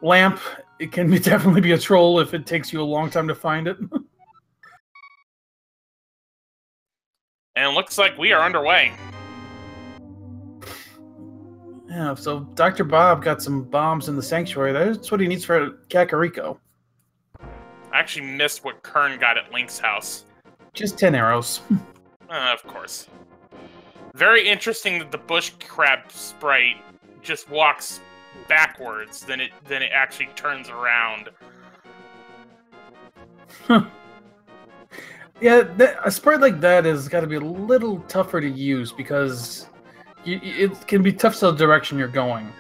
Lamp, it can definitely be a troll if it takes you a long time to find it. And it looks like we are underway. Yeah, so Dr. Bob got some bombs in the sanctuary. That's what he needs for Kakariko. I actually missed what Qirn got at Link's house. Just 10 arrows. Of course. Very interesting that the bush crab sprite just walks backwards, then it actually turns around. Yeah, a sprite like that has got to be a little tougher to use because it can be tough to tell the direction you're going.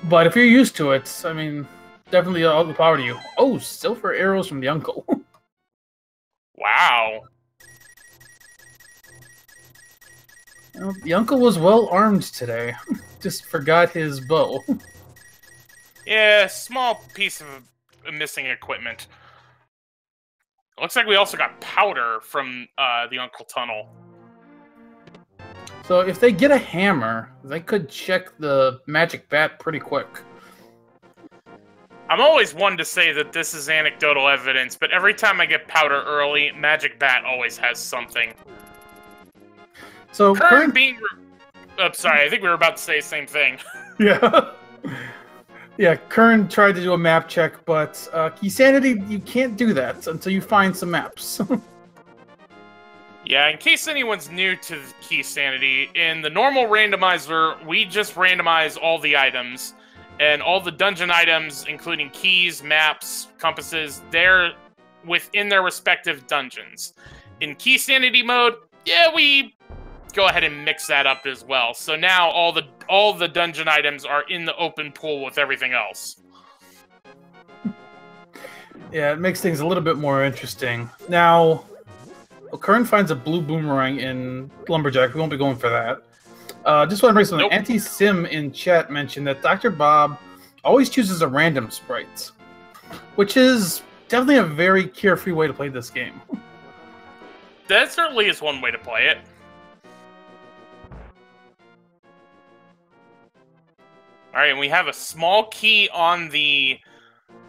But if you're used to it, I mean, definitely all the power to you. Oh, silver arrows from the uncle. Wow. Well, the uncle was well armed today. Just forgot his bow. Yeah, small piece of missing equipment. It looks like we also got powder from the Uncle Tunnel. So if they get a hammer, they could check the magic bat pretty quick. I'm always one to say that this is anecdotal evidence, but every time I get powder early, magic bat always has something. So Qirn being... I'm sorry, I think we were about to say the same thing. Yeah. Yeah, Qirn tried to do a map check, but Keysanity, you can't do that until you find some maps. Yeah, in case anyone's new to Keysanity, in the normal randomizer, we just randomize all the items. And all the dungeon items, including keys, maps, compasses, they're within their respective dungeons. In Keysanity mode, yeah, we go ahead and mix that up as well. So now all the dungeon items are in the open pool with everything else. Yeah, it makes things a little bit more interesting. Now, Qirn finds a blue boomerang in Lumberjack. We won't be going for that. Just want to bring something. Nope. Anti-Sim in chat mentioned that Dr. Bob always chooses a random sprite, which is definitely a very carefree way to play this game. That certainly is one way to play it. Alright, and we have a small key on the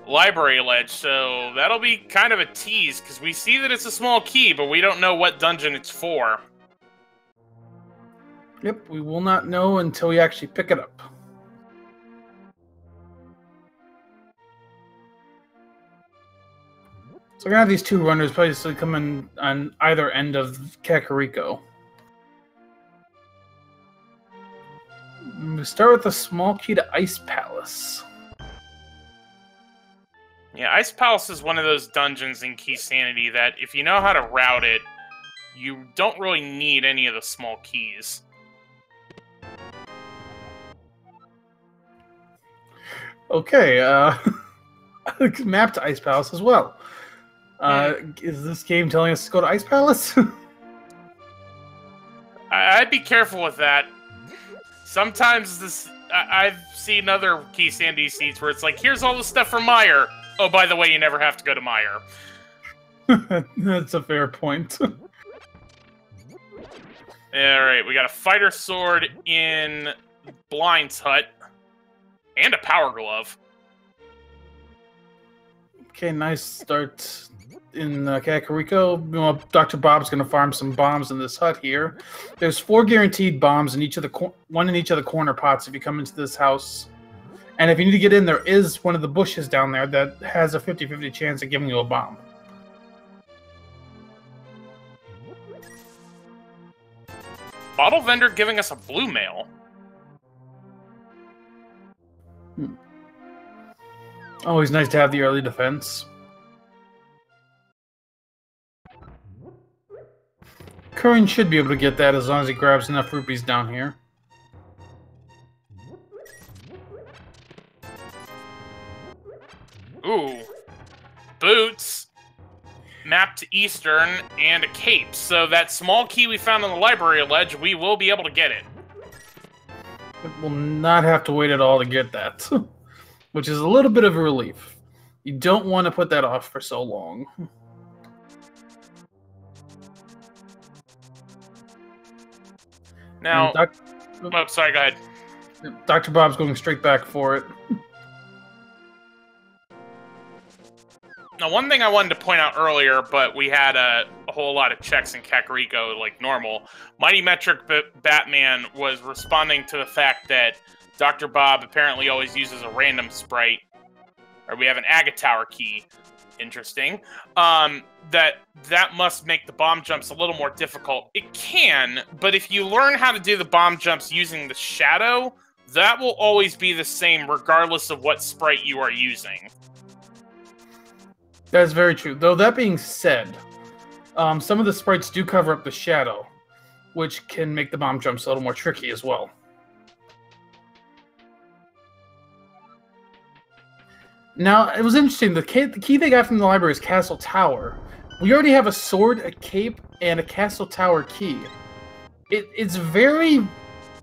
library ledge, so that'll be kind of a tease, because we see that it's a small key, but we don't know what dungeon it's for. Yep, we will not know until we actually pick it up. So we're going to have these two runners probably coming on either end of Kakariko. We start with a small key to Ice Palace. Yeah, Ice Palace is one of those dungeons in Keysanity that if you know how to route it, you don't really need any of the small keys. Okay, map to Ice Palace as well. Is this game telling us to go to Ice Palace? I'd be careful with that. Sometimes I've seen other Keysanity seats where it's like, here's all the stuff from Meyer. Oh, by the way, you never have to go to Meyer. That's a fair point. Alright, we got a fighter sword in Blind's hut. And a power glove. Okay, nice start in Kakariko. Dr. Bob's going to farm some bombs in this hut here. There's 4 guaranteed bombs in each of the one in each of the corner pots if you come into this house. And if you need to get in, there is one of the bushes down there that has a 50-50 chance of giving you a bomb. Bottle vendor giving us a blue mail. Always nice to have the early defense. Qirn should be able to get that as long as he grabs enough rupees down here. Ooh. Boots. Map to Eastern, and a cape. So that small key we found on the library ledge, we will be able to get it. We'll not have to wait at all to get that. Which is a little bit of a relief. You don't want to put that off for so long. Now, oh, sorry, go ahead. Dr. Bob's going straight back for it. Now, one thing I wanted to point out earlier, but we had a whole lot of checks in Kakariko like normal. Mighty Metric Batman was responding to the fact that Dr. Bob apparently always uses a random sprite, or we have an Agatower key. Interesting. That must make the bomb jumps a little more difficult. It can, but if you learn how to do the bomb jumps using the shadow, that will always be the same regardless of what sprite you are using. That is very true. Though that being said, some of the sprites do cover up the shadow, which can make the bomb jumps a little more tricky as well. Now, it was interesting. The key they got from the library is Castle Tower. We already have a sword, a cape, and a Castle Tower key. It's very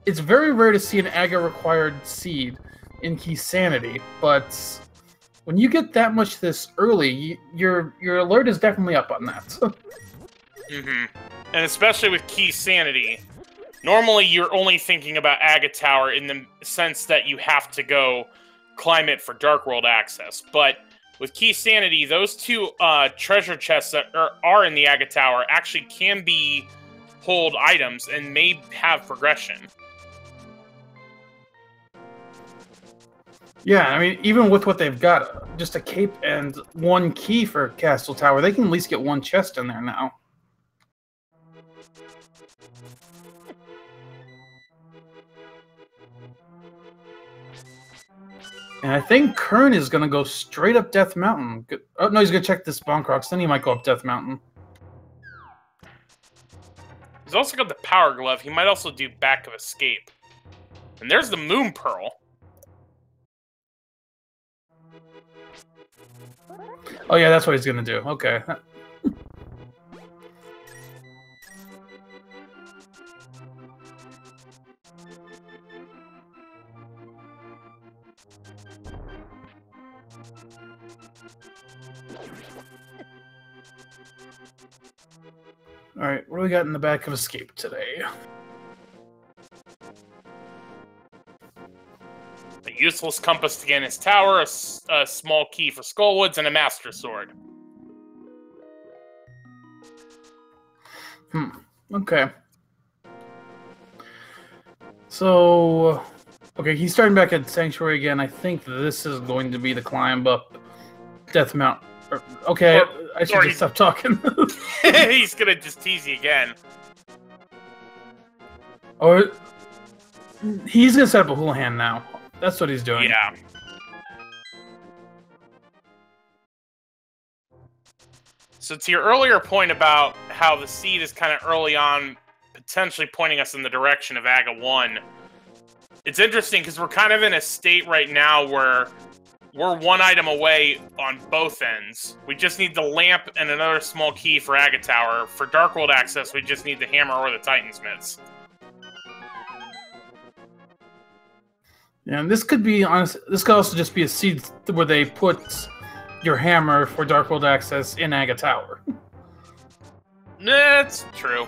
rare to see an Aga-required seed in Key Sanity, but when you get that much this early, your alert is definitely up on that. Mm-hmm. And especially with Key Sanity, normally you're only thinking about Aga-Tower in the sense that you have to go climb it for Dark World access. But with Key Sanity, those two treasure chests that are in the Aga-Tower actually can be hold items and may have progression. Yeah, I mean, even with what they've got, just a cape and one key for Castle Tower, they can at least get one chest in there now. And I think Qirn is going to go straight up Death Mountain. Oh, no, he's going to check this Bonk Rocks, then he might go up Death Mountain. He's also got the Power Glove. He might also do Back of Escape. And there's the Moon Pearl. Oh yeah, that's what he's gonna do. Okay. Alright, what do we got in the Back of Escape today? A useless compass to gain his tower, a small key for Skullwoods, and a Master Sword. Okay. So, okay, he's starting back at Sanctuary again. I think this is going to be the climb up Death Mount. Okay, I should just stop talking. He's gonna just tease you again. Or he's gonna set up a Houlihan now. That's what he's doing. Yeah. So to your earlier point about how the seed is kind of early on, potentially pointing us in the direction of Aga 1, it's interesting because we're kind of in a state right now where we're one item away on both ends. We just need the lamp and another small key for Aga Tower. For Dark World access, we just need the hammer or the Titansmiths. Yeah, and this could be honest. This could also just be a seed where they put your hammer for Dark World access in Aga Tower. That's true.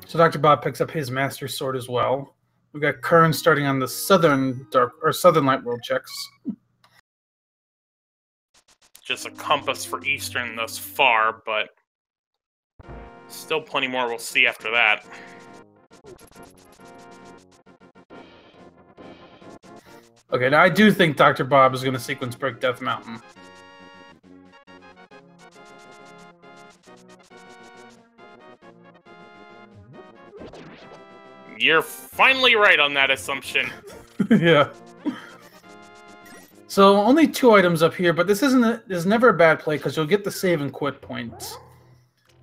So Dr. Bob picks up his Master Sword as well. We've got Qirn starting on the southern Light World checks. Just a compass for Eastern thus far, but still plenty more we'll see after that. Okay, now I do think Dr. Bob is going to sequence break Death Mountain. You're finally right on that assumption. Yeah. So only 2 items up here, but this is never a bad play because you'll get the save and quit points.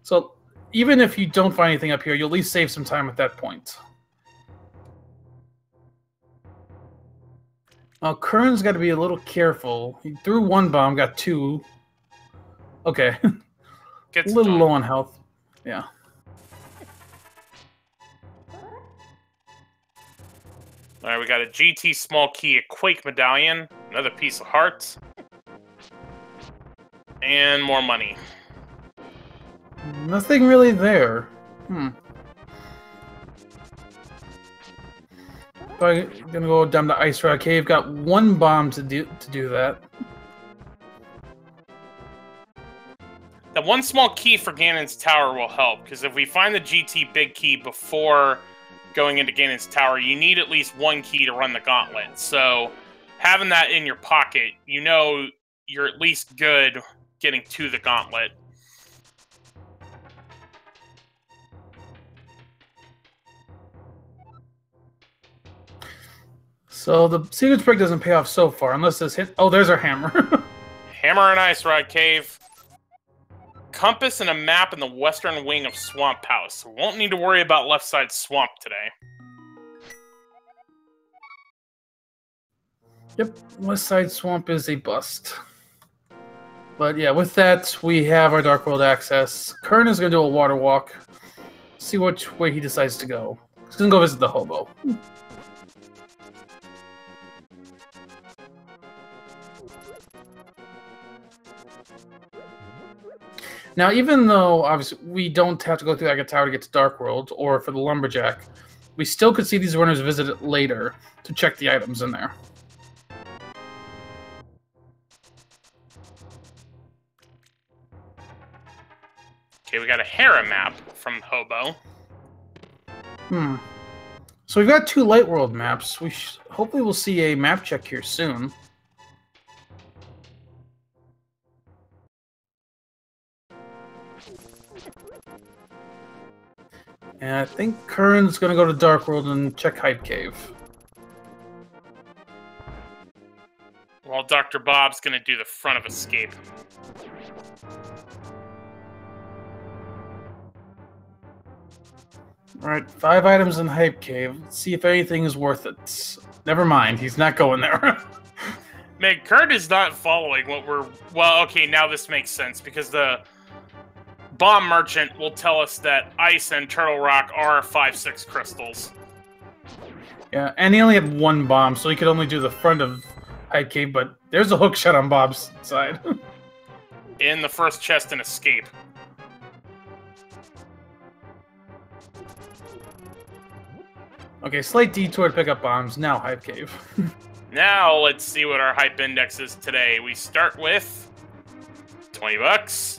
So even if you don't find anything up here, you'll at least save some time at that point. Qirn's got to be a little careful. He threw 1 bomb, got 2. Okay. A little low on health. Yeah. Alright, we got a GT small key, a Quake medallion, another piece of heart, and more money. Nothing really there. Probably gonna go down to Ice Rock Cave. Got one bomb to do that. That one small key for Ganon's Tower will help, because if we find the GT big key before going into Ganon's Tower, you need at least one key to run the gauntlet. So having that in your pocket, you know you're at least good getting to the gauntlet. So the secret break doesn't pay off so far, unless this hit. Oh, there's our hammer. Hammer and Ice Rod Cave. Compass and a map in the western wing of Swamp House. Won't need to worry about left side swamp today. Yep, west side swamp is a bust. But yeah, with that, we have our Dark World access. Qirn is going to do a water walk. See which way he decides to go. He's going to go visit the hobo. Now, even though, obviously, we don't have to go through Agate Tower to get to Dark World, or for the Lumberjack, we still could see these runners visit it later to check the items in there. Okay, we got a Hera map from Hobo. So we've got 2 Light World maps. Hopefully we'll see a map check here soon. And I think Qirn's going to go to Dark World and check Hyde Cave. While Dr. Bob's going to do the front of escape. Alright, 5 items in Hype Cave. Let's see if anything is worth it. Never mind, he's not going there. Man, Qirn is not following what we're... Well, okay, now this makes sense, because the bomb merchant will tell us that ice and turtle rock are 5-6 crystals. Yeah, and he only had 1 bomb, so he could only do the front of Hype Cave, but there's a hook shot on Bob's side. In the first chest and escape. Okay, slight detour to pick up bombs. Now Hype Cave. Now, let's see what our hype index is today. We start with 20 bucks.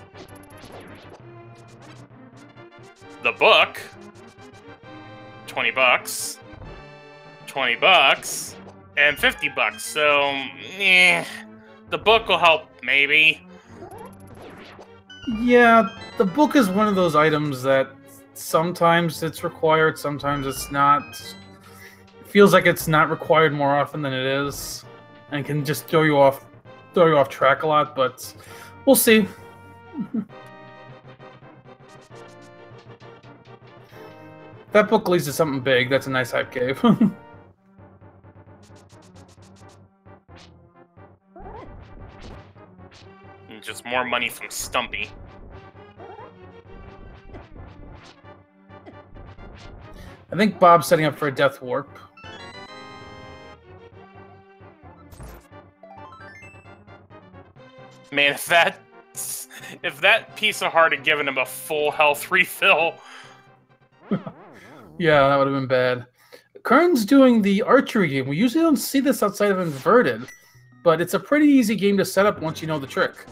The book, 20 bucks. 20 bucks. And 50 bucks. So, the book will help, maybe. Yeah, the book is one of those items that sometimes it's required, sometimes it's not. It feels like it's not required more often than it is, and can just throw you off track a lot. But we'll see. That book leads to something big. That's a nice Hype Cave. Just more money from Stumpy. I think Bob's setting up for a death warp. Man, if that piece of heart had given him a full health refill. Yeah, that would have been bad. Qirn's doing the archery game. We usually don't see this outside of Inverted, but it's a pretty easy game to set up once you know the trick.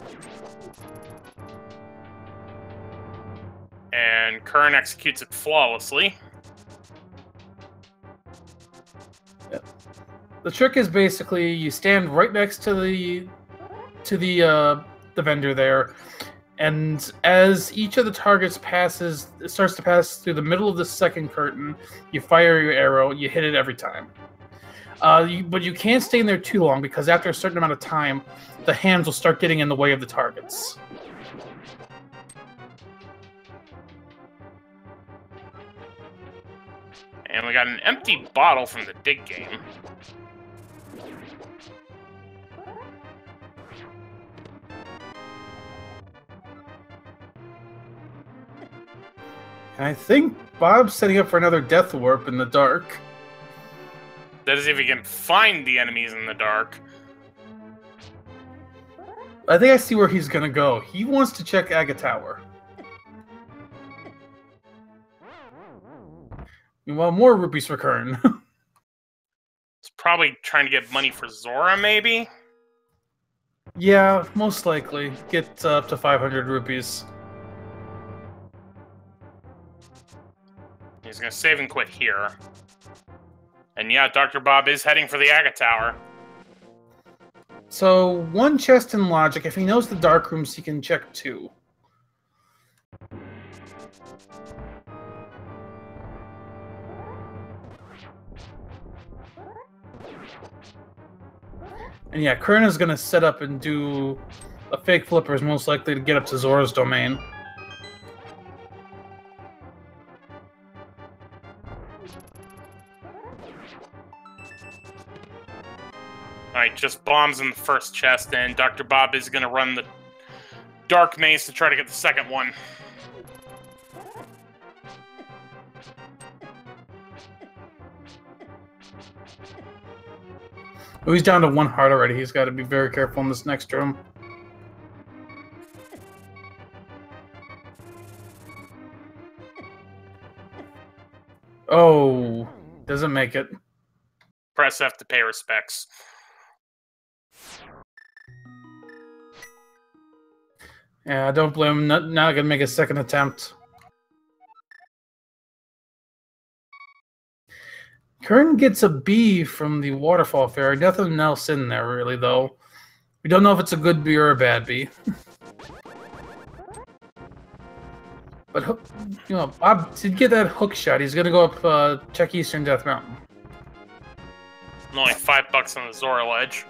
And Qirn executes it flawlessly. The trick is basically you stand right next to the vendor there, and as each of the targets starts to pass through the middle of the second curtain, you fire your arrow. You hit it every time. But you can't stay in there too long, because after a certain amount of time, the hands will start getting in the way of the targets. And we got an empty bottle from the dig game. And I think Bob's setting up for another death warp in the dark. That is if he can find the enemies in the dark. I think I see where he's gonna go. He wants to check Agate Tower. Meanwhile, more rupees for Qirn. It's probably trying to get money for Zora, maybe? Yeah, most likely. Get up to 500 rupees. He's gonna save and quit here. And yeah, Dr. Bob is heading for the Aga Tower. So, one chest in logic. If he knows the dark rooms, he can check 2. And yeah, Qirn is going to set up and do a fake flipper is most likely to get up to Zora's domain. Alright, just bombs in the first chest, and Dr. Bob is going to run the dark maze to try to get the second one. Oh, he's down to 1 heart already. He's got to be very careful in this next room. Oh, doesn't make it. Press F to pay respects. Yeah, I don't blame him. Not gonna make a second attempt. Qirn gets a B from the waterfall fairy. Nothing else in there really, though. We don't know if it's a good B or a bad B. But you know, Bob did get that hook shot. He's gonna go up check Eastern Death Mountain. Only $5 on the Zora ledge.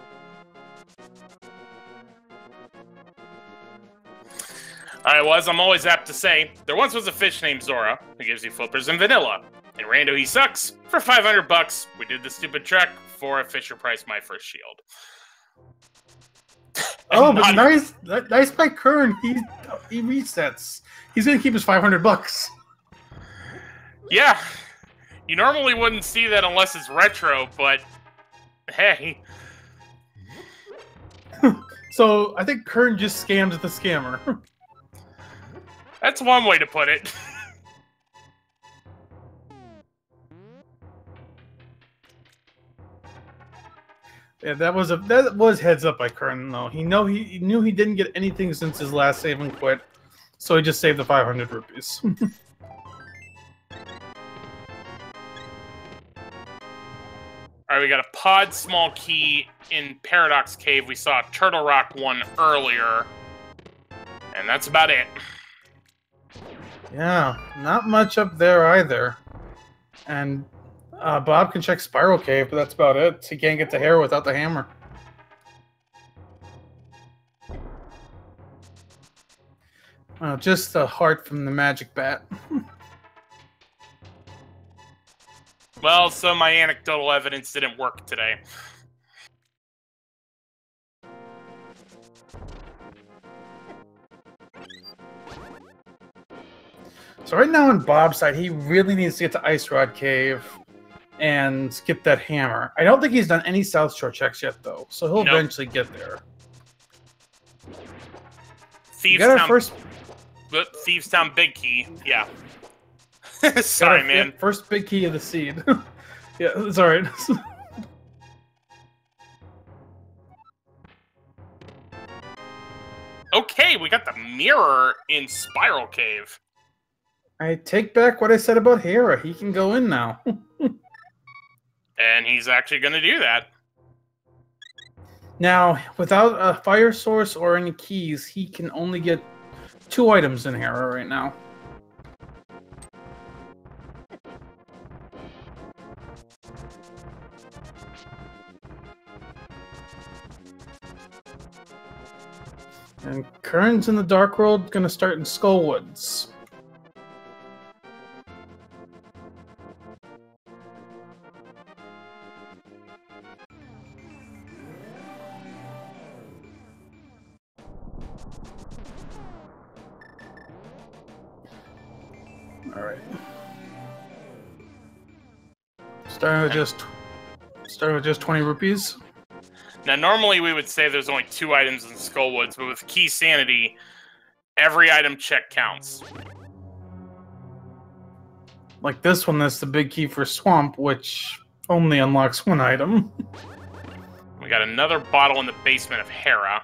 Alright, well, as I'm always apt to say, there once was a fish named Zora who gives you flippers and vanilla. In Rando, he sucks. For $500, we did the stupid trek for a Fisher Price My First Shield. Oh, but nice by Qirn. He resets. He's gonna keep his $500. Yeah, you normally wouldn't see that unless it's retro, but hey. So I think Qirn just scams the scammer. That's one way to put it. Yeah, that was heads up by Qirn though. He knew he didn't get anything since his last save and quit, so he just saved the 500 rupees. Alright, we got a pod small key in Paradox Cave. We saw a Turtle Rock one earlier. And that's about it. Yeah, not much up there either. And Bob can check Spiral Cave, but that's about it. He can't get the hair without the hammer. Just the heart from the magic bat. Well, so my anecdotal evidence didn't work today. So right now on Bob's side, he really needs to get to Ice Rod Cave and get that hammer. I don't think he's done any South Shore checks yet, though, so he'll eventually get there. Thieves Town Big Key, yeah. Sorry, man. First big key of the seed. Yeah, it's alright. Okay, we got the mirror in Spiral Cave. I take back what I said about Hera. He can go in now. And he's actually going to do that. Now, without a fire source or any keys, he can only get 2 items in Hera right now. And Qirn's in the Dark World, gonna start in Skullwoods. Alright. Starting with just 20 rupees. Now, normally we would say there's only 2 items in Skullwoods, but with Key Sanity, every item check counts. Like this one, that's the big key for Swamp, which only unlocks one item. We got another bottle in the basement of Hera.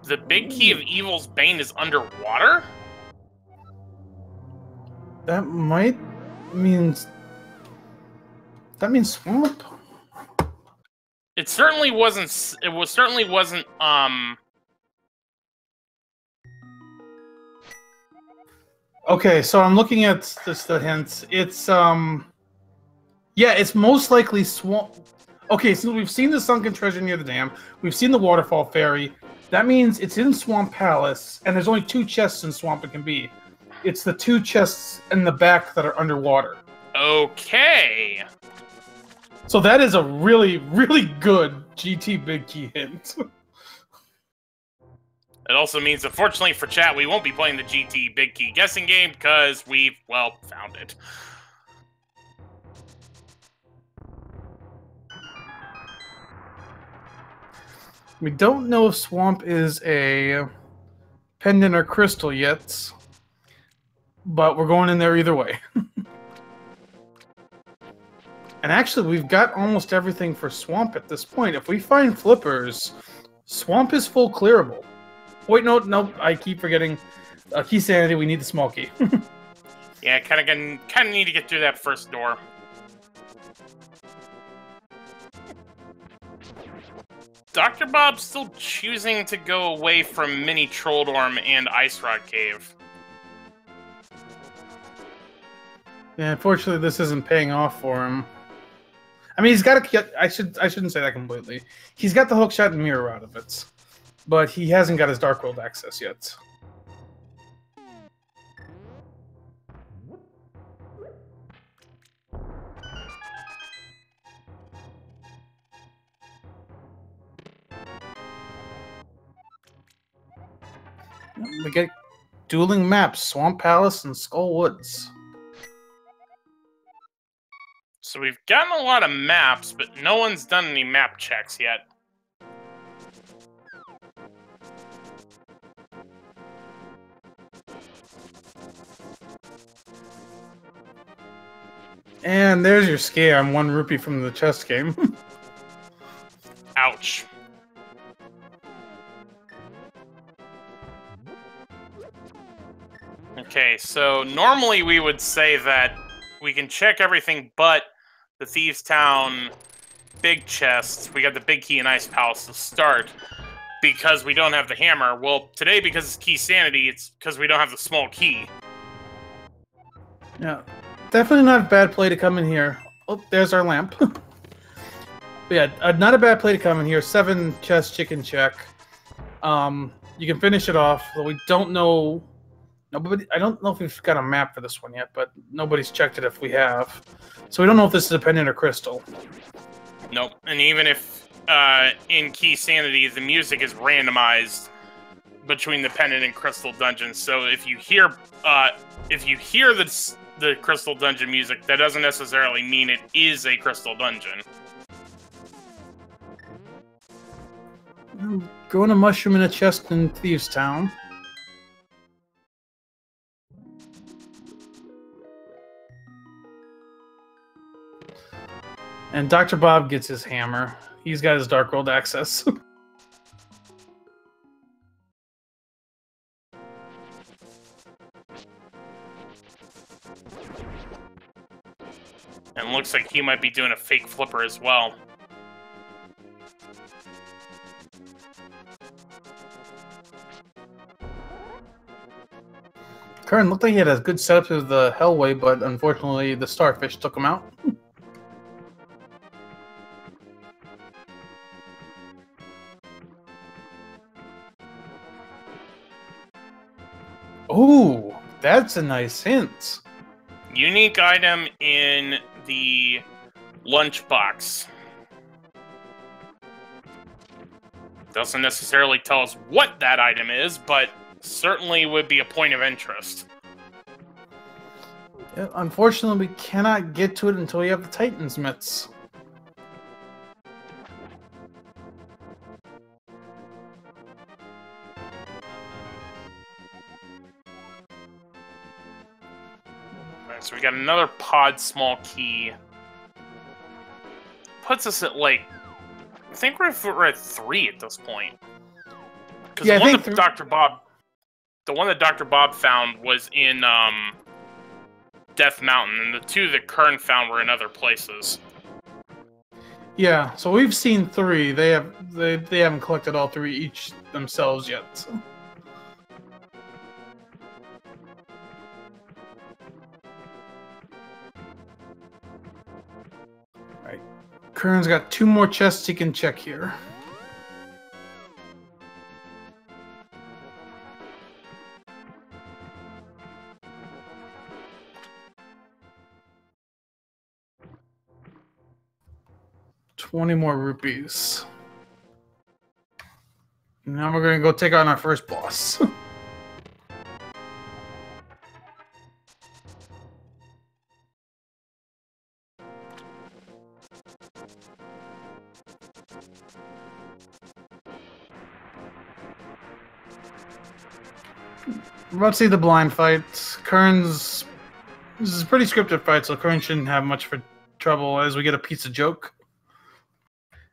The big key of Evil's Bane is underwater? That might means... That means swamp? It certainly wasn't... certainly wasn't, Okay, so I'm looking at the hints. It's, yeah, it's most likely swamp... Okay, so we've seen the sunken treasure near the dam. We've seen the waterfall fairy. That means it's in Swamp Palace, and there's only 2 chests in Swamp it can be. It's the 2 chests in the back that are underwater. Okay. So that is a really, really good GT Big Key hint. It also means, unfortunately for chat, we won't be playing the GT Big Key guessing game because we've, well, found it. We don't know if Swamp is a pendant or crystal yet, but we're going in there either way. And actually, we've got almost everything for Swamp at this point. If we find flippers, Swamp is full clearable. Wait, no, I keep forgetting. Key Sanity, we need the small key. Yeah, kind of need to get through that first door. Dr. Bob's still choosing to go away from Mini Trolldorm and Ice Rock Cave. Yeah, unfortunately, this isn't paying off for him. I mean, he's got to get... I shouldn't say that completely. He's got the hookshot and mirror out of it, but he hasn't got his Dark World access yet. We get dueling maps, Swamp Palace and Skull Woods. So we've gotten a lot of maps, but no one's done any map checks yet. And there's your scam, 1 rupee from the chess game. Ouch. Okay, so normally we would say that we can check everything but the Thieves' Town big chests. We got the big key and Ice Palace to start because we don't have the hammer. Well, today, because it's Key Sanity, it's because we don't have the small key. Yeah, definitely not a bad play to come in here. Oh, there's our lamp. Yeah, not a bad play to come in here. 7 chest chicken check. You can finish it off, but we don't know... Nobody, I don't know if we've got a map for this one yet, but nobody's checked it if we have. So we don't know if this is a pendant or crystal. Nope. And even if in Key Sanity the music is randomized between the pendant and crystal dungeons, so if you hear the crystal dungeon music, that doesn't necessarily mean it is a crystal dungeon. Growing a mushroom in a chest in Thieves' Town. And Dr. Bob gets his hammer. He's got his Dark World access. And looks like he might be doing a fake flipper as well. Qirn looked like he had a good setup to the Hellway, but unfortunately the starfish took him out. Ooh, that's a nice hint. Unique item in the lunchbox. Doesn't necessarily tell us what that item is, but certainly would be a point of interest. Yeah, unfortunately, we cannot get to it until we have the Titan's mitts. Alright, so we got another pod small key. Puts us at, like, I think we're at 3 at this point. Because Yeah, the one that Dr. Bob found was in Death Mountain, and the 2 that Qirn found were in other places. Yeah, so we've seen 3. They haven't collected all 3 each themselves yet. So. Alright. Qirn's got 2 more chests he can check here. $20 more rupees. Now we're gonna go take on our first boss. We're about to see the blind fight. This is a pretty scripted fight, so Qirn shouldn't have much for trouble as we get a piece of joke.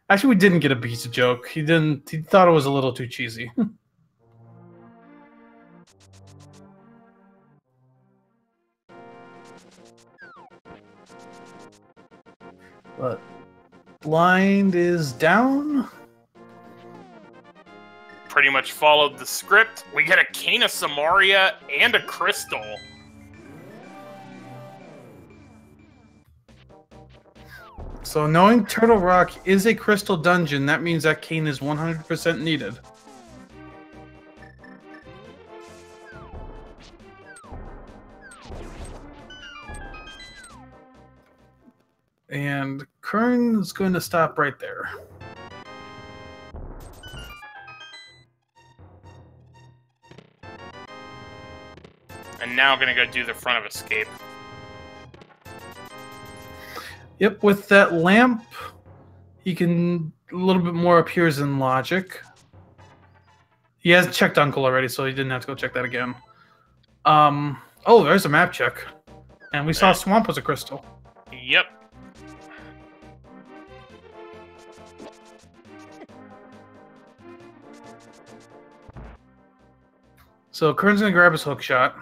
Actually, we didn't get a piece of joke. He thought it was a little too cheesy. But blind is down. Pretty much followed the script. We get a cane of Samaria and a crystal. So knowing Turtle Rock is a crystal dungeon, that means that cane is 100% needed. And Qirn is going to stop right there. And now I'm gonna go do the front of escape. Yep, with that lamp, he can a little bit more appears in logic. He has checked Uncle already, so he didn't have to go check that again. Oh, there's a map check. And we saw Swamp was a crystal. Yep. So Qirn's gonna grab his hook shot.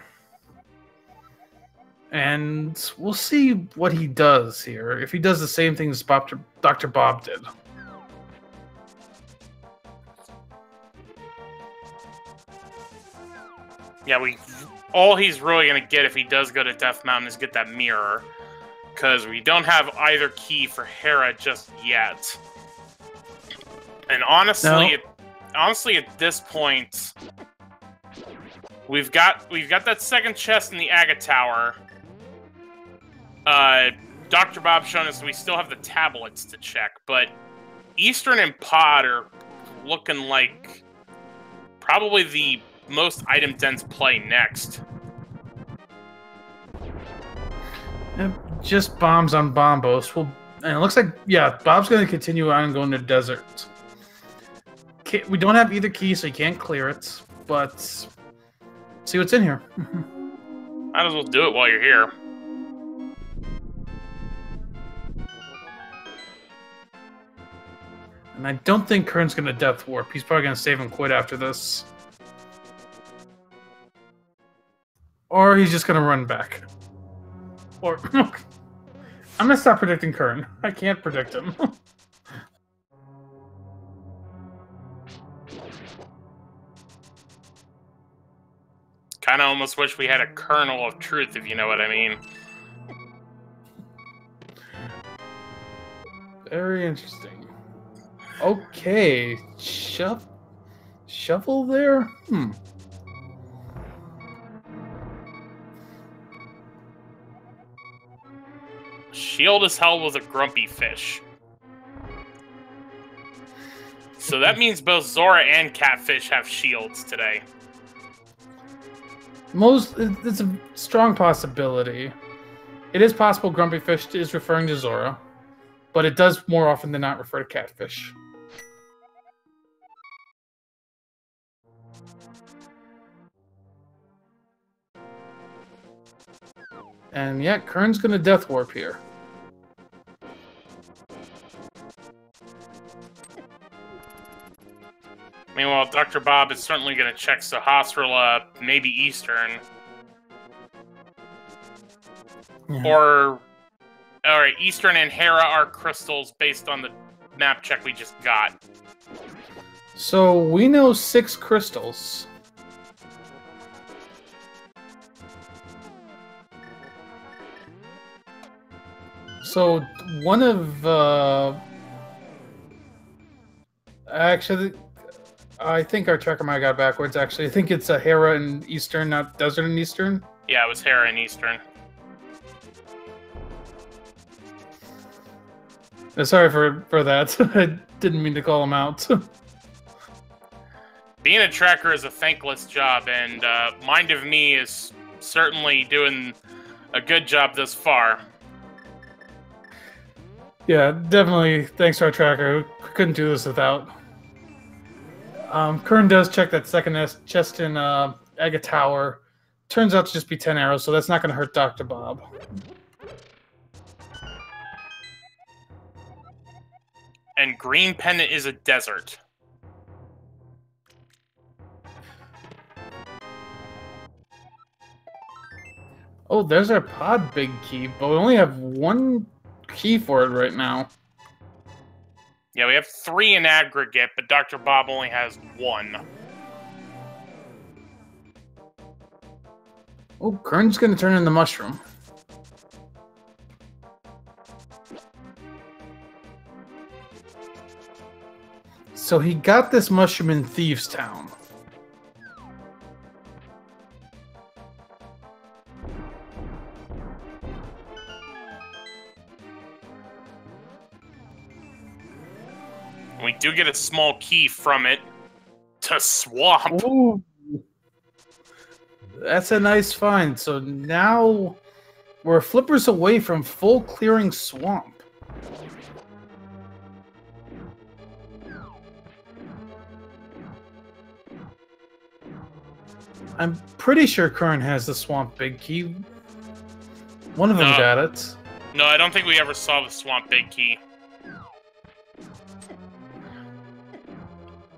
And we'll see what he does here. If he does the same thing as Dr. Bob did. Yeah, all he's really going to get if he does go to Death Mountain is get that mirror. Because we don't have either key for Hera just yet. And honestly, honestly at this point, we've got that second chest in the Aga Tower. Dr. Bob showing us we still have the tablets to check, but Eastern and Pod are looking like probably the most item-dense play next. Just bombs on Bombos. And it looks like, yeah, Bob's going to continue on and go into the desert. We don't have either key, so you can't clear it, but see what's in here. Might as well do it while you're here. And I don't think Qirn's going to Death Warp. He's probably going to save and quit after this. Or he's just going to run back. Or... I'm going to stop predicting Qirn. I can't predict him. Kind of almost wish we had a kernel of truth, if you know what I mean. Very interesting. Okay, shuffle there? Shield is held with a grumpy fish. So that means both Zora and Catfish have shields today. It's a strong possibility. It is possible Grumpy Fish is referring to Zora, but it does more often than not refer to Catfish. And yeah, Qirn's gonna death warp here. Meanwhile, Dr. Bob is certainly going to check Sahasrara, maybe Eastern. Yeah. Or, alright, Eastern and Hera are crystals based on the map check we just got. So we know 6 crystals. So one of actually, I think our tracker might have got backwards. Actually, I think it's a Hera and Eastern, not Desert and Eastern. Yeah, it was Hera and Eastern. Sorry for that. I didn't mean to call him out. Being a tracker is a thankless job, and Mind of Me is certainly doing a good job thus far. Yeah, definitely. Thanks to our tracker. We couldn't do this without. Qirn does check that second chest in Agate Tower. Turns out to just be 10 arrows, so that's not going to hurt Dr. Bob. And Green Pendant is a desert. Oh, there's our pod big key, but we only have 1 key for it right now. Yeah, we have 3 in aggregate, but Dr. Bob only has 1. Oh, Qirn's gonna turn in the mushroom. So he got this mushroom in Thieves Town. We do get a small key from it to Swamp. Ooh. That's a nice find. So now we're flippers away from full clearing Swamp. I'm pretty sure Qirn has the Swamp Big Key. One of them got it. No, I don't think we ever saw the Swamp Big Key.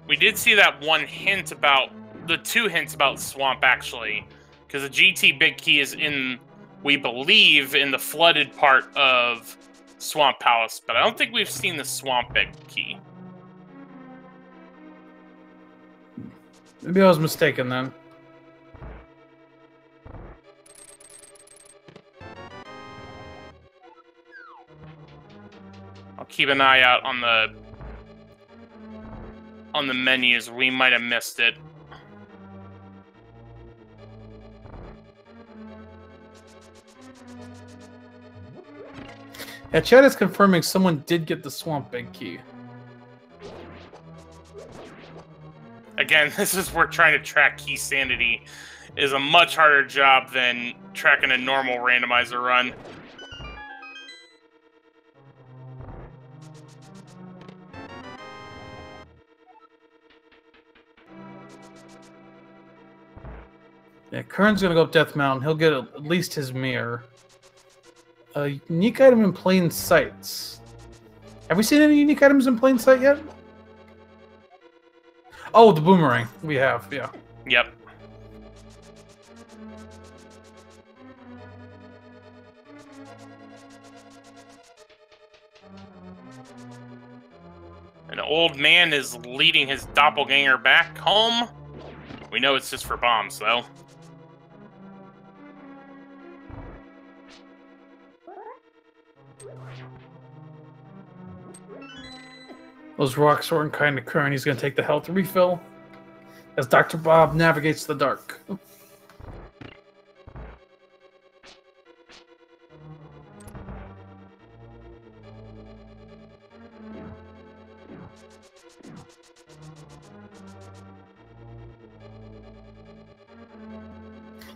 We did see that one hint about, the 2 hints about Swamp, actually. Because the GT Big Key is in, we believe, in the flooded part of Swamp Palace. But I don't think we've seen the Swamp Big Key. Maybe I was mistaken then. I'll keep an eye out on the menus. We might have missed it. Yeah, chat is confirming someone did get the Swamp Big Key. Again, this is where trying to track key sanity is a much harder job than tracking a normal randomizer run. Yeah, Qirn's gonna go up Death Mountain. He'll get at least his mirror. A unique item in plain sight. Have we seen any unique items in plain sight yet? Oh, the boomerang. We have, yeah. Yep. An old man is leading his doppelganger back home. We know it's just for bombs, though. Those rocks weren't kind to Qirn. He's going to take the health refill as Dr. Bob navigates the dark.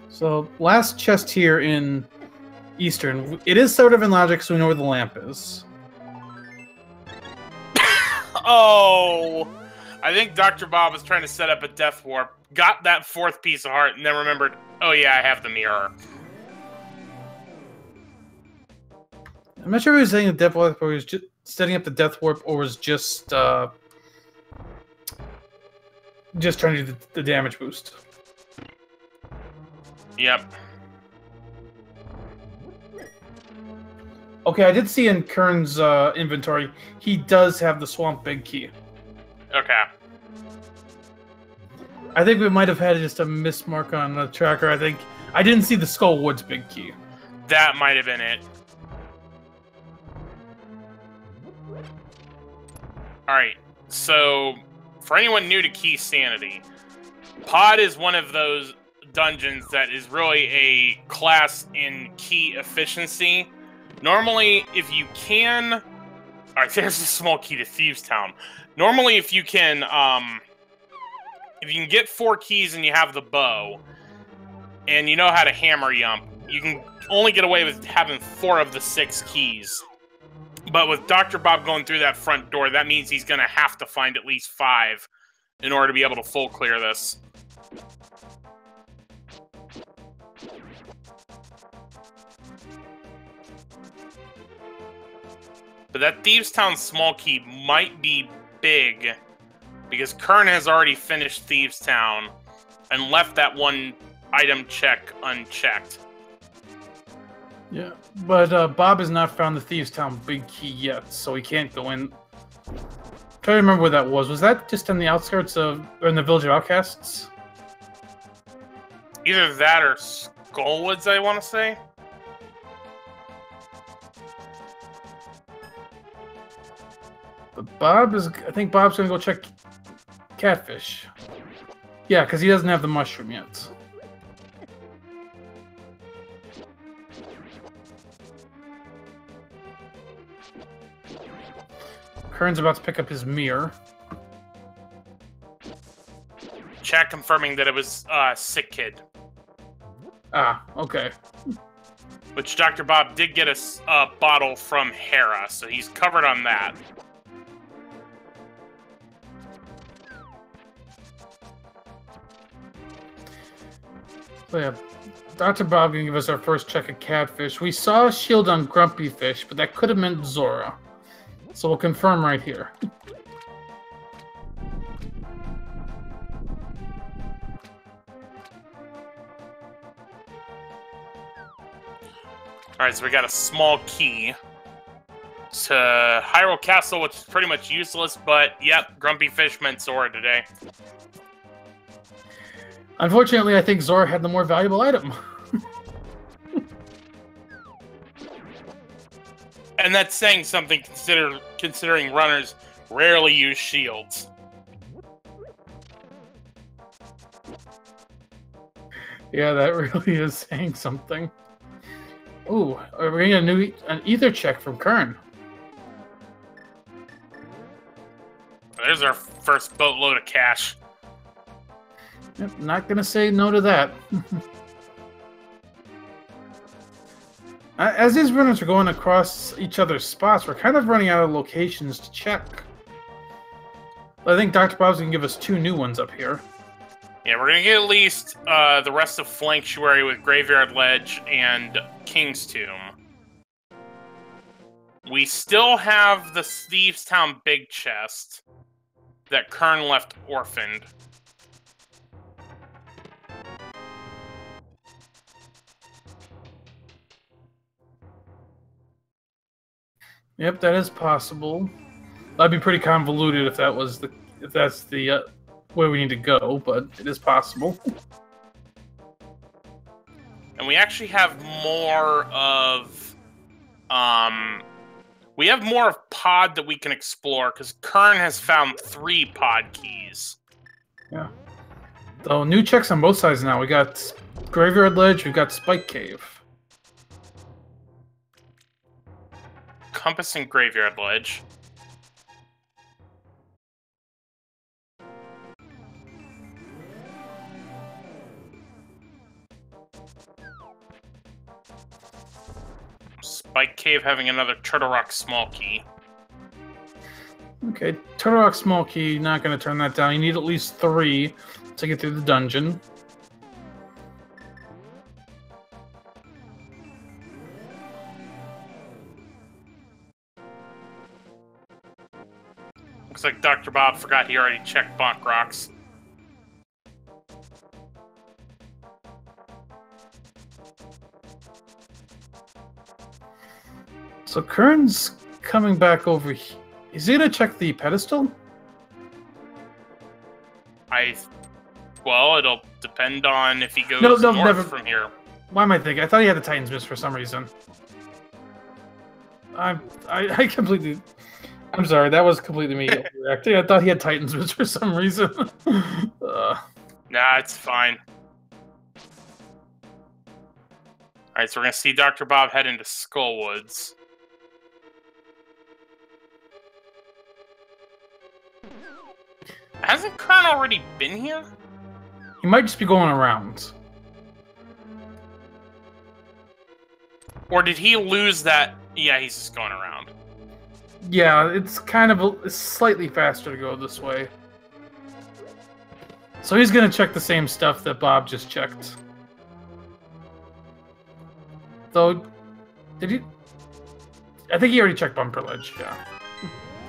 So, last chest here in Eastern. It is sort of in logic, so we know where the lamp is. Oh! I think Dr. Bob was trying to set up a death warp, got that 4th piece of heart, and then remembered, oh yeah, I have the mirror. I'm not sure if he was setting the death warp, or he was just setting up the death warp, or was just trying to do the damage boost. Yep. Okay, I did see in Qirn's inventory, he does have the Swamp Big Key. Okay. I think we might have had just a mismark on the tracker. I didn't see the Skull Woods Big Key. That might have been it. Alright, so for anyone new to Key Sanity, Pod is one of those dungeons that is really a class in key efficiency. Normally, if you can... Alright, there's a small key to Thieves Town. Normally, if you can get 4 keys and you have the bow, and you know how to hammer yump, you can only get away with having 4 of the 6 keys. But with Dr. Bob going through that front door, that means he's going to have to find at least 5 in order to be able to full clear this. But that Thieves Town small key might be big, because Qirn has already finished Thieves Town and left that one item check unchecked. Yeah, but Bob has not found the Thieves Town Big Key yet, so he can't go in. I'm trying to remember where that was. Was that just on the outskirts of, or in the Village of Outcasts? Either that or Skullwoods, I want to say. But I think Bob's gonna go check Catfish. Yeah, because he doesn't have the mushroom yet. Qirn's about to pick up his mirror. Chat confirming that it was Sick Kid. Ah, okay. Which Dr. Bob did get a bottle from Hera, so he's covered on that. So yeah, Dr. Bob can give us our first check of Catfish. We saw a shield on Grumpy Fish, but that could have meant Zora. So we'll confirm right here. Alright, so we got a small key to Hyrule Castle, which is pretty much useless, but yep, Grumpy Fish meant Zora today. Unfortunately, I think Zora had the more valuable item. And that's saying something considering runners rarely use shields. Yeah, that really is saying something. Ooh, we're getting an ether check from Qirn. There's our first boatload of cash. Yep, not gonna say no to that. As these runners are going across each other's spots, we're kind of running out of locations to check. I think Dr. Bob's gonna give us 2 new ones up here. Yeah, we're gonna get at least the rest of Flanctuary with Graveyard Ledge and King's Tomb. We still have the Thieves Town Big Chest that Qirn left orphaned. Yep, that is possible. That'd be pretty convoluted if that's the where we need to go, but it is possible. And we actually have more of pod that we can explore, because Qirn has found 3 pod keys. Yeah. So new checks on both sides now. We got Graveyard Ledge, we've got Spike Cave. Compass and Graveyard Ledge. Spike Cave having another Turtle Rock small key. Okay, Turtle Rock small key, not going to turn that down. You need at least 3 to get through the dungeon. Looks like Dr. Bob forgot he already checked bonk rocks. So Qirn's coming back over here. Is he gonna check the pedestal? Well, it'll depend on if he goes north from here. Why am I thinking? I thought he had the Titan's Miss for some reason. I completely... I'm sorry, that was completely me overreacting. I thought he had Titan's Miss for some reason. Nah, it's fine. Alright, so we're gonna see Dr. Bob head into Skullwoods. Hasn't Qirn already been here? He might just be going around. Or did he lose that? Yeah, he's just going around. Yeah, it's kind of it's slightly faster to go this way. So he's gonna check the same stuff that Bob just checked. Though, did he? I think he already checked Bumper Ledge, yeah.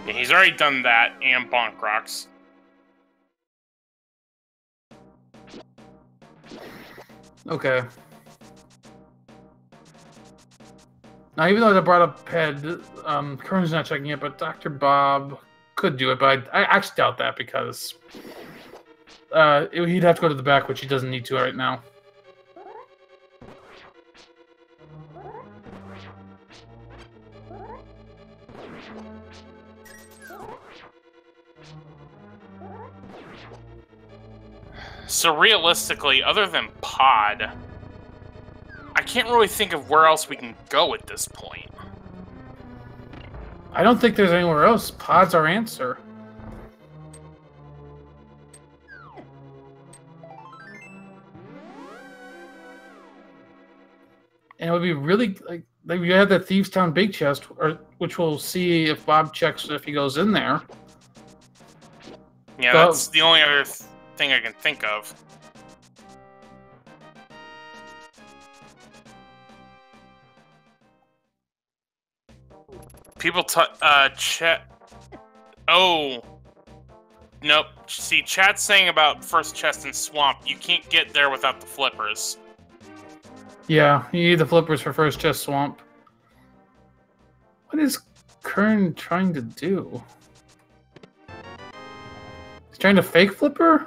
Yeah, he's already done that and Bonk Rocks. Okay. Now, even though I brought up Head, Qirn's not checking it, but Dr. Bob could do it, but I actually doubt that because he'd have to go to the back, which he doesn't need to right now. So realistically, other than Pod, I can't really think of where else we can go at this point. I don't think there's anywhere else. Pod's our answer. And it would be really like you have that Thieves Town big chest, which we'll see if Bob checks if he goes in there. Yeah, that's the only other thing I can think of. People chat. Oh. Nope. See, chat's saying about first chest and swamp. You can't get there without the flippers. Yeah, you need the flippers for first chest swamp. What is Qirn trying to do? He's trying to fake flipper?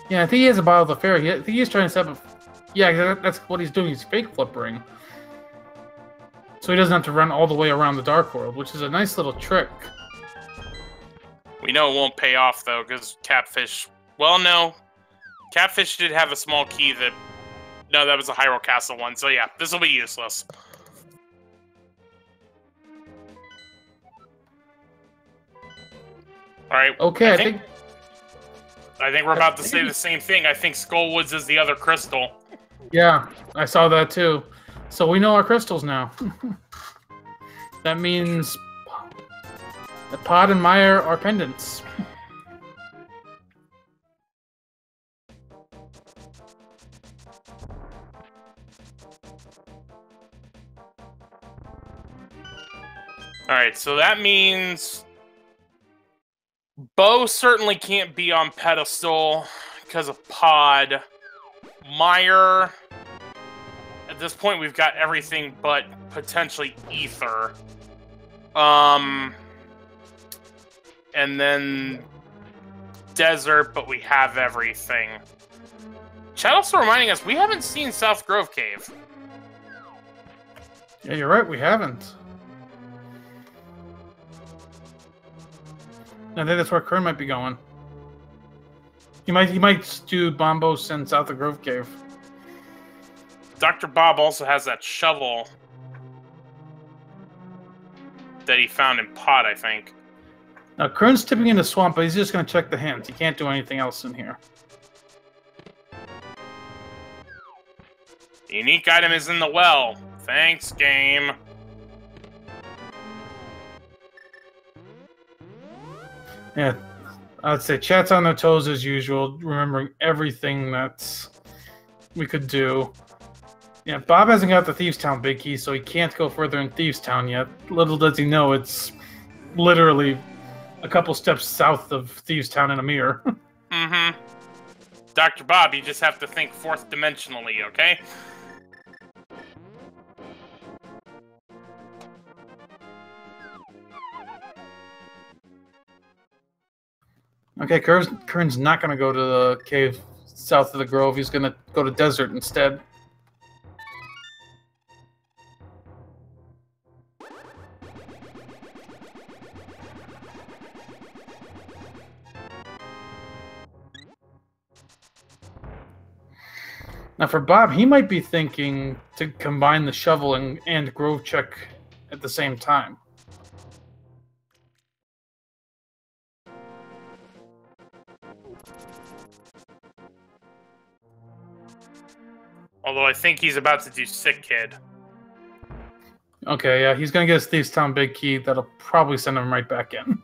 Yeah, I think he has a bottle of the fairy. I think he's trying to set up. Yeah, that's what he's doing. He's fake flippering. So he doesn't have to run all the way around the Dark World, which is a nice little trick. We know it won't pay off, though, because Catfish... Well, no. Catfish did have a small key that... No, that was the Hyrule Castle one. So, yeah, this will be useless. Alright. Okay, I think we're about to say the same thing. I think Skullwoods is the other crystal. Yeah, I saw that too. So we know our crystals now. That means the Pod and Maya are pendants. Alright, so that means Bo certainly can't be on pedestal because of Pod. Meyer, at this point we've got everything but potentially Ether. And then Desert, but we have everything. Chat also reminding us we haven't seen South Grove Cave. Yeah, you're right, we haven't. I think that's where Qirn might be going. He might do Bombos and South of Grove Cave. Dr. Bob also has that shovel that he found in Pod, I think. Now, Qirn's tipping into Swamp, but he's just going to check the hint. He can't do anything else in here. The unique item is in the well. Thanks, game. Yeah, I'd say chat's on their toes as usual, remembering everything that we could do. Yeah, Bob hasn't got the Thieves Town big key, so he can't go further in Thieves Town yet. Little does he know, it's literally a couple steps south of Thieves Town in a mirror. Mm-hmm. Dr. Bob, you just have to think fourth dimensionally, okay? Okay, Qirn's not going to go to the cave south of the grove. He's going to go to desert instead. Now for Bob, he might be thinking to combine the shovel and grove check at the same time. Although I think he's about to do Sick Kid. Okay, yeah, he's going to get his Thieves Town big key. That'll probably send him right back in.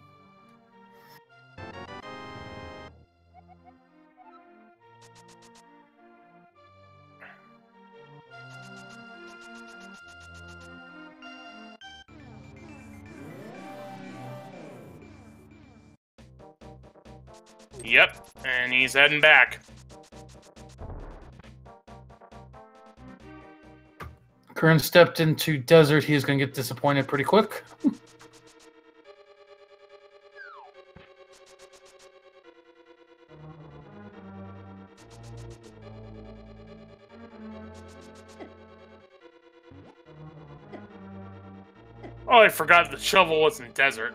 Yep, and he's heading back. Qirn stepped into desert. He's going to get disappointed pretty quick. Oh, I forgot the shovel was in desert.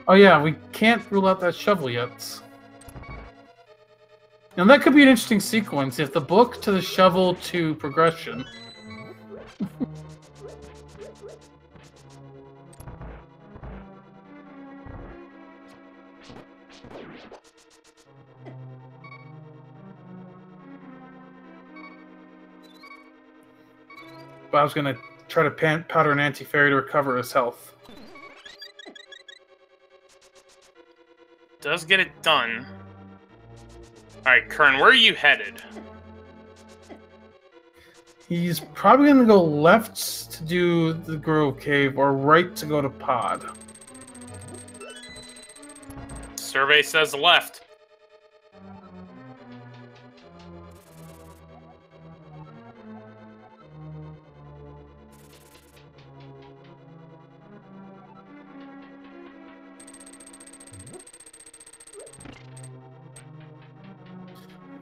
Oh yeah, we can't rule out that shovel yet. Now that could be an interesting sequence, if the book to the shovel to progression. Bob's gonna try to powder an anti-fairy to recover his health. Does get it done. Alright, Qirn, where are you headed? He's probably going to go left to do the Grove Cave, or right to go to Pod. Survey says left.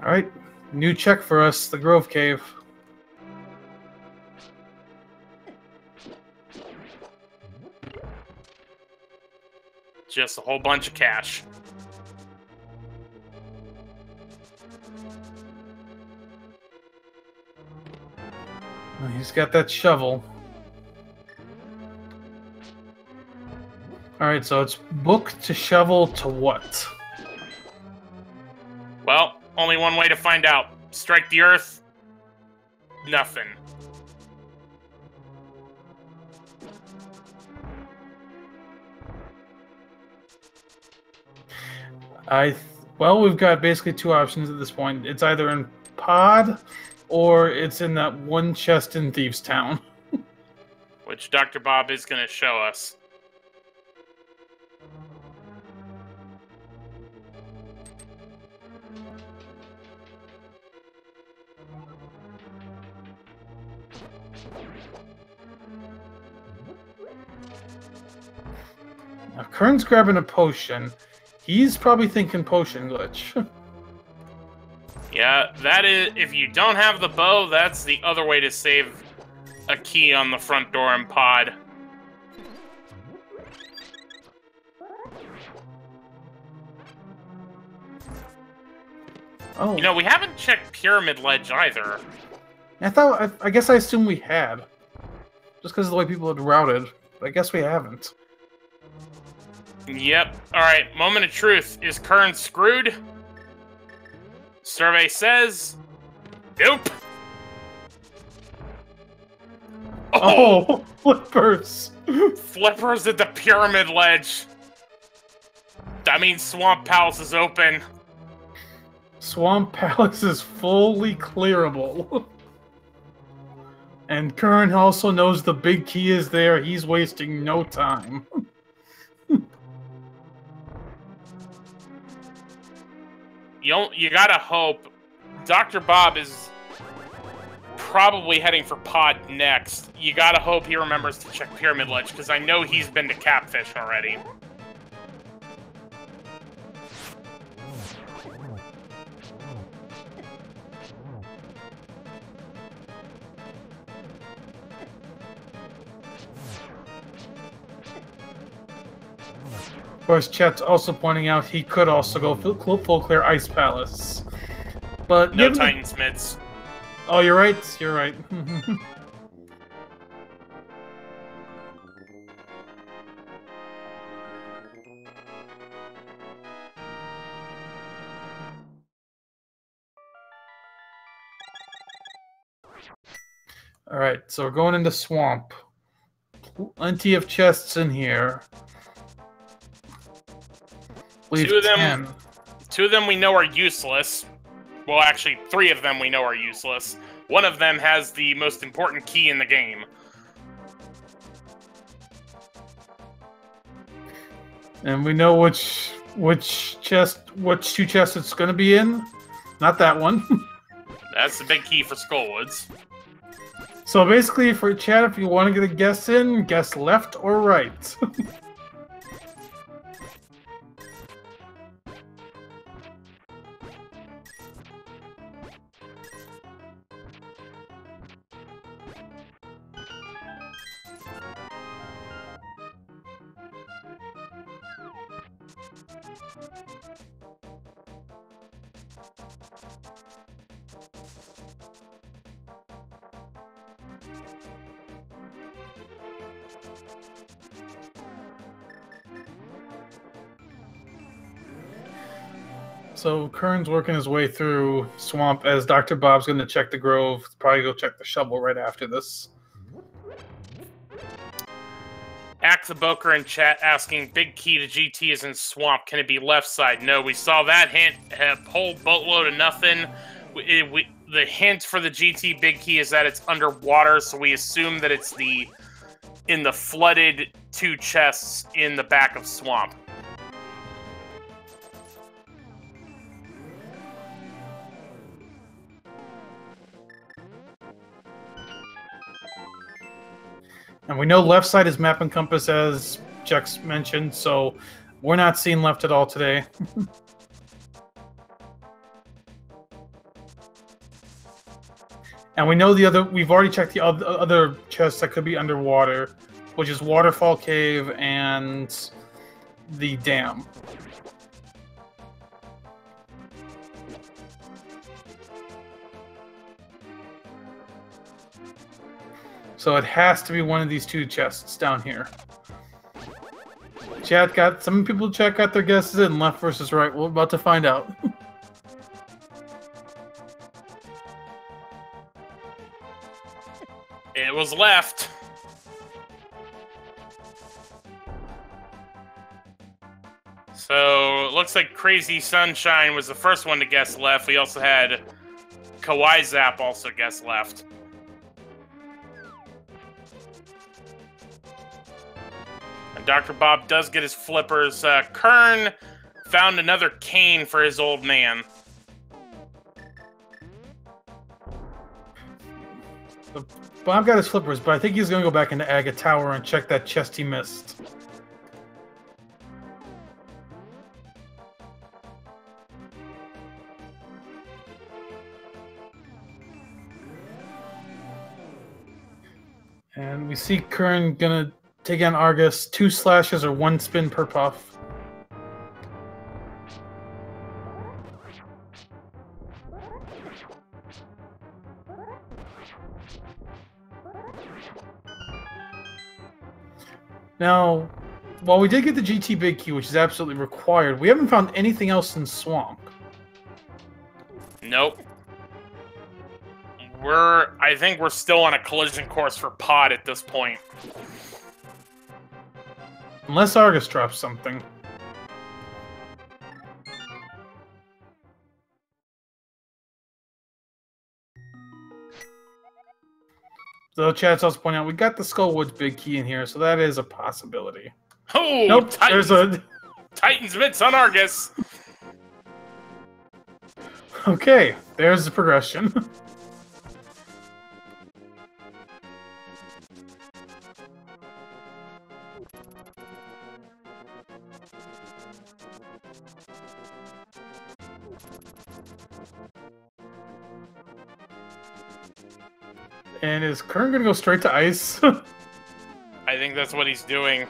Alright, new check for us, the Grove Cave. Just a whole bunch of cash. He's got that shovel. Alright, so it's book to shovel to what? Well, only one way to find out. Strike the earth. Nothing. Well, we've got basically two options at this point. It's either in Pod, or it's in that one chest in Thieves Town. Which Dr. Bob is going to show us. Now, Qirn's grabbing a potion. He's probably thinking potion glitch. Yeah, that is... If you don't have the bow, that's the other way to save a key on the front door in Pod. Oh. You know, we haven't checked Pyramid Ledge either. I guess I assumed we had. Just because of the way people had routed. But I guess we haven't. Yep. Alright, moment of truth. Is Qirn screwed? Survey says... Nope! Oh! Flippers! Flippers at the Pyramid Ledge! That means Swamp Palace is open. Swamp Palace is fully clearable. And Qirn also knows the big key is there. He's wasting no time. You gotta hope. Dr. Bob is probably heading for Pod next. You gotta hope he remembers to check Pyramid Ledge, because I know he's been to Catfish already. Of course, Chet's also pointing out he could also go full clear Ice Palace. But no Titan Smiths. Oh, you're right. You're right. All right, so we're going into Swamp. Plenty of chests in here. Two of them we know are useless. Well, actually, 3 of them we know are useless. One of them has the most important key in the game. And we know which two chests it's going to be in. Not that one. That's the big key for Skullwoods. So basically, for chat, if you want to get a guess in, guess left or right. So Qirn's working his way through Swamp as Dr. Bob's going to check the Grove. Probably go check the shovel right after this. Axaboker in chat asking, big key to GT is in Swamp. Can it be left side? No, we saw that hint. A whole boatload of nothing. The hint for the GT big key is that it's underwater, so we assume that it's in the flooded 2 chests in the back of Swamp. And we know left side is map and compass, as Jex mentioned, so we're not seeing left at all today. And we know we've already checked the other chests that could be underwater, which is Waterfall Cave and the dam. So it has to be one of these 2 chests down here. Some people got their guesses in left versus right. We're about to find out. It was left. So it looks like Crazy Sunshine was the first one to guess left. We also had Kawaii Zap also guess left. Dr. Bob does get his flippers. Qirn found another cane for his old man. Bob got his flippers, but I think he's going to go back into Aga Tower and check that chest he missed. And we see Qirn going to take on Argus, 2 slashes or 1 spin per puff. Now, while we did get the GT Big Key, which is absolutely required, we haven't found anything else in Swamp. Nope. I think we're still on a collision course for Pod at this point. Unless Argus drops something. So chat's also pointing out we got the Skullwoods big key in here, so that is a possibility. Oh, nope, Titans, there's a Titans mitts on Argus. Okay, there's the progression. And is Qirn gonna go straight to ice? I think that's what he's doing.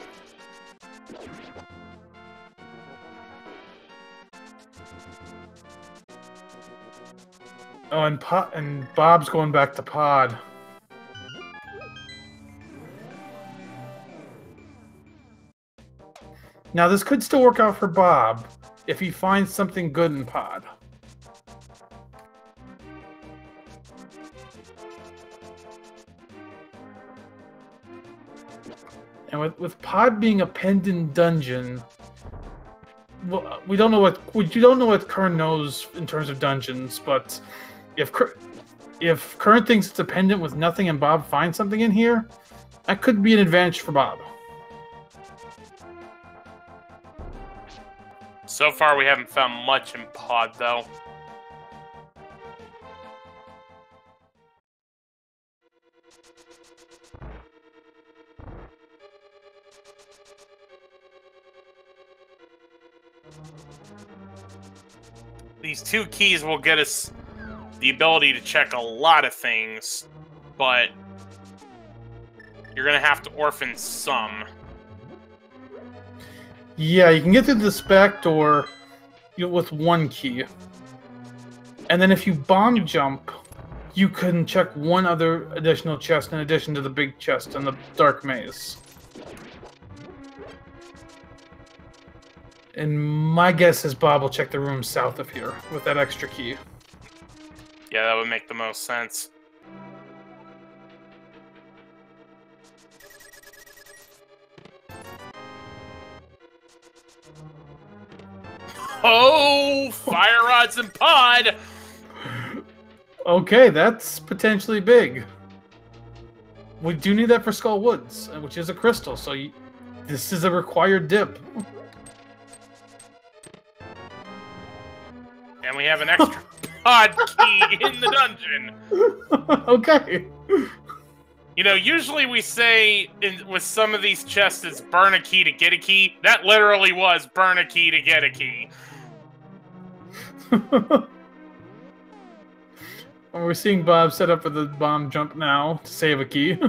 Oh, and Bob's going back to pod. Now this could still work out for Bob if he finds something good in pod. And with pod being a pendant dungeon, well, we don't know what Qirn knows in terms of dungeons, but if Qirn thinks it's a pendant with nothing and Bob finds something in here, that could be an advantage for Bob. So far, we haven't found much in pod, though. These 2 keys will get us the ability to check a lot of things, but you're going to have to orphan some. Yeah, you can get through this back door with 1 key. And then if you bomb jump, you can check 1 other additional chest in addition to the big chest in the dark maze. And my guess is Bob will check the room south of here with that extra key. Yeah, that would make the most sense. Oh, fire rods and pod! Okay, that's potentially big. We do need that for Skull Woods, which is a crystal, so this is a required dip. And we have an extra pod key in the dungeon. Okay. You know, usually we say with some of these chests, it's burn a key to get a key. That literally was burn a key to get a key. We're seeing Bob set up for the bomb jump now to save a key.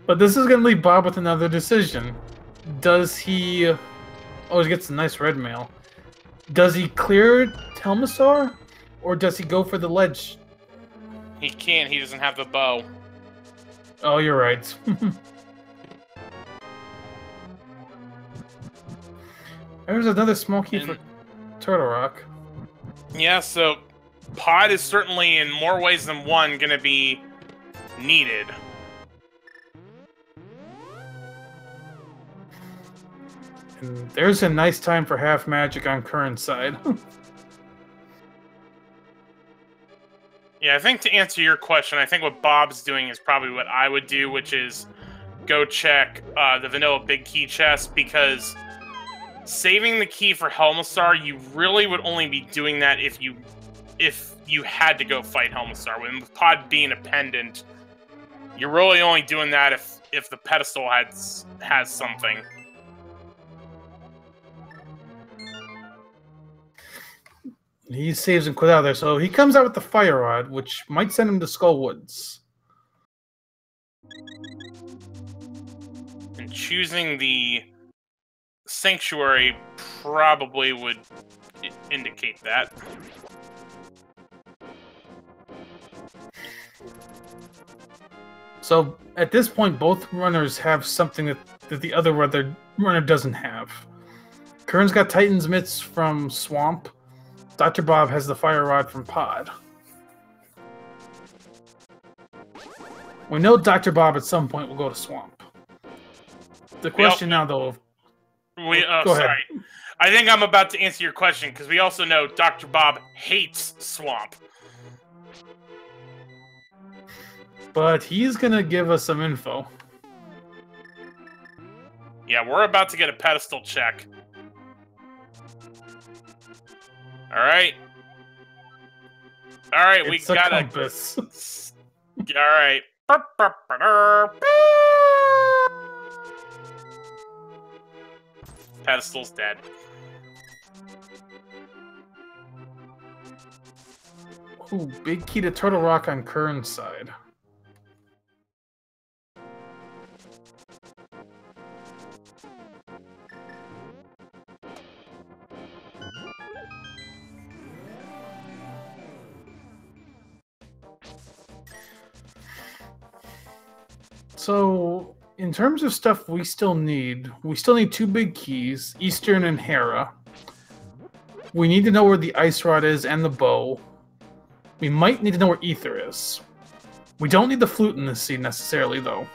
But this is going to leave Bob with another decision. Does he... Oh, he gets a nice red mail. Does he clear Helmasaur? Or does he go for the ledge? He can't. He doesn't have the bow. Oh, you're right. There's another small key for Turtle Rock. Yeah, so pod is certainly in more ways than one going to be needed. And there's a nice time for half magic on Qirn's side. Yeah, I think to answer your question, I think what Bob's doing is probably what I would do, which is go check the vanilla big key chest, because saving the key for Helmasaur, you really would only be doing that if you had to go fight Helmasaur. With pod being a pendant, you're really only doing that if the pedestal has something. He saves and quit out there, so he comes out with the Fire Rod, which might send him to Skull Woods. And choosing the Sanctuary probably would indicate that. So at this point, both runners have something that the other runner doesn't have. Qirn's got Titan's Mitts from Swamp. Dr. Bob has the Fire Rod from Pod. We know Dr. Bob at some point will go to Swamp. The question now, though... Go ahead. Sorry. I think I'm about to answer your question, because we also know Dr. Bob hates Swamp. But he's gonna give us some info. Yeah, we're about to get a pedestal check. Alright. Alright, we got a compass. Alright. Pedestal's dead. Ooh, big key to Turtle Rock on Qirn's side. So, in terms of stuff we still need two big keys, Eastern and Hera. We need to know where the Ice Rod is and the bow. We might need to know where Ether is. We don't need the flute in this scene necessarily, though.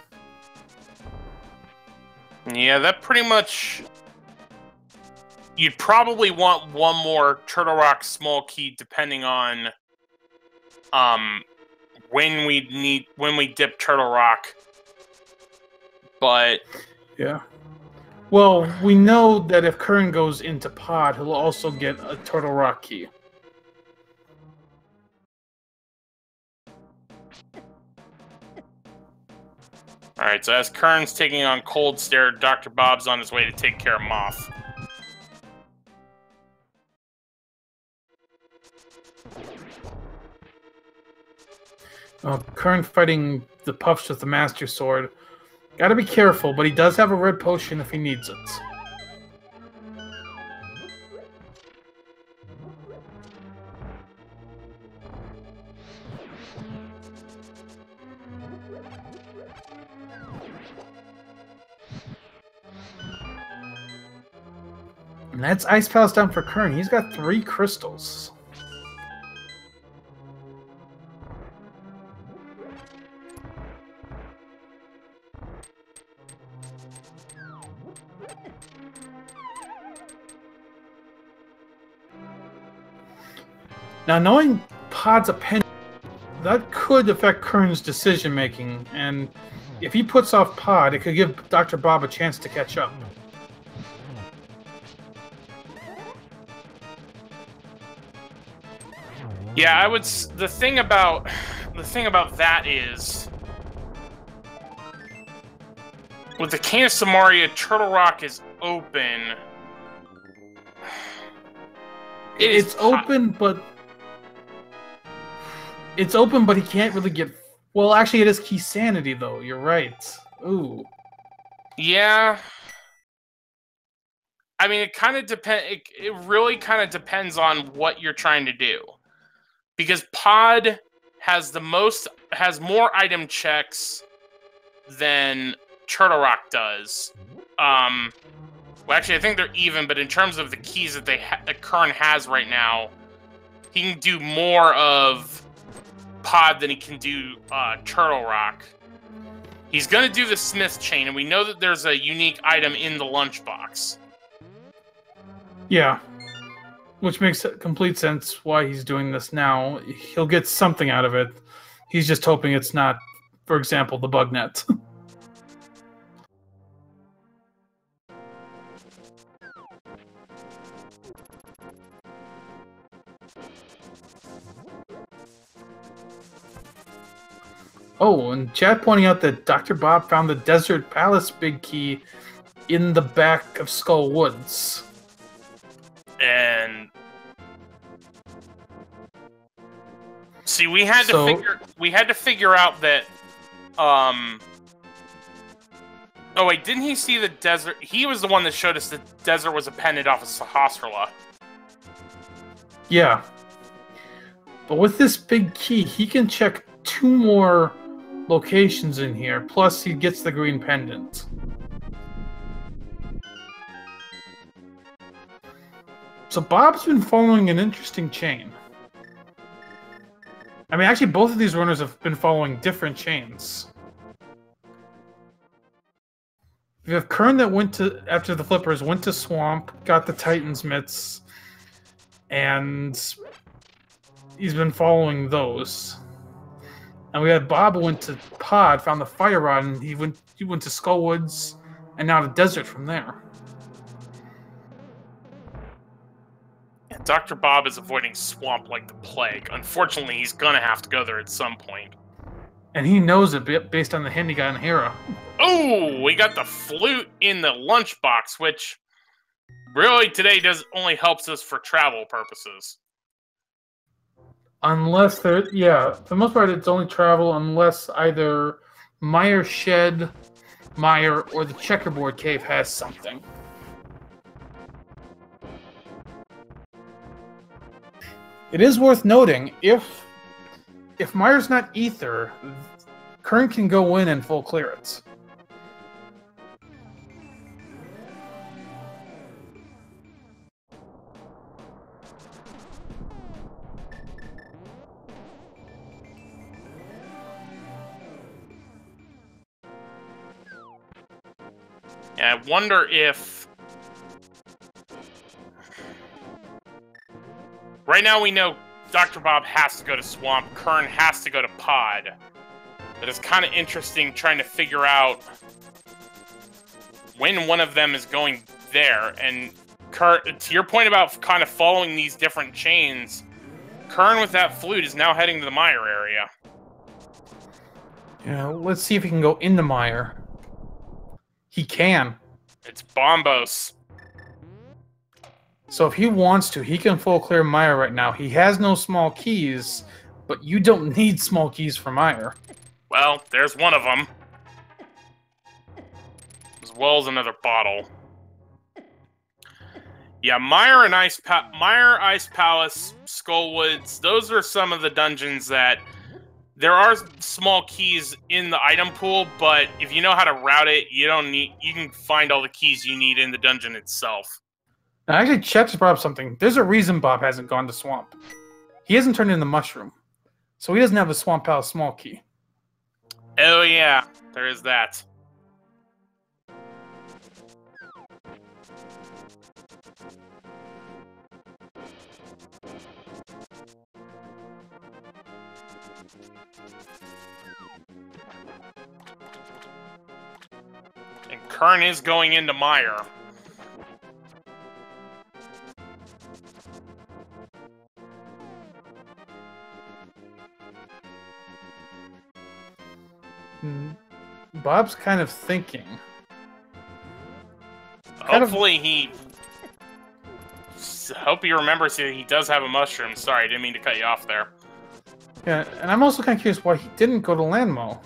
Yeah, that pretty much... You'd probably want one more Turtle Rock small key depending on when we dip Turtle Rock. But yeah. Well, we know that if Qirn goes into pod, he'll also get a Turtle Rock key. Alright, so as Qirn's taking on Cold Stare, Dr. Bob's on his way to take care of Moth. Qirn fighting the Puffs with the Master Sword. Gotta be careful, but he does have a red potion if he needs it. And that's Ice Palace down for Qirn. He's got 3 crystals. Now, knowing Pod's a pen, that could affect Qirn's decision-making, and if he puts off Pod, it could give Dr. Bob a chance to catch up. Yeah, the thing about that is, with the Cane of Samaria, Turtle Rock is open. It's open, but he can't really get... Well, actually, it is Key Sanity, though. You're right. Ooh. Yeah. I mean, it kind of depends. It really kind of depends on what you're trying to do, because Pod has more item checks than Turtle Rock does. Well, actually, I think they're even, but in terms of the keys that that Qirn has right now, he can do more of Pod than he can do Turtle Rock. He's gonna do the Smith Chain, and we know that there's a unique item in the lunchbox. Yeah. Which makes complete sense why he's doing this now. He'll get something out of it. He's just hoping it's not, for example, the bug net. Oh, and chat pointing out that Dr. Bob found the Desert Palace big key in the back of Skull Woods. And see, we had to figure out that oh wait, didn't he see the desert? He was the one that showed us the desert was appended off of Sahasrara. Yeah. But with this big key, he can check 2 more locations in here, plus he gets the green pendant. So Bob's been following an interesting chain. I mean, actually, both of these runners have been following different chains. We have Qirn that went to, after the Flippers, went to Swamp, got the Titan's Mitts, and he's been following those. And we had Bob who went to Pod, found the fire rod, and he went to Skullwoods, and now the desert from there. And Dr. Bob is avoiding swamp like the plague. Unfortunately, he's gonna have to go there at some point. And he knows it based on the hint he got in Hera. Oh, we got the flute in the lunchbox, which really today only helps us for travel purposes. Unless for the most part, it's only travel unless either Meyer Shed, Meyer, or the Checkerboard Cave has something. It is worth noting, if Meyer's not Ether, Qirn can go in and full clearance. And I wonder if... Right now we know Dr. Bob has to go to Swamp, Qirn has to go to Pod. But it's kind of interesting trying to figure out when one of them is going there. And Qirn, to your point about kind of following these different chains, Qirn with that flute is now heading to the Meyer area. Yeah, let's see if he can go into Meyer. He can. It's Bombos. So if he wants to, he can full clear Meyer right now. He has no small keys, but you don't need small keys for Meyer. Well, there's one of them. As well as another bottle. Yeah, Meyer and Ice Palace, Skullwoods, those are some of the dungeons that... There are small keys in the item pool, but if you know how to route it, you can find all the keys you need in the dungeon itself. I actually checked brought up something. There's a reason Bob hasn't gone to Swamp. He hasn't turned in the mushroom. So he doesn't have the Swamp Palace small key. Oh yeah, there is that. And Qirn is going into Meyer. Bob's kind of thinking. Hopefully he... Hope he remembers that he does have a mushroom. Sorry, I didn't mean to cut you off there. Yeah, and I'm also kind of curious why he didn't go to Landmo.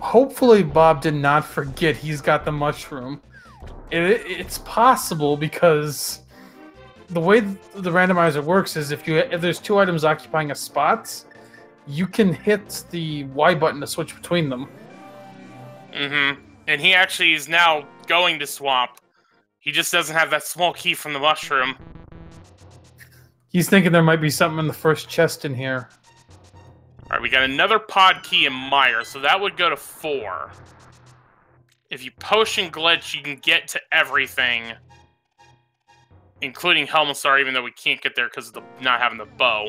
Hopefully Bob did not forget he's got the mushroom. It's possible because the way the randomizer works is if there's two items occupying a spot, you can hit the Y button to switch between them. Mm-hmm. And he actually is now going to Swamp. He just doesn't have that small key from the mushroom. He's thinking there might be something in the first chest in here. Alright, we got another pod key in Meyer, so that would go to 4. If you potion glitch, you can get to everything, including Helmstar, even though we can't get there because of not having the bow.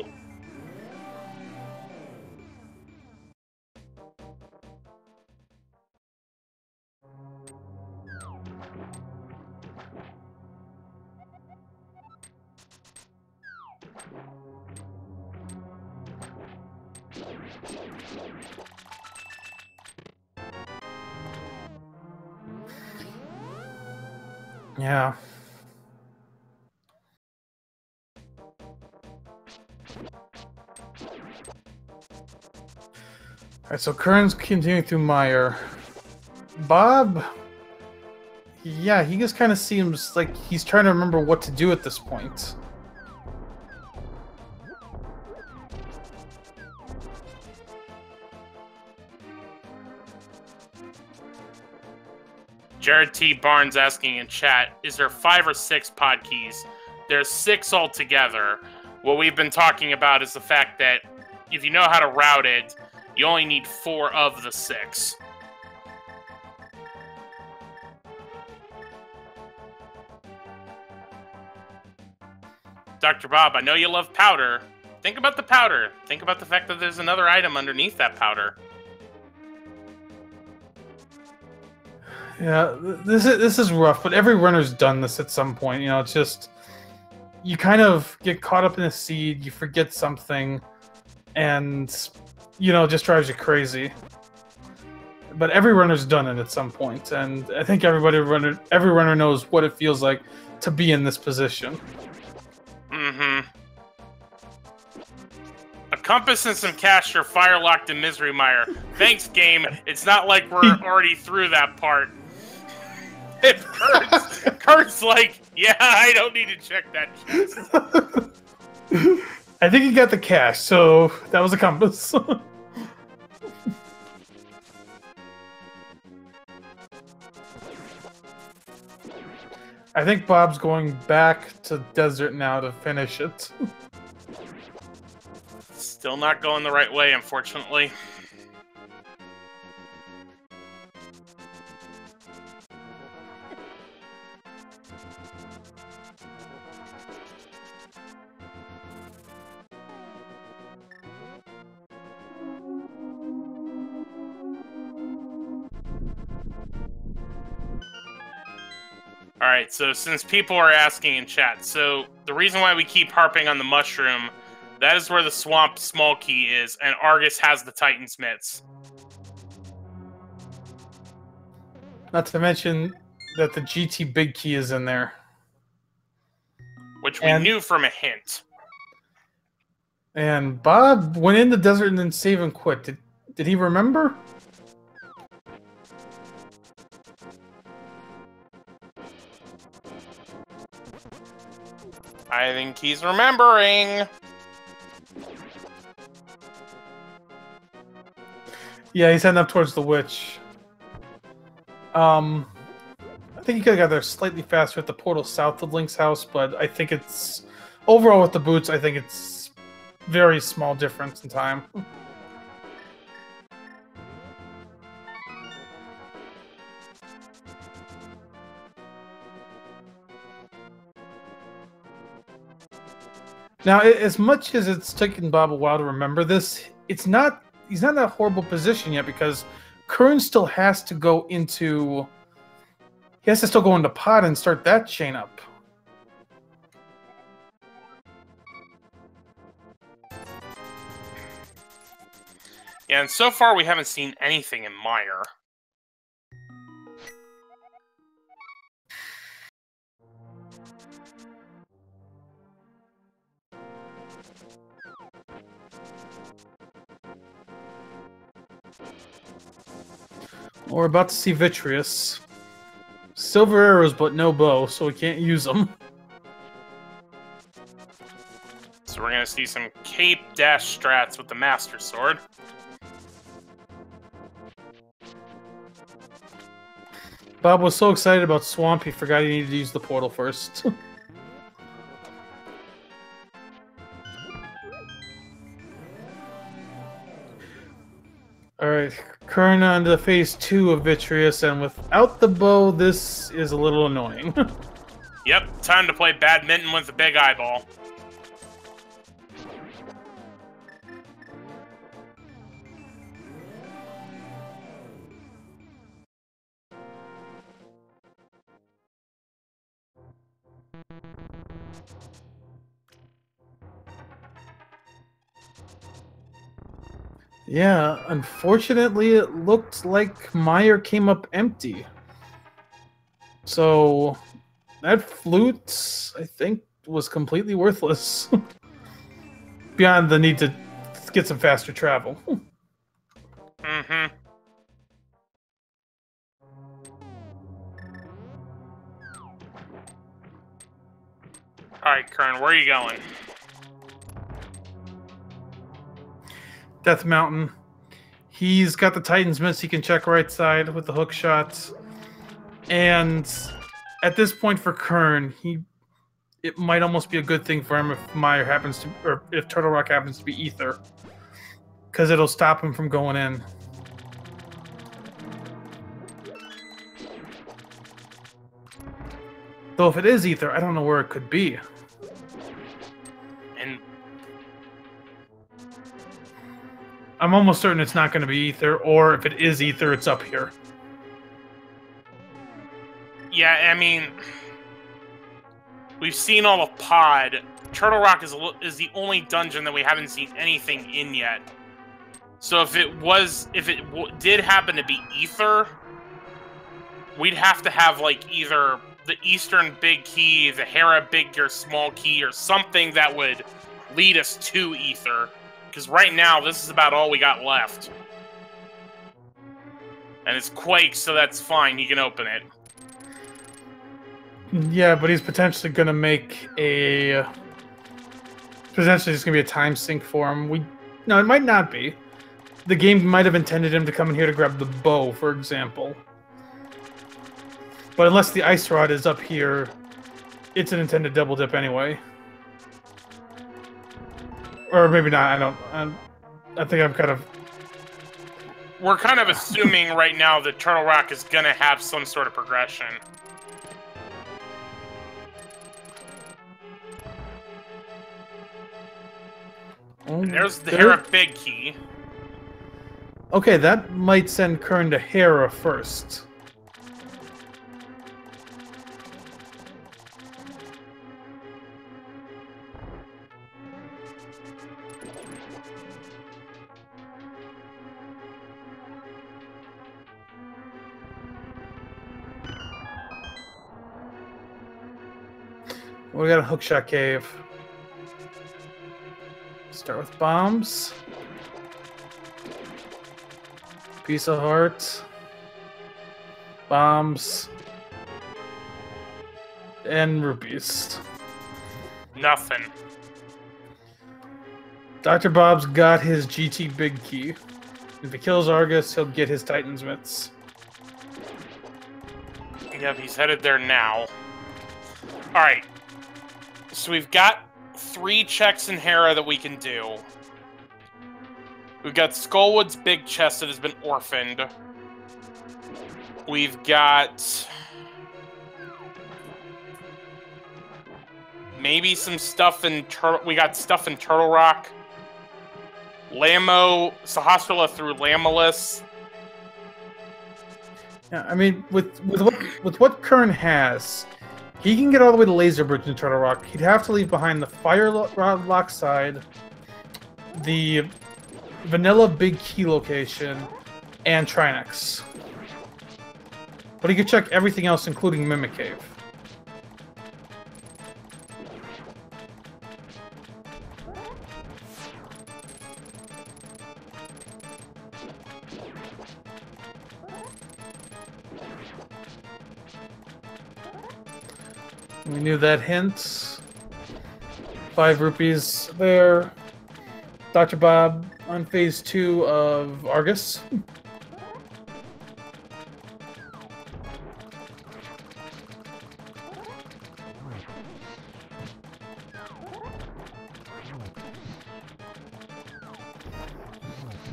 Yeah. Alright, so Qirn's continuing through Meyer. Bob... Yeah, he just kind of seems like he's trying to remember what to do at this point. Jared T. Barnes asking in chat, is there 5 or 6 pod keys? There's 6 altogether. What we've been talking about is the fact that if you know how to route it, you only need 4 of the 6. Dr. Bob, I know you love powder. Think about the powder. Think about the fact that there's another item underneath that powder. Yeah, this is rough, but every runner's done this at some point. You know, it's just you kind of get caught up in a seed, you forget something, and you know, it just drives you crazy. But every runner's done it at some point, and I think every runner knows what it feels like to be in this position. Mm-hmm. A compass and some cash are fire-locked in Misery Mire. Thanks, game. It's not like we're already through that part. If Kurt's like, yeah, I don't need to check that chest. I think he got the cash, so that was a compass. I think Bob's going back to desert now to finish it. Still not going the right way, unfortunately. Alright, so since people are asking in chat, so the reason why we keep harping on the mushroom, that is where the swamp small key is, and Argus has the Titan's mitts. Not to mention that the GT big key is in there. Which we knew from a hint. And Bob went in the desert and then save and quit. Did he remember? I think he's remembering. Yeah, he's heading up towards the witch. I think he could have got there slightly faster at the portal south of Link's house, but I think it's... Overall with the boots, I think it's very small difference in time. Now, as much as it's taken Bob a while to remember this, he's not in that horrible position yet because Qirn still has to go into... He has to still go into pod and start that chain up. Yeah, and so far we haven't seen anything in Mire. We're about to see Vitreous. Silver arrows, but no bow, so we can't use them. So we're gonna see some cape dash strats with the Master Sword. Bob was so excited about Swamp, he forgot he needed to use the portal first. Alright, Qirn on to phase 2 of Vitreous, and without the bow, this is a little annoying. Yep, time to play badminton with the big eyeball. Yeah, unfortunately, it looked like Mire came up empty. So, that flute, I think, was completely worthless. Beyond the need to get some faster travel. Mm-hmm. Alright, Qirn, where are you going? Death Mountain. He's got the Titan's Mist. He can check right side with the hook shot. And at this point for Qirn, it might almost be a good thing for him if Mire happens to, or if Turtle Rock happens to be Ether. because it'll stop him from going in. Though if it is ether, I don't know where it could be. And I'm almost certain it's not going to be ether, or if it is ether, it's up here. yeah, I mean, we've seen all of Pod. Turtle Rock is the only dungeon that we haven't seen anything in yet. So if it did happen to be ether, we'd have to have like either the Eastern Big Key, the Hera Big or Small Key, or something that would lead us to ether. Because right now, this is about all we got left. And it's Quake, so that's fine. You can open it. Yeah, but he's potentially going to make a... Potentially it's going to be a time sink for him. No, it might not be. The game might have intended him to come in here to grab the bow, for example. But unless the ice rod is up here, it's an intended double dip anyway. Or maybe not, I think I'm kind of... We're kind of assuming right now that Turtle Rock is going to have some sort of progression. And there's the Hera Big Key. Okay, that might send Qirn to Hera first. We got a hookshot cave. Start with bombs. Piece of heart. Bombs. And rupees. Nothing. Dr. Bob's got his GT Big Key. If he kills Argus, he'll get his Titan's Mitts. Yep, he's headed there now. Alright. So we've got 3 checks in Hera that we can do. We've got Skullwood's big chest that has been orphaned. We've got... maybe some stuff in we got stuff in Turtle Rock. Sahasrara through Lameless. Yeah, I mean, with what Qirn has, he can get all the way to Laser Bridge in Turtle Rock. He'd have to leave behind the Fire Rod Lock side, the Vanilla Big Key location, and Trinex. But he could check everything else, including Mimic Cave. We knew that hint. 5 rupees there. Dr. Bob on phase 2 of Argus.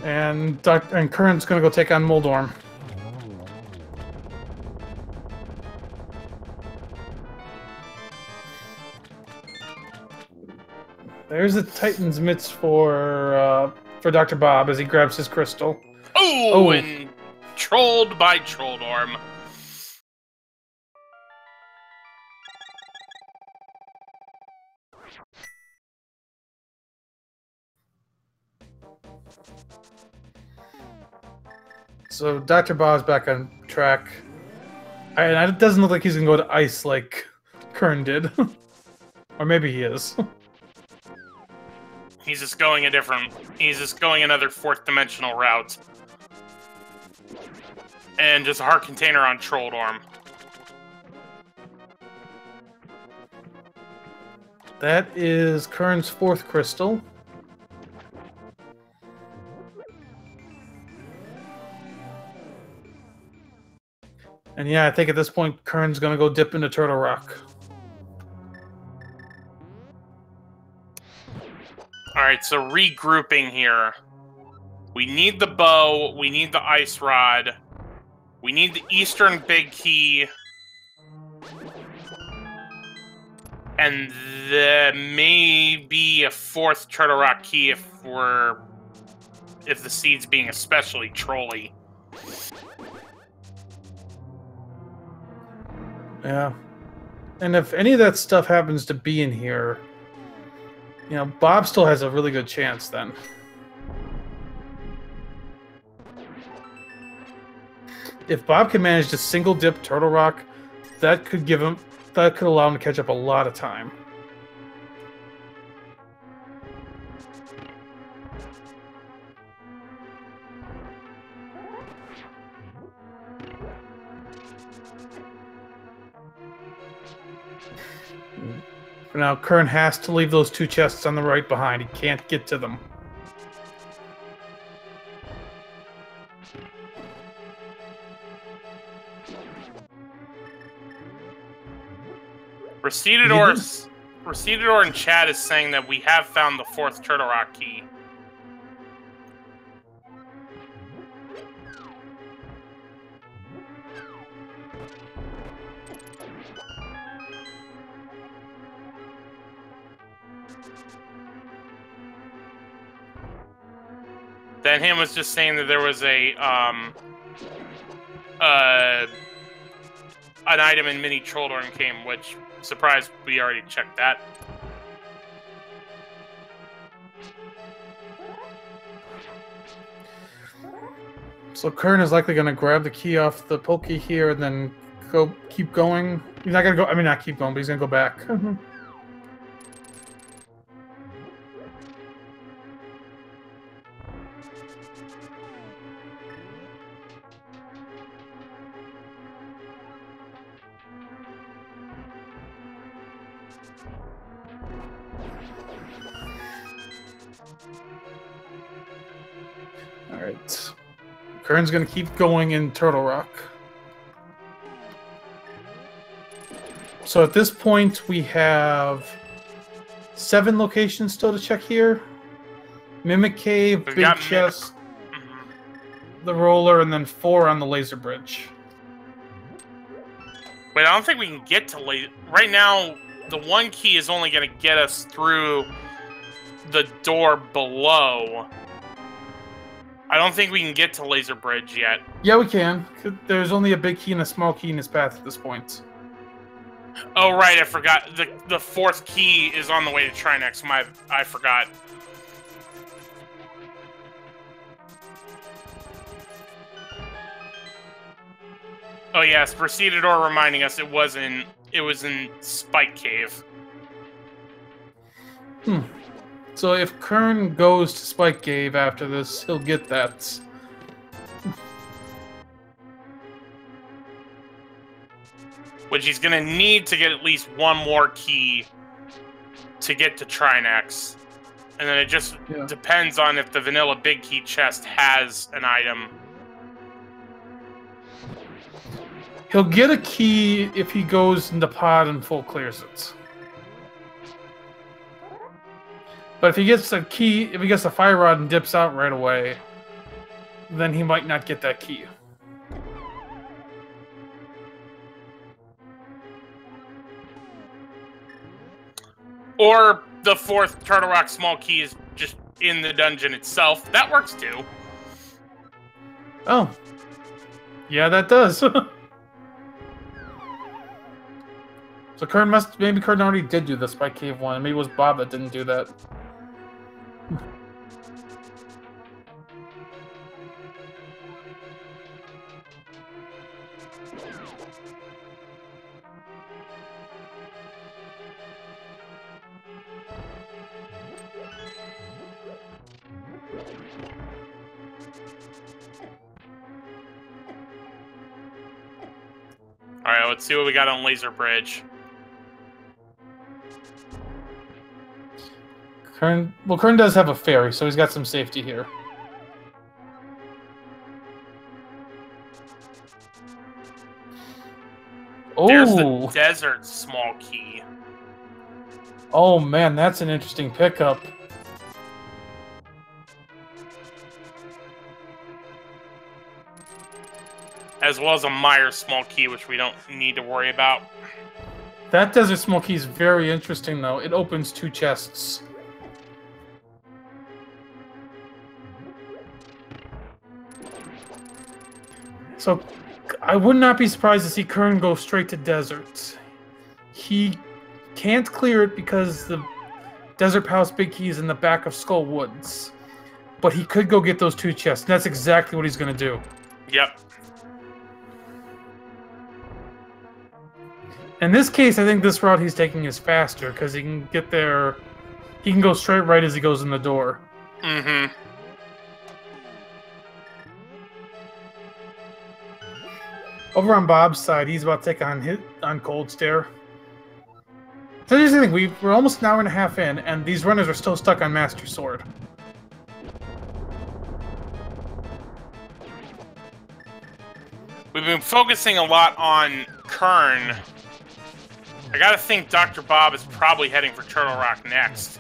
And Qirn's gonna go take on Moldorm. There's the Titan's Mitts for Dr. Bob as he grabs his crystal. Oh, and trolled by Trolldorm. So Dr. Bob's back on track. And it doesn't look like he's gonna go to ice like Qirn did. Or maybe he is. He's just going another 4th dimensional route. And just a heart container on Trolldorm. That is Qirn's 4th crystal. And yeah, I think at this point, Qirn's gonna go dip into Turtle Rock. Alright, so regrouping here. We need the bow. We need the ice rod. We need the eastern big key. And there may be a fourth Turtle Rock key if the seed's being especially trolly. Yeah. And if any of that stuff happens to be in here, you know, Bob still has a really good chance then. If Bob can manage to single dip Turtle Rock, that could allow him to catch up a lot of time. For now, Qirn has to leave those two chests on the right behind. He can't get to them. Recedador in chat is saying that we have found the fourth Turtle Rock key. Then him was just saying that there was an item in Mini Troldorn came, which, surprised, we already checked that. So Qirn is likely going to grab the key off the pokey here and then keep going. He's not going to go, I mean, not keep going, but he's going to go back. Alright. Qirn's gonna keep going in Turtle Rock. So at this point, we have 7 locations still to check here. Mimic Cave, Big Chest, the Roller, and then 4 on the Laser Bridge. Wait, I don't think we can get to laser... Right now, the one key is only going to get us through the door below. I don't think we can get to Laser Bridge yet. Yeah, we can. There's only a big key and a small key in his path at this point. Oh, right, I forgot. The fourth key is on the way to Trinex. I forgot. Oh, yes, Recedador reminding us it was in Spike Cave. So if Qirn goes to Spike Cave after this, he'll get that. Which he's going to need to get at least one more key to get to Trinex. And then it just depends on if the vanilla big key chest has an item. He'll get a key if he goes into pod and full clears it. But if he gets a key, if he gets a fire rod and dips out right away, then he might not get that key. Or the fourth Turtle Rock small key is just in the dungeon itself. That works too. Oh. Yeah, that does. So maybe Qirn already did do the Spike Cave one. Maybe it was Bob that didn't do that. Alright, let's see what we got on Laser Bridge. Qirn does have a ferry, so he's got some safety here. There's the desert small key. Oh man, that's an interesting pickup. as well as a Myers small key, which we don't need to worry about. That desert small key is very interesting, though. It opens 2 chests. So, I would not be surprised to see Qirn go straight to desert. He can't clear it because the Desert Palace Big Key is in the back of Skull Woods. But he could go get those 2 chests. That's exactly what he's going to do. Yep. In this case, I think this route he's taking is faster, because he can get there... He can go straight right as he goes in the door. Mm-hmm. Over on Bob's side, he's about to take on Cold Stare. So here's the thing, we're almost an hour and a half in, and these runners are still stuck on Master Sword. We've been focusing a lot on Qirn. I gotta think Dr. Bob is probably heading for Turtle Rock next.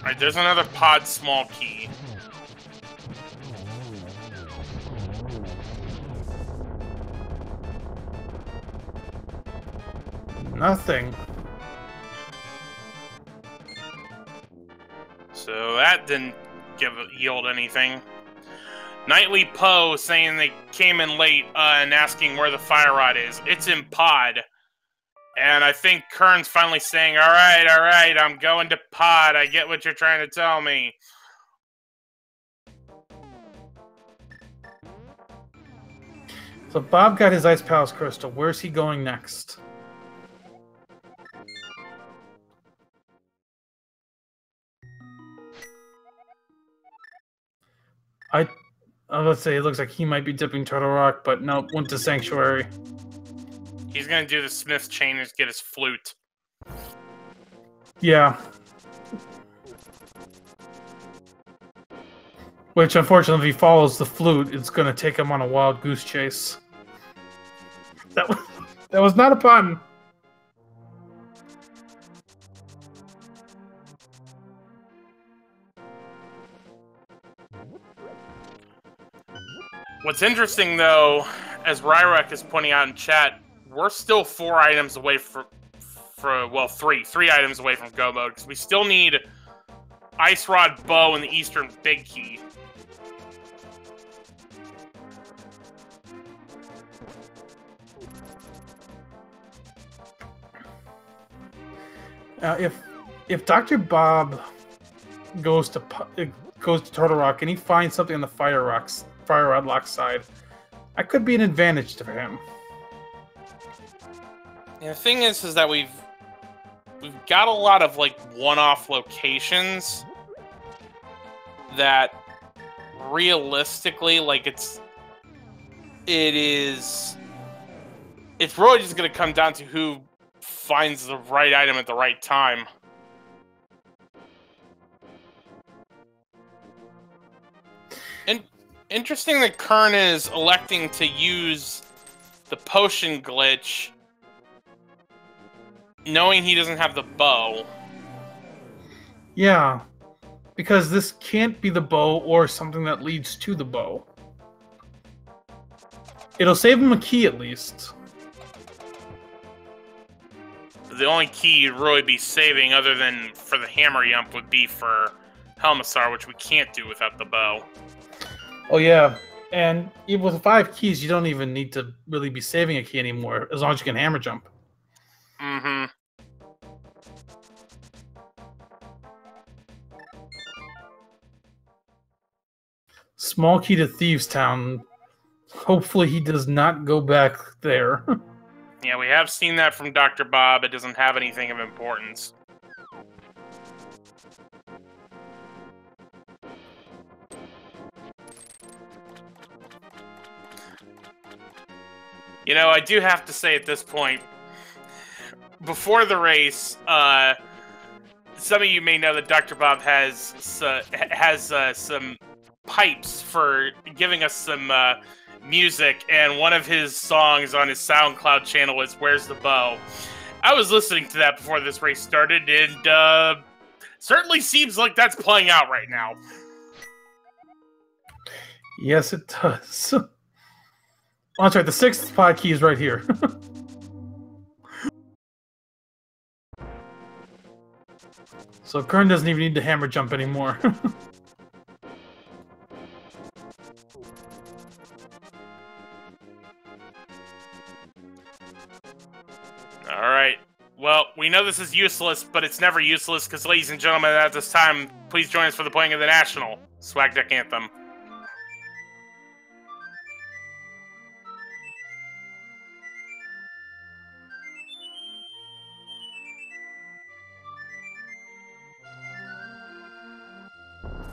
Alright, there's another pod small key. Nothing. So that didn't yield anything. Nightly Poe saying they came in late and asking where the fire rod is. It's in pod. And I think Qirn's finally saying, alright, I'm going to pod. I get what you're trying to tell me. So Bob got his Ice Palace Crystal. Where's he going next? Let's say it looks like he might be dipping Turtle Rock, but no, went to Sanctuary. He's gonna do the Smith's Chain and get his flute. Yeah. Which, unfortunately, if he follows the flute, it's gonna take him on a wild goose chase. That was not a pun. What's interesting, though, as Ryrek is pointing out in chat, we're still 4 items away from... well, 3 items away from Go Mode, because we still need Ice Rod, Bow, and the Eastern Big Key. If Dr. Bob goes to Turtle Rock and he finds something on the Fire Rod Lock side, that could be an advantage to him. And the thing is that we've got a lot of like one-off locations that realistically, like it's really just gonna come down to who finds the right item at the right time. And interesting that Qirn is electing to use the potion glitch, knowing he doesn't have the bow. Yeah, because this can't be the bow or something that leads to the bow. It'll save him a key at least. The only key you'd really be saving, other than for the hammer yump, would be for Helmassar, which we can't do without the bow. Oh yeah, and even with 5 keys, you don't even need to really be saving a key anymore, as long as you can hammer jump. Mm-hmm. Small key to Thieves Town. Hopefully he does not go back there. Yeah, we have seen that from Dr. Bob. It doesn't have anything of importance. You know, I do have to say at this point, before the race, some of you may know that Dr. Bob has some pipes for giving us some music, and one of his songs on his SoundCloud channel is "Where's the Bow?" I was listening to that before this race started, and certainly seems like that's playing out right now. Yes, it does. Oh, that's right. The 6th pod key is right here. So Qirn doesn't even need to hammer jump anymore. Alright. Well, we know this is useless, but it's never useless because, ladies and gentlemen, at this time, please join us for the playing of the National Swag Deck Anthem.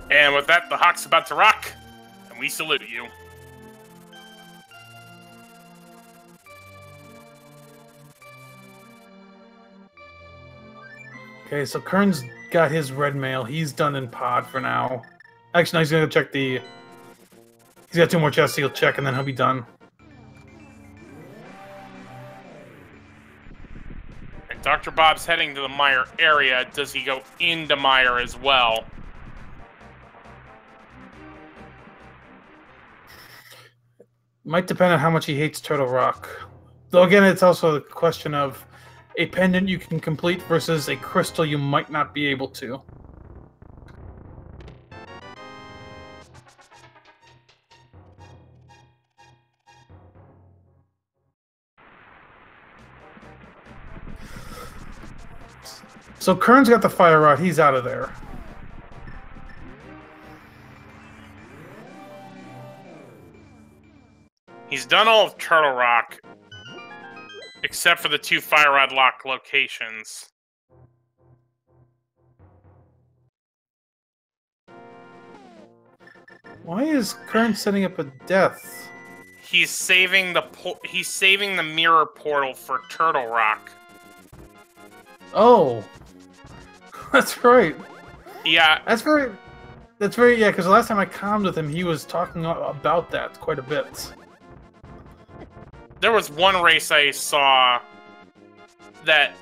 And with that, the Hawk's about to rock, and we salute you. Okay, so Qirn's got his red mail. He's done in pod for now. Actually, no, he's gonna check the... He's got 2 more chests he'll check, and then he'll be done. And Dr. Bob's heading to the Mire area. Does he go into Mire as well? Might depend on how much he hates Turtle Rock. Though again, it's also a question of a pendant you can complete versus a crystal you might not be able to. So Qirn's got the fire rod, he's out of there. He's done all of Turtle Rock, except for the 2 Fire Rod Lock locations. Why is Qirn setting up a death? He's saving the mirror portal for Turtle Rock. Oh, that's right. Yeah, That's very, yeah, because the last time I calmed with him, he was talking about that quite a bit. there was one race I saw that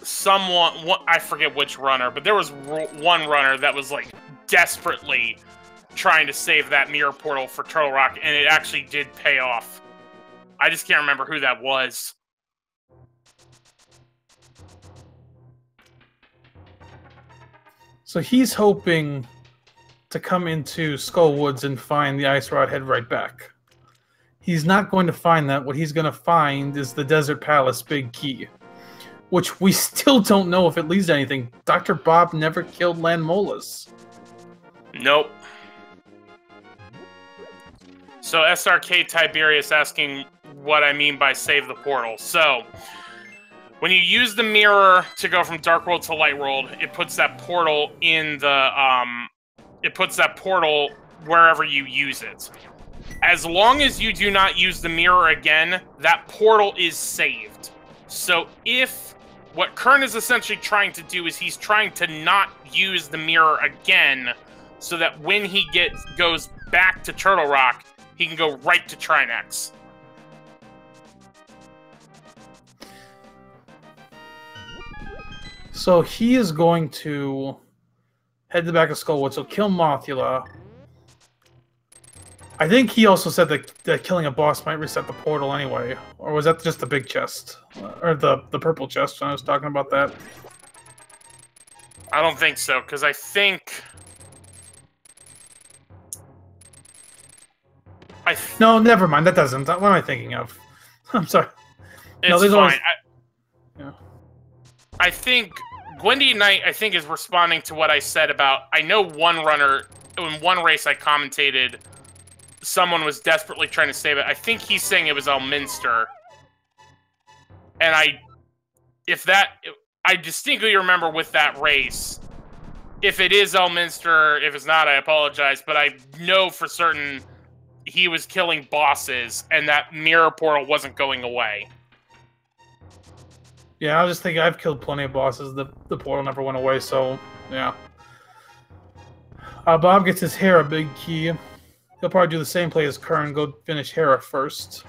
I forget which runner, but there was one runner that was like desperately trying to save that mirror portal for Turtle Rock, and it actually did pay off. I just can't remember who that was. So he's hoping to come into Skull Woods and find the Ice Rod head right back. He's not going to find that. What he's going to find is the Desert Palace big key, which we still don't know if it leads to anything. Dr. Bob never killed Landmolas. Nope. So SRK Tiberius asking what I mean by save the portal. So when you use the mirror to go from Dark World to Light World, it puts that portal in the it puts that portal wherever you use it. As long as you do not use the mirror again, that portal is saved. So if what Qirn is essentially trying to do is he's trying to not use the mirror again, so that when he goes back to Turtle Rock, he can go right to Trinex. So he is going to head to the back of Skullwood, so kill Mothula. I think he also said that killing a boss might reset the portal anyway. Or was that just the big chest? Or the purple chest when I was talking about that? I don't think so, because I think... No, never mind. That doesn't. What am I thinking of? I'm sorry. It's fine. Always... Yeah. I think Gwendy Knight, I think, is responding to what I said about... I know one runner, in one race I commentated, someone was desperately trying to save it. I think he's saying it was Elminster. And I distinctly remember with that race, if it is Elminster, if it's not, I apologize, but I know for certain he was killing bosses, and that mirror portal wasn't going away. Yeah, I was just thinking, I've killed plenty of bosses. The portal never went away, so, yeah. Bob gets his Hera big key. He'll probably do the same play as Qirn, go finish Hera first.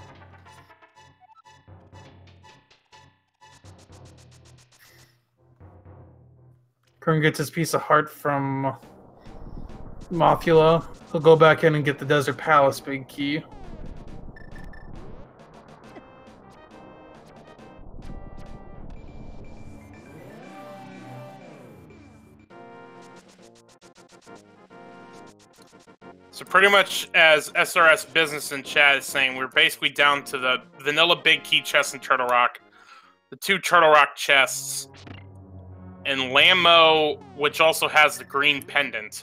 Qirn gets his piece of heart from Mothula. He'll go back in and get the Desert Palace big key. So pretty much as SRS Business in chat is saying, we're basically down to the vanilla big key chest in Turtle Rock, the 2 Turtle Rock chests, and Lammo, which also has the green pendant.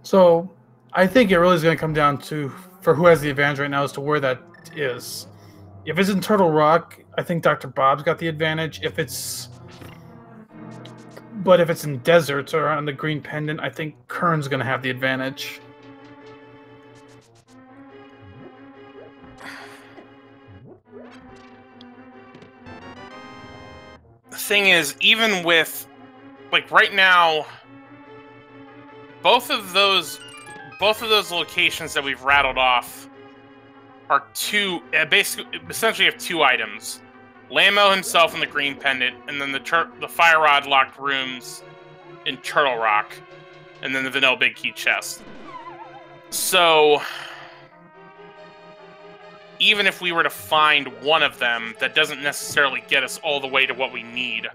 So I think it really is going to come down to, for who has the advantage right now, as to where that is. If it's in Turtle Rock, I think Dr. Bob's got the advantage. If it's in deserts or on the green pendant, I think Qirn's going to have the advantage. The thing is, even with, like, right now, both of those locations that we've rattled off are essentially have 2 items. Lammo himself in the green pendant, and then the fire rod locked rooms in Turtle Rock, and then the vanilla big key chest. So even if we were to find one of them, that doesn't necessarily get us all the way to what we need.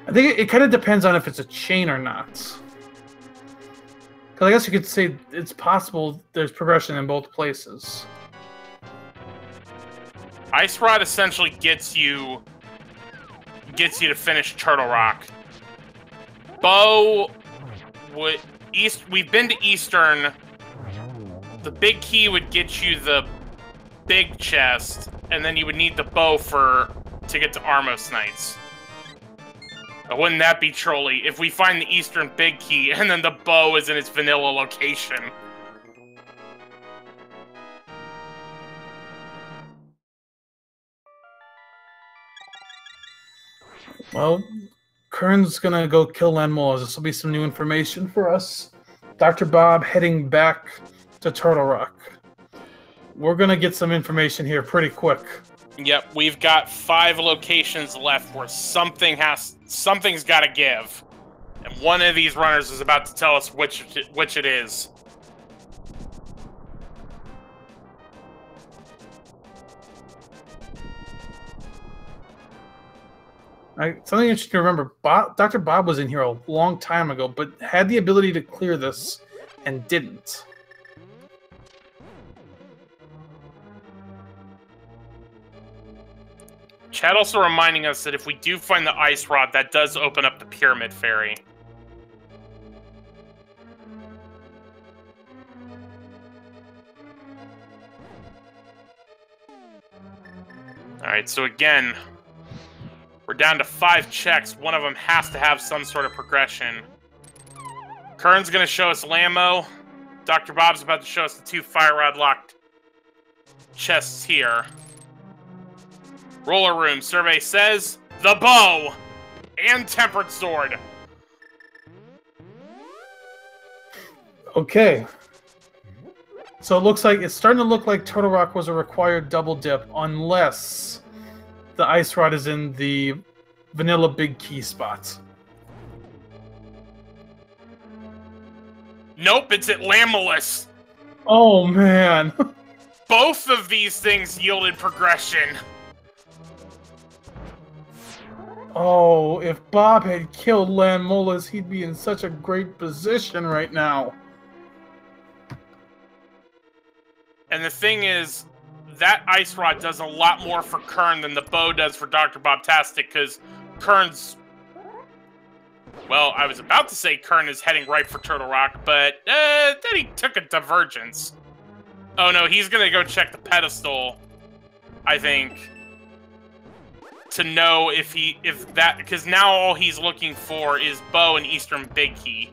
I think it kind of depends on if it's a chain or not. Because I guess you could say it's possible there's progression in both places. Ice Rod essentially gets you to finish Turtle Rock. Bow we've been to Eastern. The big key would get you the big chest, and then you would need the bow to get to Armos Knights. Wouldn't that be trolly if we find the Eastern big key and then the bow is in its vanilla location? Well, Qirn's gonna go kill Landmolas. This will be some new information for us. Dr. Bob heading back to Turtle Rock. We're gonna get some information here pretty quick. Yep, we've got 5 locations left where something's got to give, and one of these runners is about to tell us which it is. Something interesting to remember, Dr. Bob was in here a long time ago, but had the ability to clear this and didn't. Chat also reminding us that if we do find the Ice Rod, that does open up the Pyramid Fairy. Alright, so again, we're down to 5 checks. One of them has to have some sort of progression. Qirn's going to show us Lammo. Dr. Bob's about to show us the 2 fire rod locked chests here. Roller room survey says the bow and tempered sword. Okay. So it's starting to look like Turtle Rock was a required double dip, unless the Ice Rod is in the vanilla big key spot. Nope, it's at Lamolus. Oh man. Both of these things yielded progression. Oh, if Bob had killed Landmolas, he'd be in such a great position right now. And the thing is, that Ice Rod does a lot more for Qirn than the bow does for DoctorBobtastic, because Qirn's... Well, I was about to say Qirn is heading right for Turtle Rock, but then he took a divergence. Oh no, he's gonna go check the pedestal, I think, to know because now all he's looking for is bow and Eastern big key.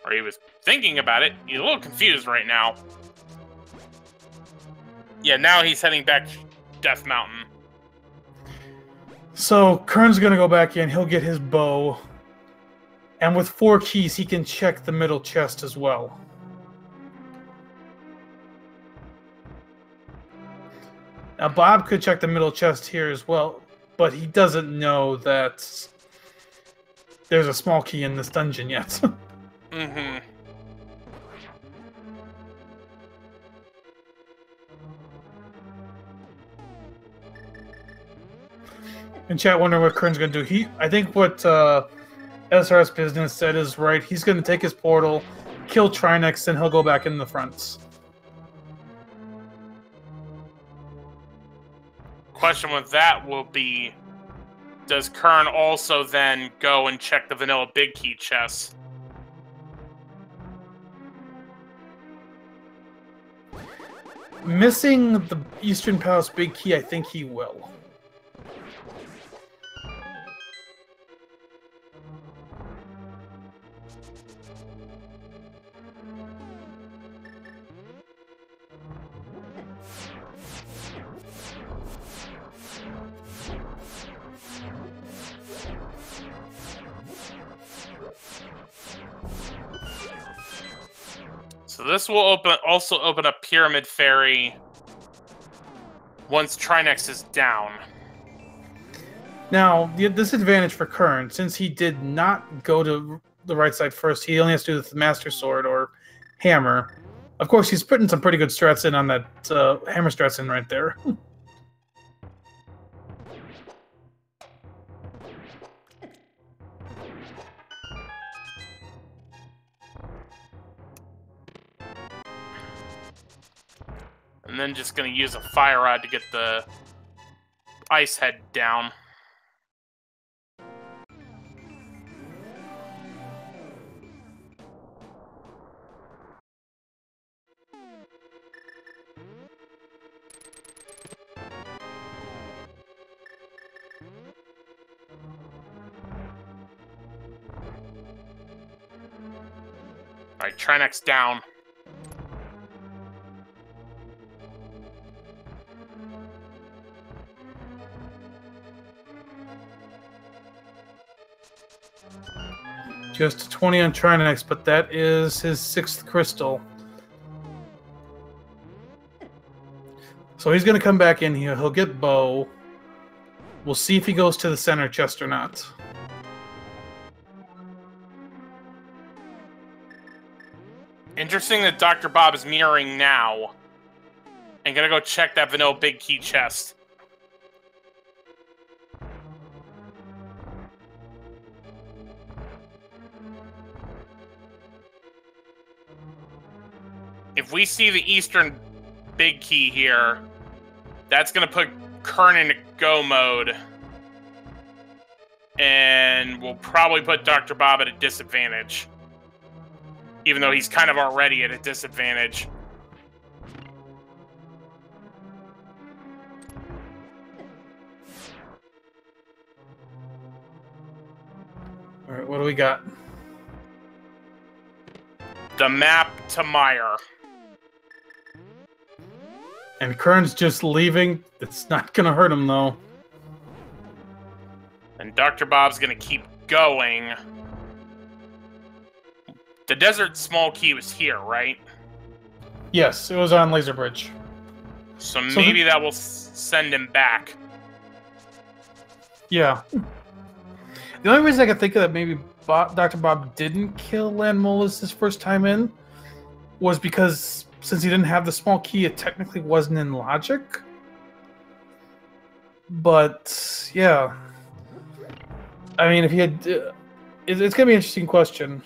Or he was thinking about it. He's a little confused right now. Yeah, now he's heading back to Death Mountain. So Qirn's gonna go back in. He'll get his bow. And with 4 keys, he can check the middle chest as well. Now, Bob could check the middle chest here as well, but he doesn't know that there's a small key in this dungeon yet. Mm-hmm. And chat wondering what Qirn's going to do. I think what SRS Business said is right. He's going to take his portal, kill Trinex, and he'll go back in the front. Question with that will be, does Qirn also then go and check the vanilla big key chest? Missing the Eastern Palace big key, I think he will. So this will also open up Pyramid Fairy once Trinex is down. Now, the disadvantage for Qirn, since he did not go to the right side first, he only has to do the Master Sword or Hammer. Of course, he's putting some pretty good strats in on that Hammer strats in right there. And then just going to use a Fire Rod to get the Ice Head down. Alright, Trinex down. Just 20 on Trinex, but that is his 6th crystal. So he's going to come back in here. He'll get Bow. We'll see if he goes to the center chest or not. Interesting that Dr. Bob is mirroring now. And gonna go check that vanilla big key chest. If we see the Eastern big key here, that's gonna put Qirn into go mode. And we'll probably put Dr. Bob at a disadvantage. Even though he's kind of already at a disadvantage. Alright, what do we got? The map to Mire. And Qirn's just leaving. It's not going to hurt him, though. And Dr. Bob's going to keep going. The desert small key was here, right? Yes, it was on Laser Bridge. So maybe that will send him back. Yeah. The only reason I could think of that maybe Dr. Bob didn't kill Landmolas his first time in was because since he didn't have the small key, it technically wasn't in logic. But, yeah. I mean, if he had... it's going to be an interesting question.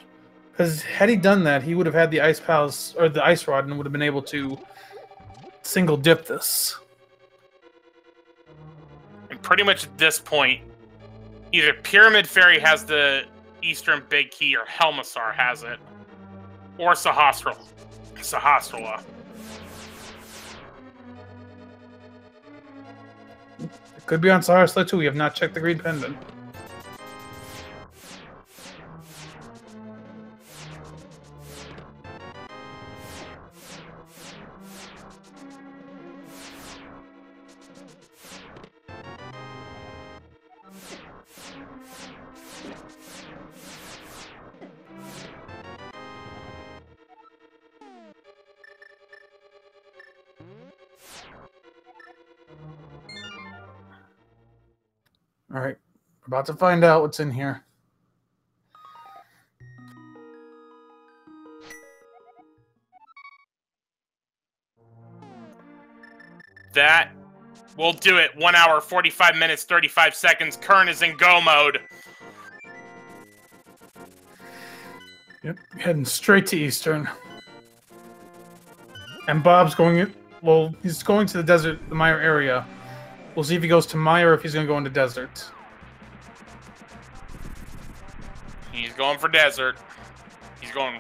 Because had he done that, he would have had the Ice Palace, or the Ice Rod, and would have been able to single dip this. And pretty much at this point, either Pyramid Fairy has the Eastern Big Key, or Helmassar has it. Or Sahasrahla. It could be on Sahasrahla too. We have not checked the green pendant. All right, we're about to find out what's in here. That will do it. 1 hour, 45 minutes, 35 seconds. Qirn is in go mode. Yep, heading straight to Eastern. And Bob's going... Well, he's going to the desert, the Mire area. We'll see if he goes to Mire or if he's going to go into desert. He's going for desert. He's going...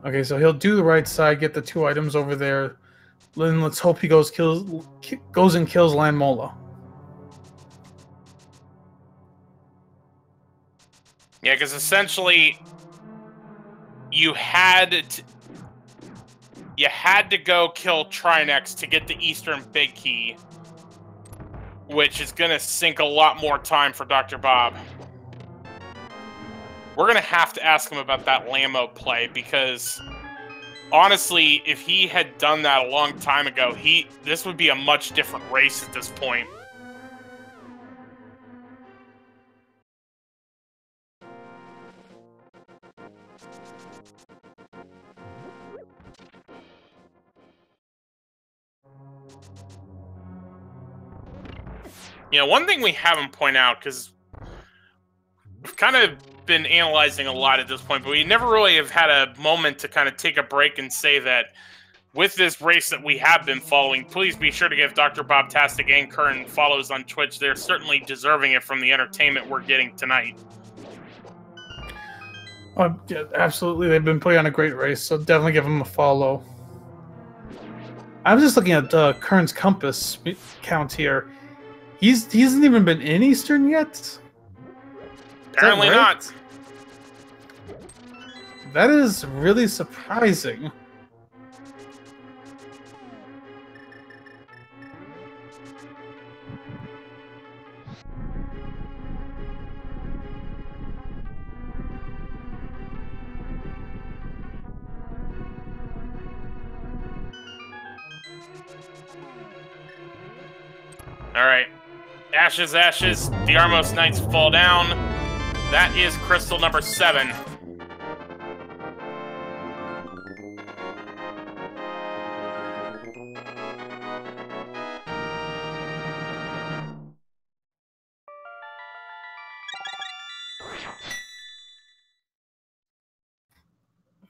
Okay, so he'll do the right side, get the 2 items over there. Then let's hope he goes and kills Landmola. Yeah, because essentially, you had to go kill Trinex to get the Eastern Big Key, which is going to sink a lot more time for Dr. Bob. We're going to have to ask him about that Lammo play, because honestly, if he had done that a long time ago, this would be a much different race at this point. You know, one thing we haven't pointed out, because we've kind of been analyzing a lot at this point, but we never really have had a moment to kind of take a break and say that with this race that we have been following, please be sure to give DoctorBobtastic and Qirn follows on Twitch. They're certainly deserving it from the entertainment we're getting tonight. Yeah, absolutely. They've been putting on a great race, so definitely give them a follow. I was just looking at Qirn's compass count here. He hasn't even been in Eastern yet? Apparently not. That is really surprising. Alright. Ashes, ashes. The Armos Knights fall down. That is crystal number 7.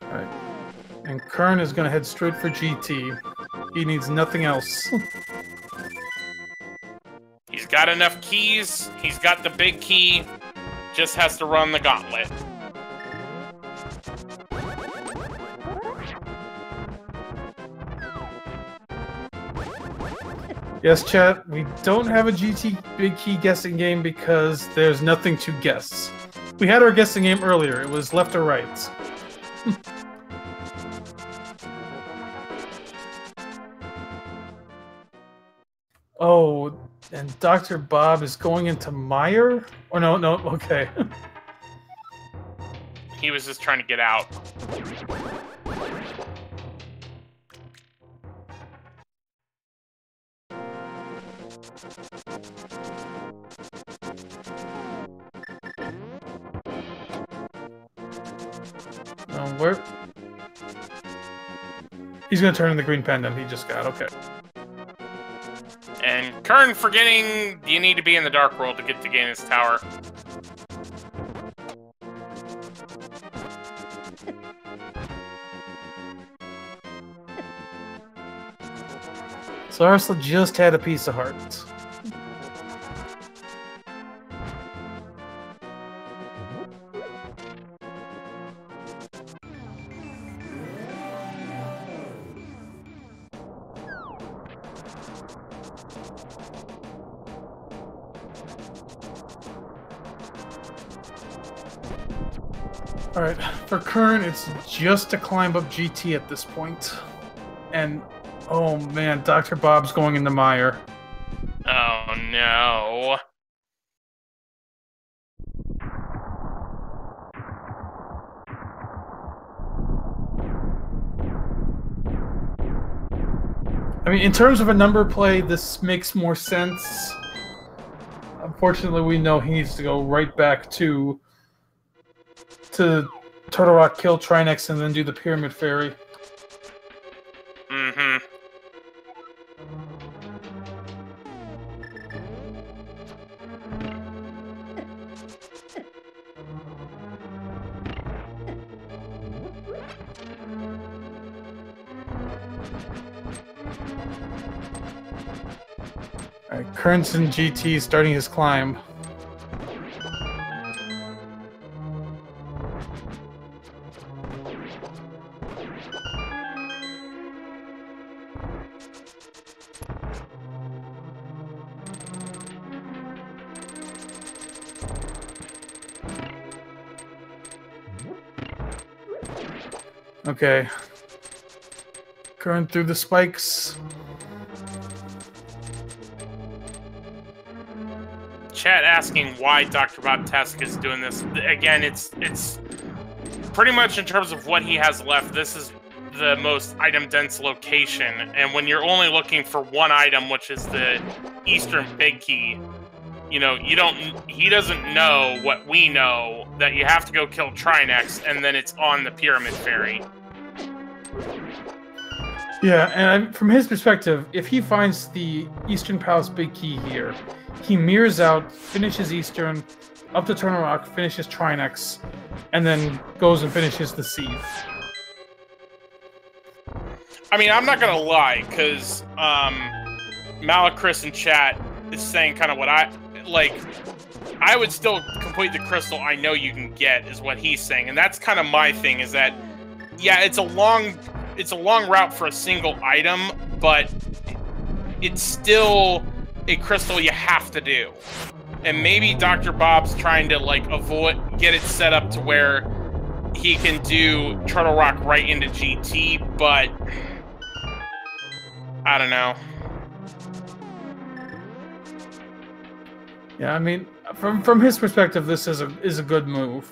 Alright. And Qirn is going to head straight for GT. He needs nothing else. He's got enough keys. He's got the big key. Just has to run the gauntlet. Yes, chat, we don't have a GT Big Key guessing game because there's nothing to guess. We had our guessing game earlier. It was left or right. Oh, and Dr. Bob is going into Mire? Or no, okay. He was just trying to get out. Where? He's gonna turn in the green pendant he just got, okay. And Qirn forgetting you need to be in the Dark World to get to gain his tower. So Ursula just had a piece of heart. Alright, for Qirn, it's just to climb up GT at this point. And, oh man, Dr. Bob's going into Mire. Oh no. I mean, in terms of a number play, this makes more sense. Unfortunately, we know he needs to go right back to Turtle Rock, kill Trinex, and then do the Pyramid Fairy. Mm-hmm. Alright, Qirn's in GT starting his climb. Okay. Qirn through the spikes. Chat asking why DoctorBobtastic is doing this. Again, it's pretty much in terms of what he has left. This is the most item-dense location, and when you're only looking for one item, which is the Eastern Big Key, you know, he doesn't know what we know, that you have to go kill Trinex, and then it's on the Pyramid Fairy. Yeah, and from his perspective, if he finds the Eastern Palace Big Key here, he mirrors out, finishes Eastern, up to Turtle Rock, finishes Trinex, and then goes and finishes the Sieve. I mean, I'm not gonna lie, because Malachris in chat is saying kind of what I would still complete the crystal I know you can get, is what he's saying, and that's kind of my thing, is that, yeah, it's a long route for a single item, but it's still a crystal you have to do. And maybe Dr. Bob's trying to, like, get it set up to where he can do Turtle Rock right into GT, but I don't know. Yeah, I mean, from his perspective, this is a good move.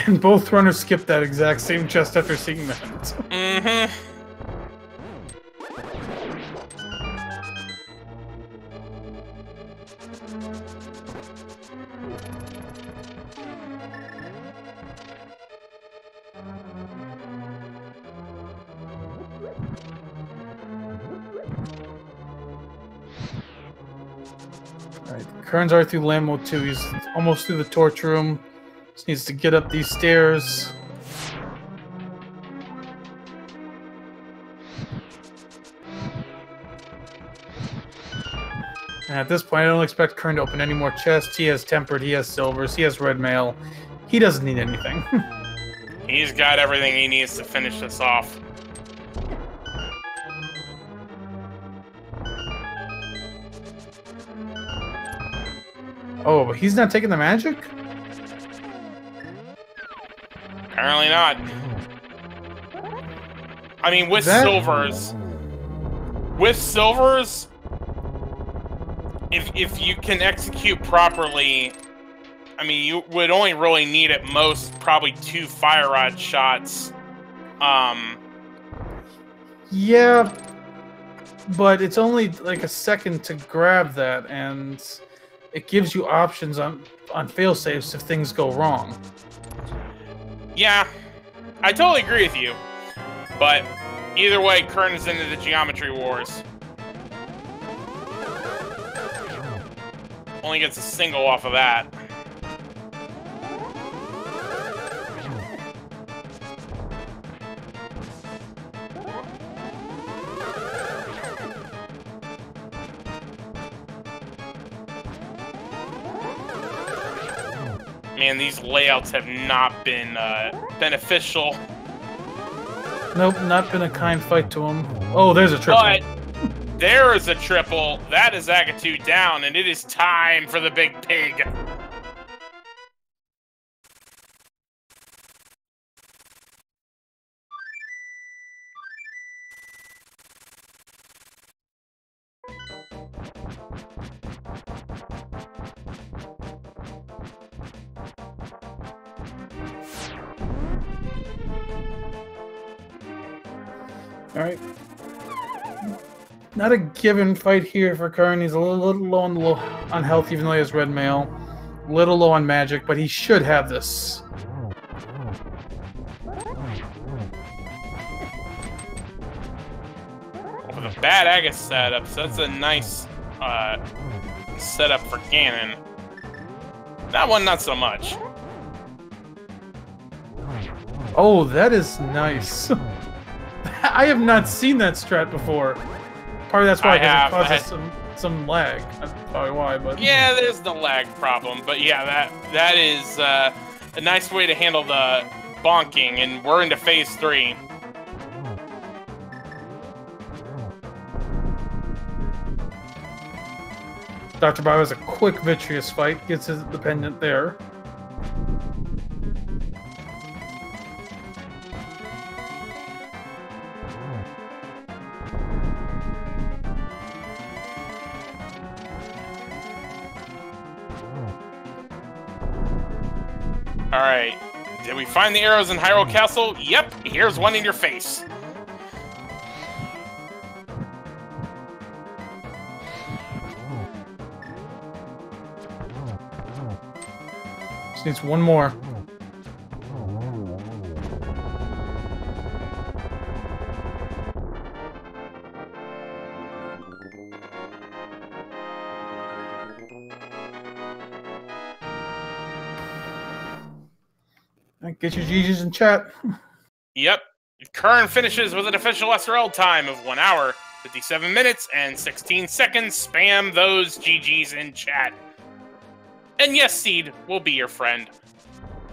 And both runners skipped that exact same chest after seeing that. Mm-hmm. Alright, Qirn's already through land mode 2. He's almost through the torch room. Just needs to get up these stairs. And at this point, I don't expect Qirn to open any more chests. He has tempered, he has silvers, he has red mail. He doesn't need anything. He's got everything he needs to finish this off. Oh, but he's not taking the magic? Apparently not. I mean, with silvers, if you can execute properly, I mean, you would only really need at most probably 2 fire rod shots. Yeah, but it's only like a second to grab that, and it gives you options on failsafes if things go wrong. Yeah, I totally agree with you. But either way, Qirn is into the geometry wars. Only gets a single off of that. Man, these layouts have not been beneficial. Nope, not been a kind fight to him. Oh, there's a triple. But there is a triple. That is Agatu down, and it is time for the big pig. All right. Not a given fight here for Qirn. He's a little low on health, even though he has red mail. A little low on magic, but he should have this. With a bad Agus setup, so that's a nice setup for Ganon. That one, not so much. Oh, that is nice. I have not seen that strat before. Probably that's why, because it causes some lag. That's probably why, but... Yeah, there's the lag problem, but yeah, that is a nice way to handle the bonking, and we're into phase 3. Dr. Bob has a quick Vitreous fight, gets his pendant there. Alright, did we find the arrows in Hyrule Castle? Yep, here's one in your face. Just needs one more. Get your GGs in chat. Yep. Qirn finishes with an official SRL time of 1 hour, 57 minutes, and 16 seconds. Spam those GGs in chat. And yes, Seed will be your friend.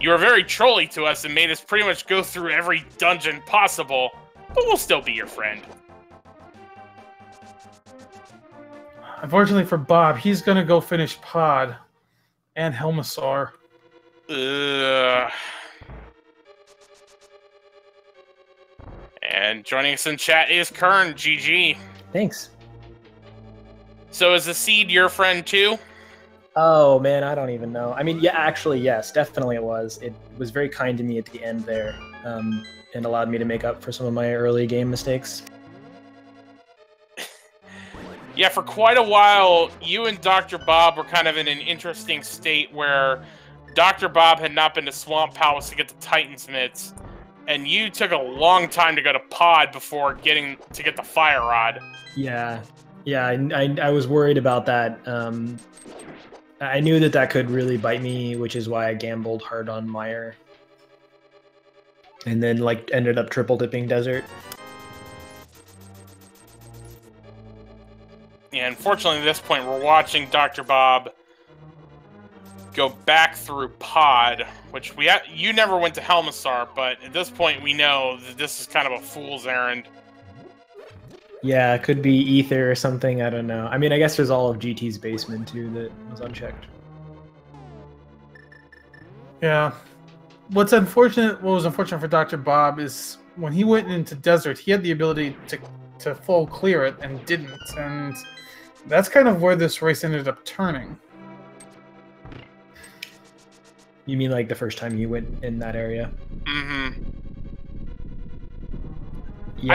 You were very trolly to us and made us pretty much go through every dungeon possible, but we'll still be your friend. Unfortunately for Bob, he's gonna go finish Pod and Helmasaur. Ugh. And joining us in chat is Qirn. GG. Thanks. So is the Seed your friend too? Oh man, I don't even know. I mean, yeah, actually, yes, definitely it was. It was very kind to me at the end there, and allowed me to make up for some of my early game mistakes. Yeah, for quite a while, you and Dr. Bob were kind of in an interesting state where Dr. Bob had not been to Swamp Palace to get the Titan's Mitts, and you took a long time to go to Pod before getting to get the Fire Rod. Yeah, I was worried about that. I knew that could really bite me, which is why I gambled hard on Meyer. And then, like, ended up triple dipping Desert. Yeah, unfortunately, at this point, we're watching Dr. Bob go back through Pod, which you never went to Helmasaur, but at this point, we know that this is kind of a fool's errand. Yeah, it could be Ether or something, I don't know. I mean, I guess there's all of GT's basement, too, that was unchecked. Yeah. What was unfortunate for Dr. Bob is when he went into Desert, he had the ability to full clear it and didn't, and that's kind of where this race ended up turning. You mean like the first time you went in that area? Mm-hmm. Yeah,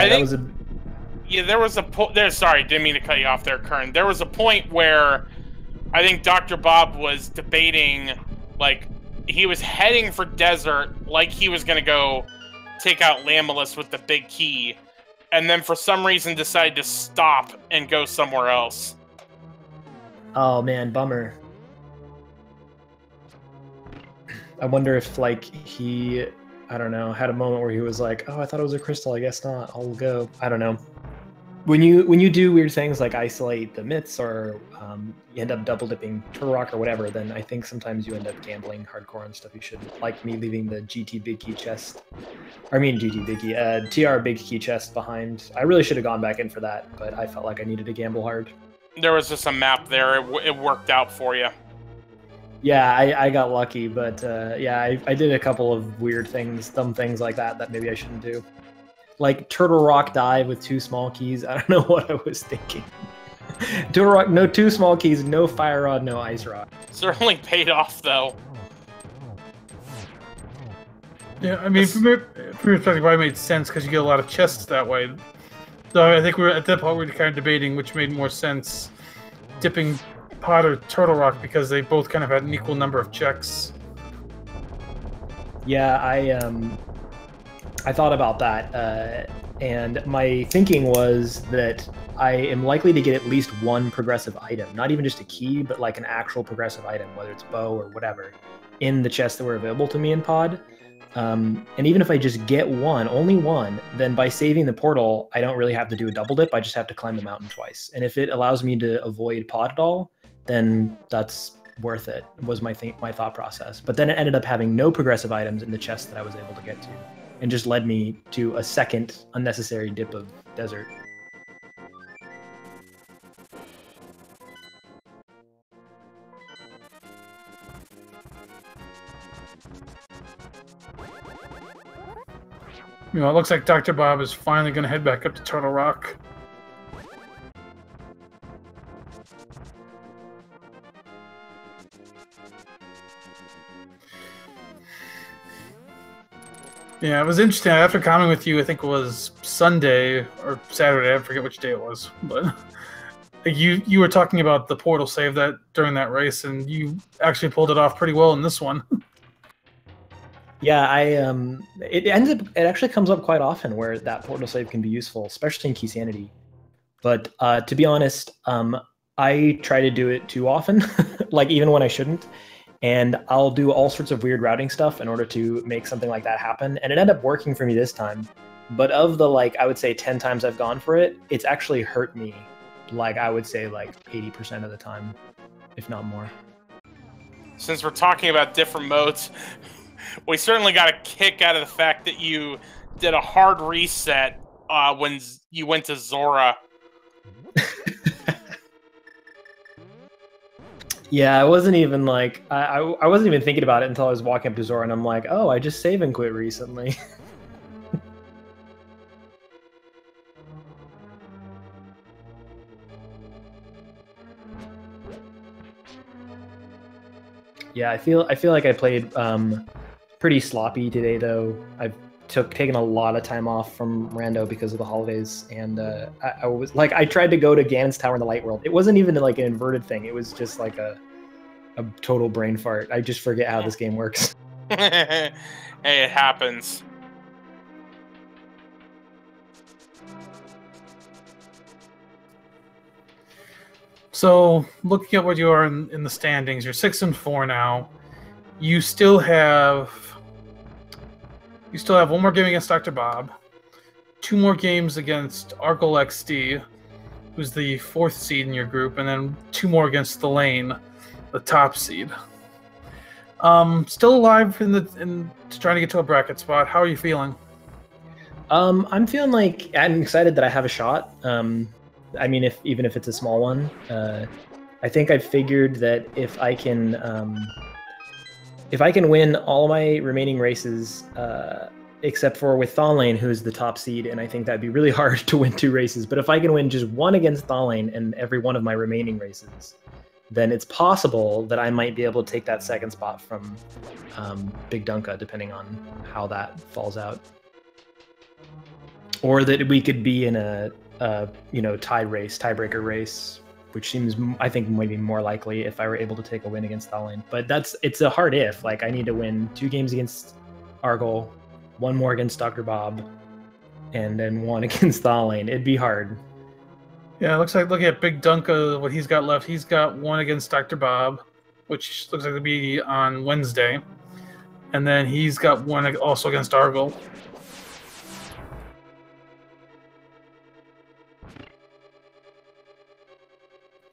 Yeah, there was a point there. Sorry, didn't mean to cut you off there, Qirn. There was a point where I think Dr. Bob was debating, like, he was heading for Desert, like he was going to go take out Lamulus with the big key, and then for some reason decided to stop and go somewhere else. Oh, man, bummer. I wonder if, like, he, I don't know, had a moment where he was like, oh, I thought it was a crystal, I guess not, I'll go. I don't know. When you do weird things like isolate the myths or you end up double dipping Turtle Rock or whatever, then I think sometimes you end up gambling hardcore on stuff you shouldn't. Like me leaving the GT Big Key chest. I mean GT Big Key, TR Big Key chest behind. I really should have gone back in for that, but I felt like I needed to gamble hard. There was just a map there. It worked out for you. Yeah, I got lucky, but yeah, I did a couple of weird things, dumb things like that maybe I shouldn't do. Like Turtle Rock dive with 2 small keys. I don't know what I was thinking. Turtle Rock, no 2 small keys, no Fire Rod, no Ice Rod. Certainly paid off, though. Yeah, I mean, from your perspective, it probably made sense because you get a lot of chests that way. So I think we're at that point we're kind of debating which made more sense, dipping Pod or Turtle Rock, because they both kind of had an equal number of checks. Yeah, I thought about that, and my thinking was that I am likely to get at least one progressive item, not even just a key, but like an actual progressive item, whether it's bow or whatever, in the chests that were available to me in Pod. And even if I just get one, only one, then by saving the portal, I don't really have to do a double dip. I just have to climb the mountain twice. And if it allows me to avoid Pod at all, then that's worth it, was my thought process. But then it ended up having no progressive items in the chest that I was able to get to, and just led me to a second unnecessary dip of desert. You know, it looks like Dr. Bob is finally going to head back up to Turtle Rock. Yeah, it was interesting. After commenting with you, I think it was Sunday or Saturday, I forget which day it was, but you were talking about the portal save that during that race, and you actually pulled it off pretty well in this one. Yeah, it actually comes up quite often where that portal save can be useful, especially in Key Sanity. But to be honest, I try to do it too often, like even when I shouldn't. And I'll do all sorts of weird routing stuff in order to make something like that happen. And it ended up working for me this time. But of the, like, I would say 10 times I've gone for it, it's actually hurt me, like, I would say, like, 80% of the time, if not more. Since we're talking about different modes, we certainly got a kick out of the fact that you did a hard reset when you went to Zora. Yeah, I wasn't even like I wasn't even thinking about it until I was walking up to Zora, and I'm like, oh, I just save and quit recently. Yeah, I feel like I played pretty sloppy today, though. I've taken a lot of time off from Rando because of the holidays, and I was like, I tried to go to Ganon's Tower in the Light World. It wasn't even like an inverted thing. It was just like a total brain fart. I just forget how this game works. Hey, it happens. So, looking at where you are in the standings, you're 6-4 now. You still have one more game against Dr. Bob, 2 more games against Argol XD, who's the 4th seed in your group, and then 2 more against the Lane, the top seed. Still alive in trying to get to a bracket spot. How are you feeling? I'm feeling like I'm excited that I have a shot. I mean, even if it's a small one. I think I've figured that if I can win all my remaining races, except for with Thawlane, who's the top seed, and I think that'd be really hard to win 2 races. But if I can win just one against Thawlane and every one of my remaining races, then it's possible that I might be able to take that second spot from Big Dunka, depending on how that falls out. Or that we could be in a tiebreaker race, which seems, I think, maybe more likely if I were able to take a win against Thawlane. But it's a hard if. Like, I need to win 2 games against Argol, 1 more against Dr. Bob, and then 1 against Thawlane. It'd be hard. Yeah, it looks like, looking at Big Dunka, what he's got left, he's got 1 against Dr. Bob, which looks like it'll be on Wednesday. And then he's got 1 also against Argol.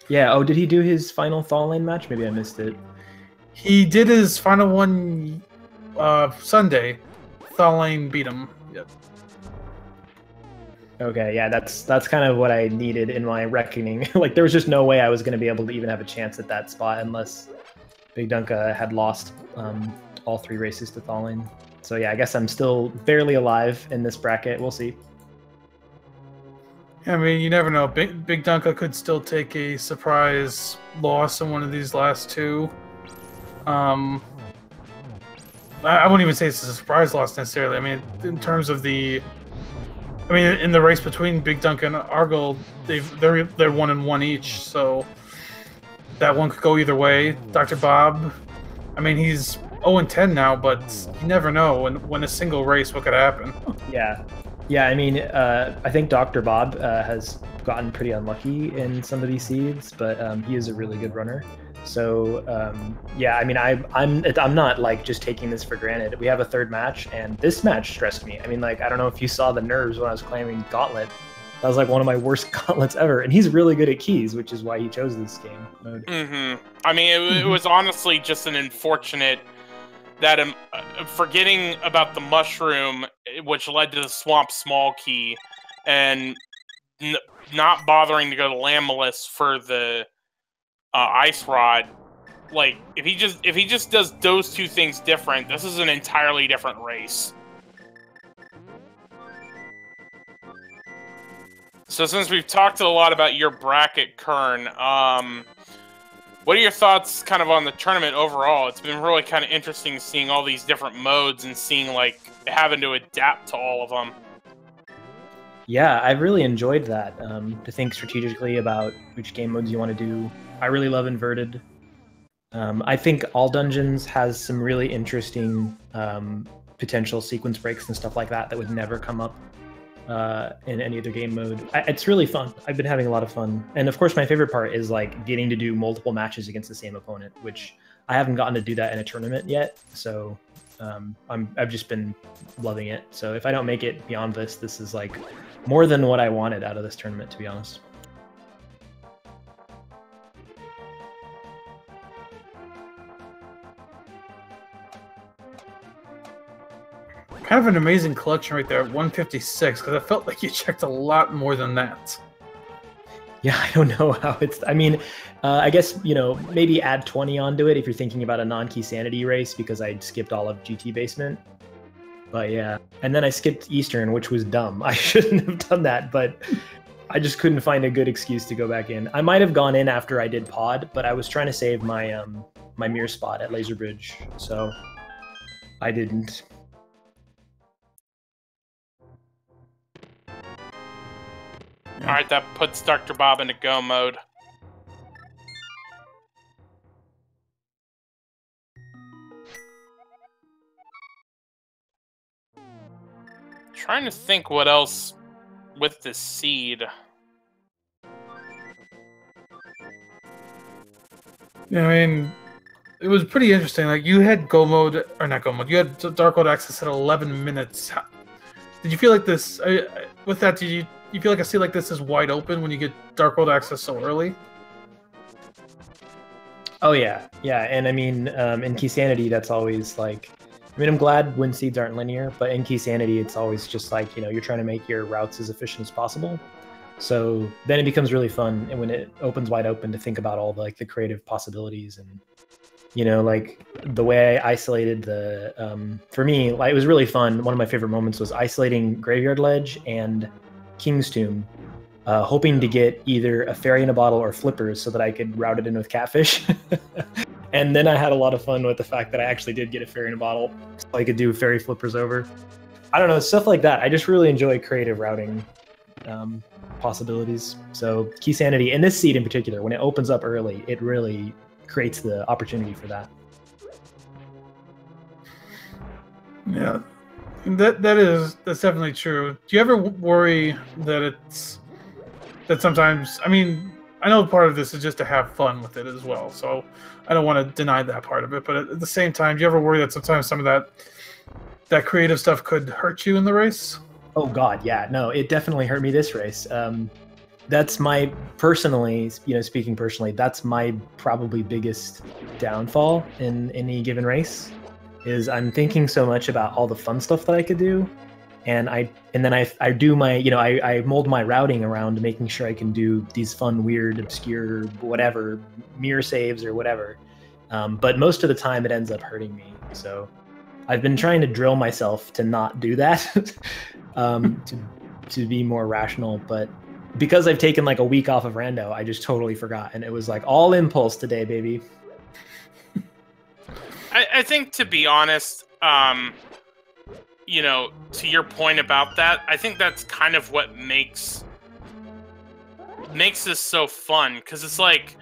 Yeah, oh, did he do his final Thawlane match? Maybe I missed it. He did his final one Sunday. Thawlane beat him. Yep. Okay, yeah, that's kind of what I needed in my reckoning. Like, there was just no way I was going to be able to even have a chance at that spot unless Big Dunka had lost all 3 races to Thawlane. So yeah, I guess I'm still barely alive in this bracket. We'll see. I mean, you never know. Big Dunka could still take a surprise loss in one of these last 2. I wouldn't even say it's a surprise loss necessarily. I mean, in terms of the I mean, in the race between Big Dunk and Argyle, they're 1-1 each, so that one could go either way. Dr. Bob, I mean, he's 0-10 now, but you never know when a single race what could happen. Yeah, I mean, I think Dr. Bob has gotten pretty unlucky in some of these seeds, but he is a really good runner. So yeah, I mean, I'm not like just taking this for granted. We have a third match, and this match stressed me. I mean, like, I don't know if you saw the nerves when I was claiming gauntlet. That was like one of my worst gauntlets ever, and he's really good at keys, which is why he chose this game mode. I mean, it was honestly just an unfortunate that forgetting about the mushroom, which led to the swamp small key, and not bothering to go to Lamellus for the ice rod. Like, if he just does those two things different, this is an entirely different race. So since we've talked a lot about your bracket, Qirn, what are your thoughts kind of on the tournament overall? It's been really kind of interesting seeing all these different modes and seeing, like, having to adapt to all of them. Yeah, I've really enjoyed that, to think strategically about which game modes you want to do. I really love Inverted. I think All Dungeons has some really interesting potential sequence breaks and stuff like that would never come up in any other game mode. It's really fun. I've been having a lot of fun. And of course, my favorite part is like getting to do multiple matches against the same opponent, which I haven't gotten to do that in a tournament yet. So I've just been loving it. So if I don't make it beyond this is like more than what I wanted out of this tournament, to be honest. Kind of an amazing collection right there at 156, because I felt like you checked a lot more than that. Yeah, I don't know how it's... I mean, I guess, you know, maybe add 20 onto it if you're thinking about a non-key sanity race, because I skipped all of GT Basement. But yeah. And then I skipped Eastern, which was dumb. I shouldn't have done that, but I just couldn't find a good excuse to go back in. I might have gone in after I did Pod, but I was trying to save my my mirror spot at Laser Bridge, so I didn't. Alright, that puts Dr. Bob into go mode. Trying to think what else with this seed. Yeah, I mean, it was pretty interesting. Like, you had go mode, or not go mode, you had dark mode access at 11 minutes. Did you feel like this, with that, did you feel like a seed like this is wide open when you get dark mode access so early? Oh yeah, and I mean, in Key Sanity, that's always like, I mean, I'm glad when seeds aren't linear, but in Key Sanity, it's always just like, you know, you're trying to make your routes as efficient as possible. So then it becomes really fun, and when it opens wide open, to think about all the, like, the creative possibilities. And, you know, like the way I isolated the, for me, like, it was really fun. One of my favorite moments was isolating Graveyard Ledge and King's Tomb, hoping to get either a fairy in a bottle or flippers so that I could route it in with catfish. And then I had a lot of fun with the fact that I actually did get a fairy in a bottle, so I could do fairy flippers over. I don't know, stuff like that. I just really enjoy creative routing possibilities. So Key Sanity, and this seed in particular, when it opens up early, it really creates the opportunity for that. Yeah. That's definitely true. Do you ever worry that sometimes, I mean, I know part of this is just to have fun with it as well, so I don't want to deny that part of it, but at the same time, do you ever worry that sometimes some of that creative stuff could hurt you in the race? Oh god, yeah, no, it definitely hurt me this race. That's my, personally, you know, speaking personally, that's my probably biggest downfall in any given race. Is I'm thinking so much about all the fun stuff that I could do, and then I do my, you know, I mold my routing around making sure I can do these fun, weird, obscure, whatever, mirror saves or whatever. But most of the time it ends up hurting me. So I've been trying to drill myself to not do that, to be more rational. But because I've taken like a week off of Rando, I just totally forgot, and it was like all impulse today, baby. I think, to be honest, you know, to your point about that, I think that's kind of what makes this so fun, because it's like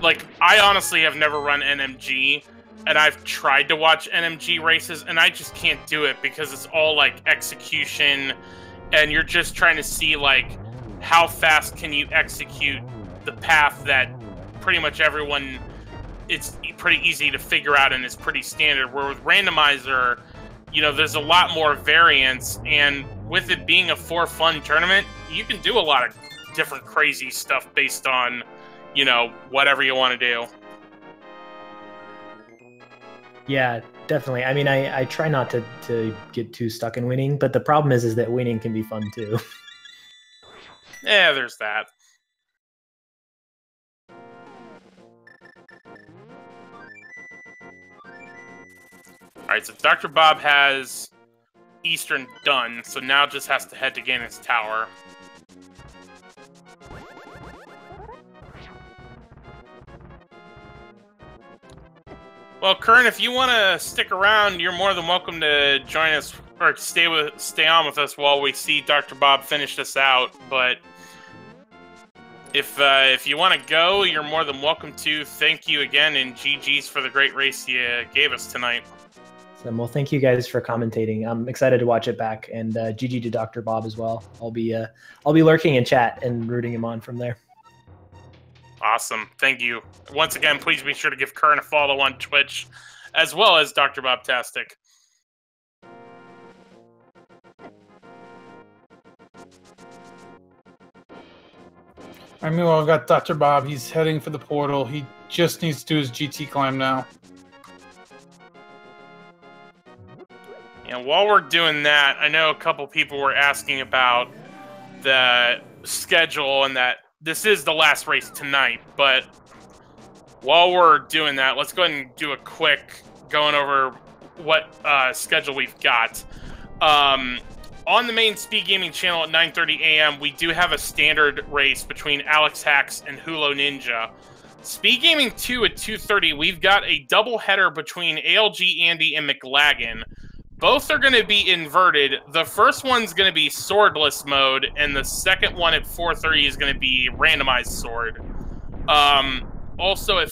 I honestly have never run NMG, and I've tried to watch NMG races, and I just can't do it because it's all like execution, and you're just trying to see like how fast can you execute the path that pretty much everyone, it's pretty easy to figure out and it's pretty standard. Where with Randomizer, you know, there's a lot more variance, and with it being a for fun tournament, you can do a lot of different crazy stuff based on, you know, whatever you want to do. Yeah, definitely. I mean, I try not to get too stuck in winning, but the problem is that winning can be fun too. Yeah, there's that. Alright, so Dr. Bob has Eastern done, so now just has to head to Ganon's Tower. Well, Qirn, if you want to stick around, you're more than welcome to join us, or stay on with us while we see Dr. Bob finish this out. But if you want to go, you're more than welcome to. Thank you again, and GG's for the great race you gave us tonight. So, well, thank you guys for commentating. I'm excited to watch it back, and GG to Dr. Bob as well. I'll be lurking in chat and rooting him on from there. Awesome. Thank you. Once again, please be sure to give Qirn a follow on Twitch, as well as DoctorBobtastic. I mean, well, I've got Dr. Bob. He's heading for the portal. He just needs to do his GT climb now. And while we're doing that, I know a couple people were asking about the schedule and that this is the last race tonight, but while we're doing that, let's go ahead and do a quick going over what schedule we've got. On the main Speed Gaming channel at 9:30 a.m., we do have a standard race between Alex Hacks and Hulo Ninja. Speed Gaming 2 at 2:30, we've got a double header between ALG Andy and McLagan. Both are going to be inverted. The first one's going to be swordless mode, and the second one at 4:30 is going to be randomized sword. Also, at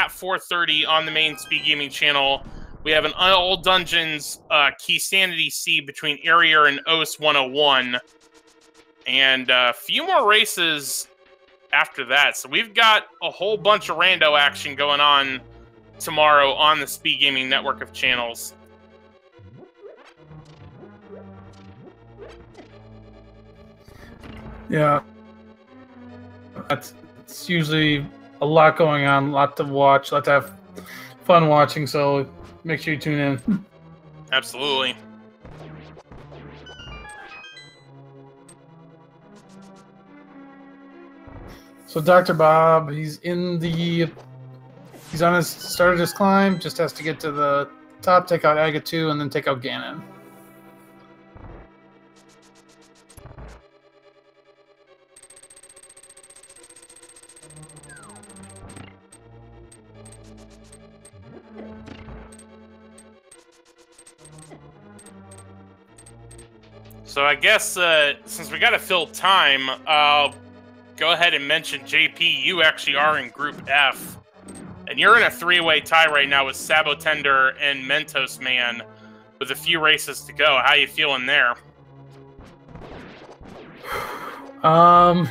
4:30 on the main Speed Gaming channel, we have an All Dungeons Key Sanity C between Area and OS 101, and a few more races after that. So we've got a whole bunch of rando action going on tomorrow on the Speed Gaming network of channels. Yeah, it's usually a lot going on, a lot to watch, a lot to have fun watching, so make sure you tune in. Absolutely. So Dr. Bob, he's on his started his climb, just has to get to the top, take out Aga 2, and then take out Ganon. So I guess since we got to fill time, I'll go ahead and mention JP. You actually are in Group F, and you're in a three-way tie right now with Sabotender and Mentos Man, with a few races to go. How you feeling there? Oh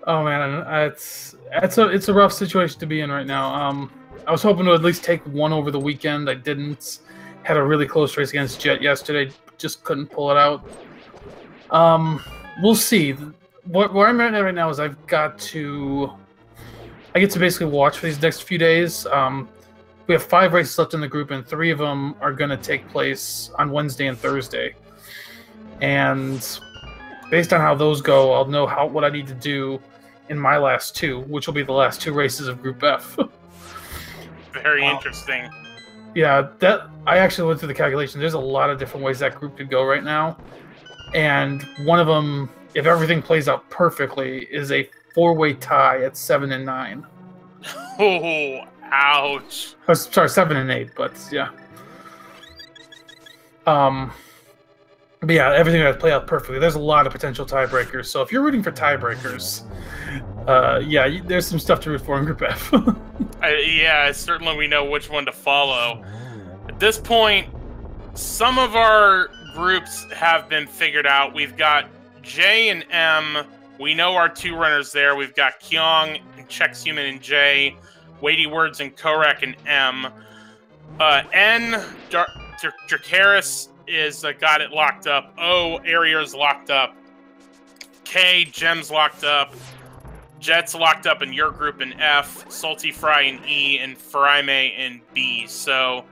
man, it's a rough situation to be in right now. I was hoping to at least take one over the weekend. I didn't. Had a really close race against Jet yesterday. Just couldn't pull it out. We'll see. Where I'm at right now is I get to basically watch for these next few days. We have 5 races left in the group, and 3 of them are going to take place on Wednesday and Thursday. And based on how those go, I'll know what I need to do in my last 2, which will be the last 2 races of Group F. Very interesting. Yeah, I actually went through the calculations. There's a lot of different ways that group could go right now. And one of them, if everything plays out perfectly, is a 4-way tie at 7 and 9. Oh, ouch. Oh, sorry, 7 and 8, but yeah. But yeah, everything has played out perfectly. There's a lot of potential tiebreakers. So if you're rooting for tiebreakers, yeah, there's some stuff to root for in Group F. Yeah, certainly we know which one to follow. At this point, some of our groups have been figured out. We've got J and M. We know our 2 runners there. We've got Kyong and Chex Human and J, Weighty Words and Korek and M. N, Dracaris is got it locked up. O, Aria's locked up. K, Gem's locked up. Jet's locked up in your group in F. Salty Fry in E, and Fryme in B. So,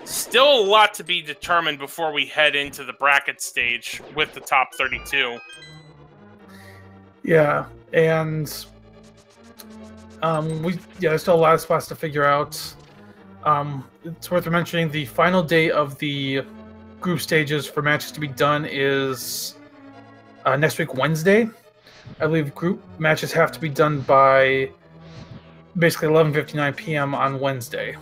still a lot to be determined before we head into the bracket stage with the top 32. Yeah, and there's still a lot of spots to figure out. It's worth mentioning the final day of the group stages for matches to be done is next week, Wednesday. I believe group matches have to be done by basically 11:59 p.m. on Wednesday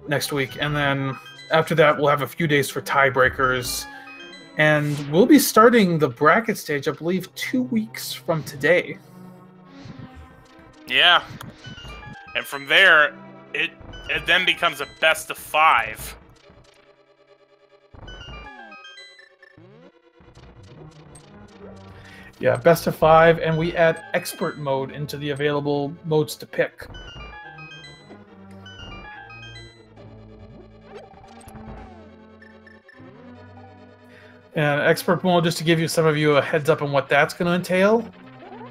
next week. And then after that, we'll have a few days for tiebreakers. And we'll be starting the bracket stage, I believe, 2 weeks from today. Yeah. And from there, it then becomes a best of 5. Yeah, best of 5, and we add expert mode into the available modes to pick. And expert mode, just to give some of you a heads up on what that's going to entail.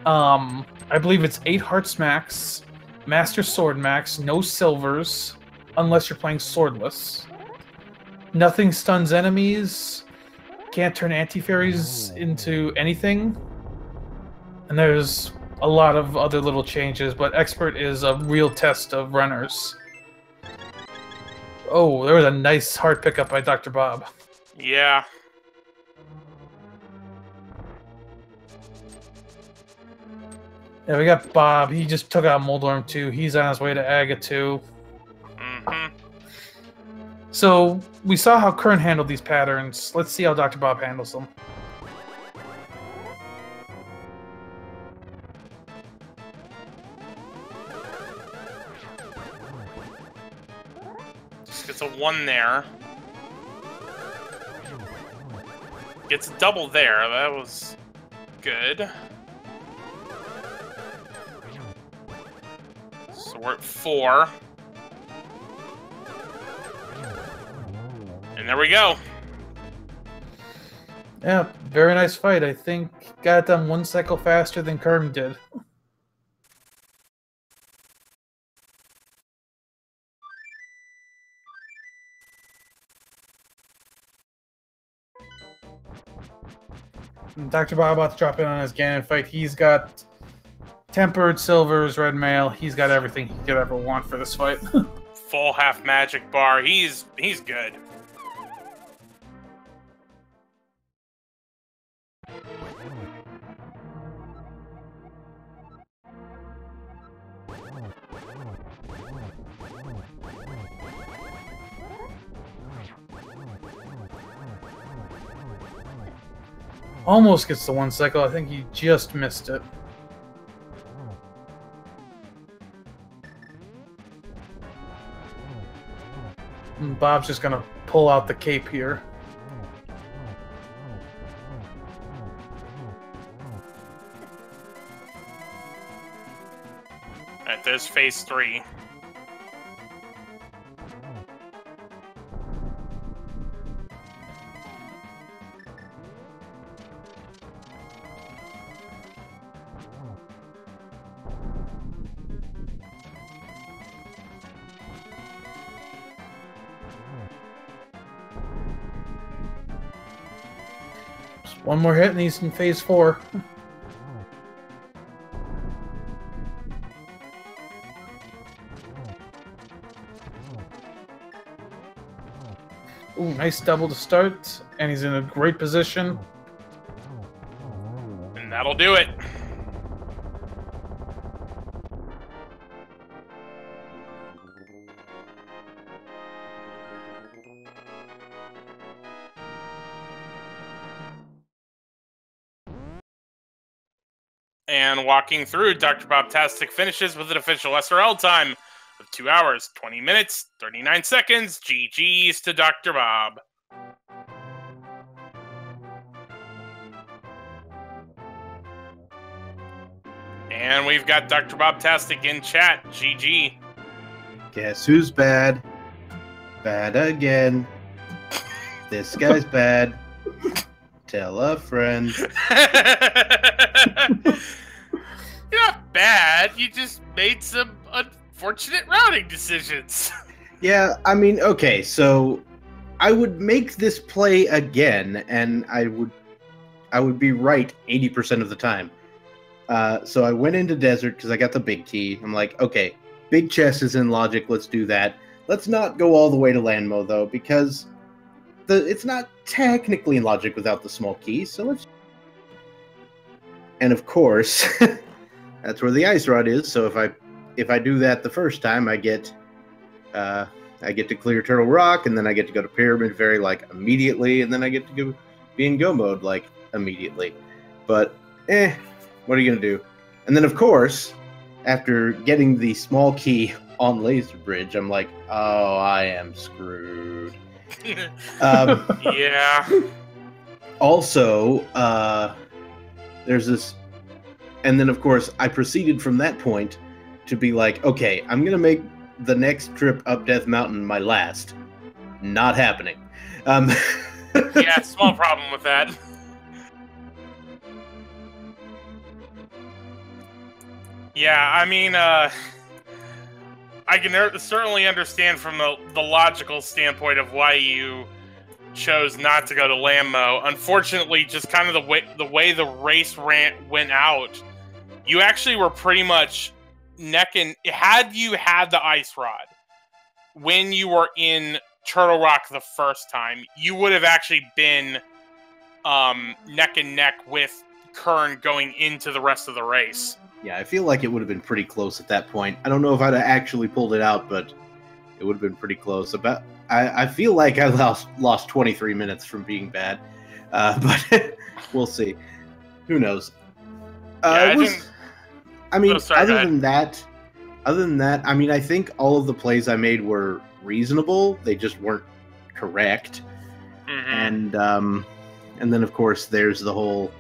I believe it's 8 hearts max, master sword max, no silvers, unless you're playing swordless. Nothing stuns enemies, can't turn anti-fairies into anything. And there's a lot of other little changes, but expert is a real test of runners. Oh, there was a nice hard pickup by Dr. Bob. Yeah. Yeah, we got Bob. He just took out Moldorm 2. He's on his way to Aga 2. Mm-hmm. So, we saw how Qirn handled these patterns. Let's see how Dr. Bob handles them. Just gets a 1 there. Gets a double there. That was good. So we're at 4. And there we go. Yeah, very nice fight. I think got it done 1 cycle faster than Qirn did. And Dr. Bob about to drop in on his Ganon fight. He's got tempered silvers, red mail. He's got everything he could ever want for this fight. Full half magic bar. He's good. Almost gets the 1 cycle. I think he just missed it. And Bob's just gonna pull out the cape here. Alright, there's phase 3. Just one more hit and he's in phase 4. Ooh, nice double to start, and he's in a great position. And that'll do it. And walking through, DoctorBobtastic finishes with an official SRL time of 2 hours, 20 minutes, 39 seconds. GG's to Dr. Bob. And we've got DoctorBobtastic in chat. GG. Guess who's bad? Bad again. This guy's bad. Tell a friend. You're not bad. You just made some unfortunate routing decisions. Yeah, I mean, okay, so I would make this play again, and I would be right 80% of the time. So I went into Desert because I got the big key. I'm like, okay, big chest is in logic. Let's do that. Let's not go all the way to Landmo, though, because it's not technically in logic without the small key, so let's... And of course, that's where the ice rod is, so if I do that the first time, I get to clear Turtle Rock, and then I get to go to Pyramid Ferry, like, immediately, and then I get to be in go mode, like, immediately. But, what are you gonna do? And then, of course, after getting the small key on Laser Bridge, I'm like, oh, I am screwed. Yeah. Also, there's this, and then of course I proceeded from that point to be like, okay, I'm gonna make the next trip up Death Mountain my last. Not happening. Yeah, small problem with that. Yeah, I mean, I can certainly understand from the logical standpoint of why you chose not to go to Landmo. Unfortunately, just kind of the way the race went out, you actually were pretty much neck and... Had you had the ice rod when you were in Turtle Rock the first time, you would have actually been neck and neck with Qirn going into the rest of the race. Yeah, I feel like it would have been pretty close at that point. I don't know if I'd have actually pulled it out, but it would have been pretty close. I feel like I lost 23 minutes from being bad, but we'll see. Who knows? Yeah, other than that, I mean, I think all of the plays I made were reasonable. They just weren't correct. Mm-hmm. And then of course there's the whole...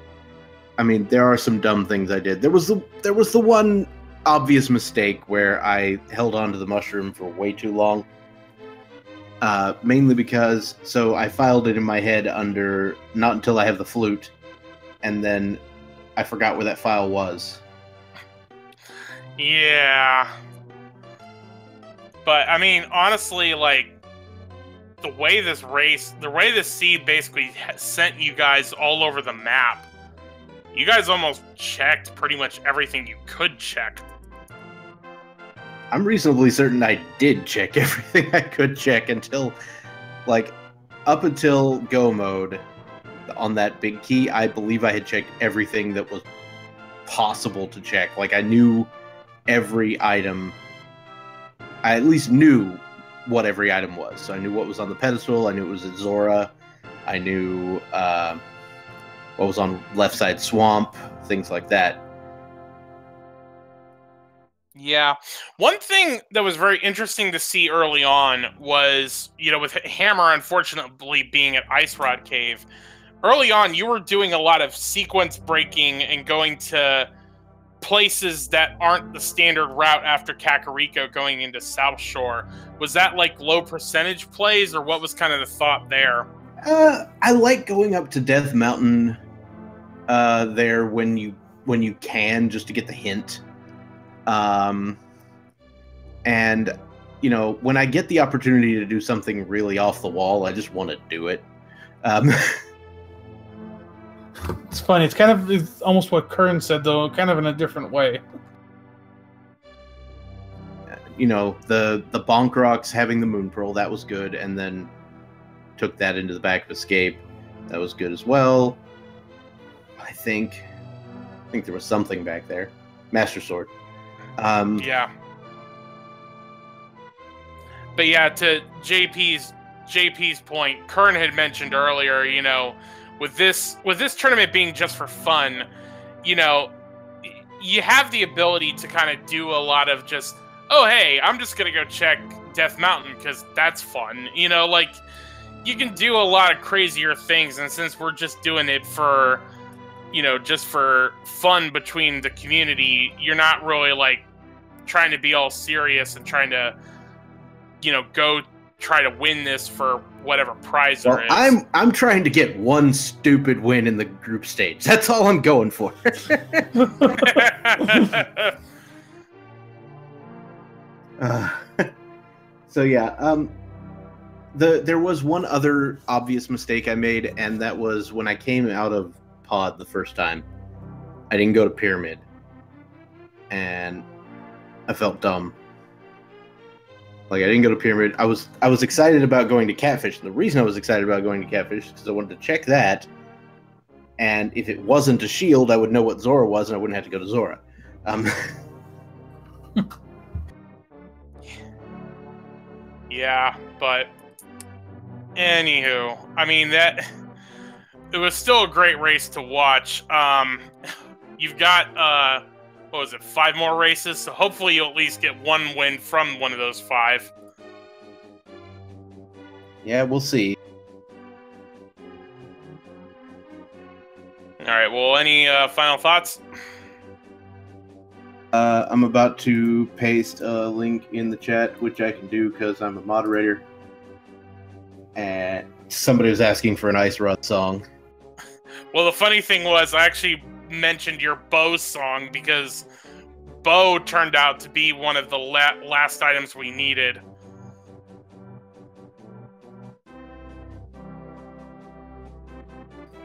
I mean, there are some dumb things I did. There was the one obvious mistake where I held on to the mushroom for way too long. Mainly because, so I filed it in my head under not until I have the flute, and then I forgot where that file was. Yeah. But, I mean, honestly, like, the way this seed basically sent you guys all over the map, you guys almost checked pretty much everything you could check. I'm reasonably certain I did check everything I could check until, like, up until go mode on that big key. I believe I had checked everything that was possible to check. Like, I knew every item. I at least knew what every item was. So I knew what was on the pedestal. I knew it was at Zora. I knew what was on left side swamp, things like that. Yeah. One thing that was very interesting to see early on was, you know, with Hammer unfortunately being at Ice Rod Cave, early on you were doing a lot of sequence breaking and going to places that aren't the standard route after Kakariko going into South Shore. Was that like low percentage plays, or what was kind of the thought there? I like going up to Death Mountain there when you can, just to get the hint. And you know, when I get the opportunity to do something really off the wall, I just want to do it. It's funny. It's almost what Qirn said, though, kind of in a different way. You know, the Bonk Rocks having the Moon Pearl, that was good, and then took that into the back of Escape. That was good as well. I think there was something back there. Master Sword. Yeah. But yeah, to JP's point, Qirn had mentioned earlier, you know, with this tournament being just for fun, you know, you have the ability to kind of do a lot of just, oh, hey, I'm just going to go check Death Mountain because that's fun. You know, like, you can do a lot of crazier things, and since we're just doing it for, you know, just for fun between the community, you're not really, like, trying to be all serious and trying to, you know, go try to win this for whatever prize there is. I'm trying to get one stupid win in the group stage. That's all I'm going for. So yeah, there was one other obvious mistake I made, and that was when I came out of pod the first time. I didn't go to Pyramid, and I felt dumb. Like, I didn't go to Pyramid. I was excited about going to Catfish. The reason I was excited about going to Catfish is because I wanted to check that, and if it wasn't a shield, I would know what Zora was, and I wouldn't have to go to Zora. Yeah, but anywho, I mean, it was still a great race to watch. You've got what was it, 5 more races, so hopefully you'll at least get one win from one of those 5. Yeah, we'll see. All right, well, any final thoughts? I'm about to paste a link in the chat, which I can do because I'm a moderator. And somebody was asking for an Ice Rod song. Well, the funny thing was, I actually mentioned your bow song because bow turned out to be one of the last items we needed.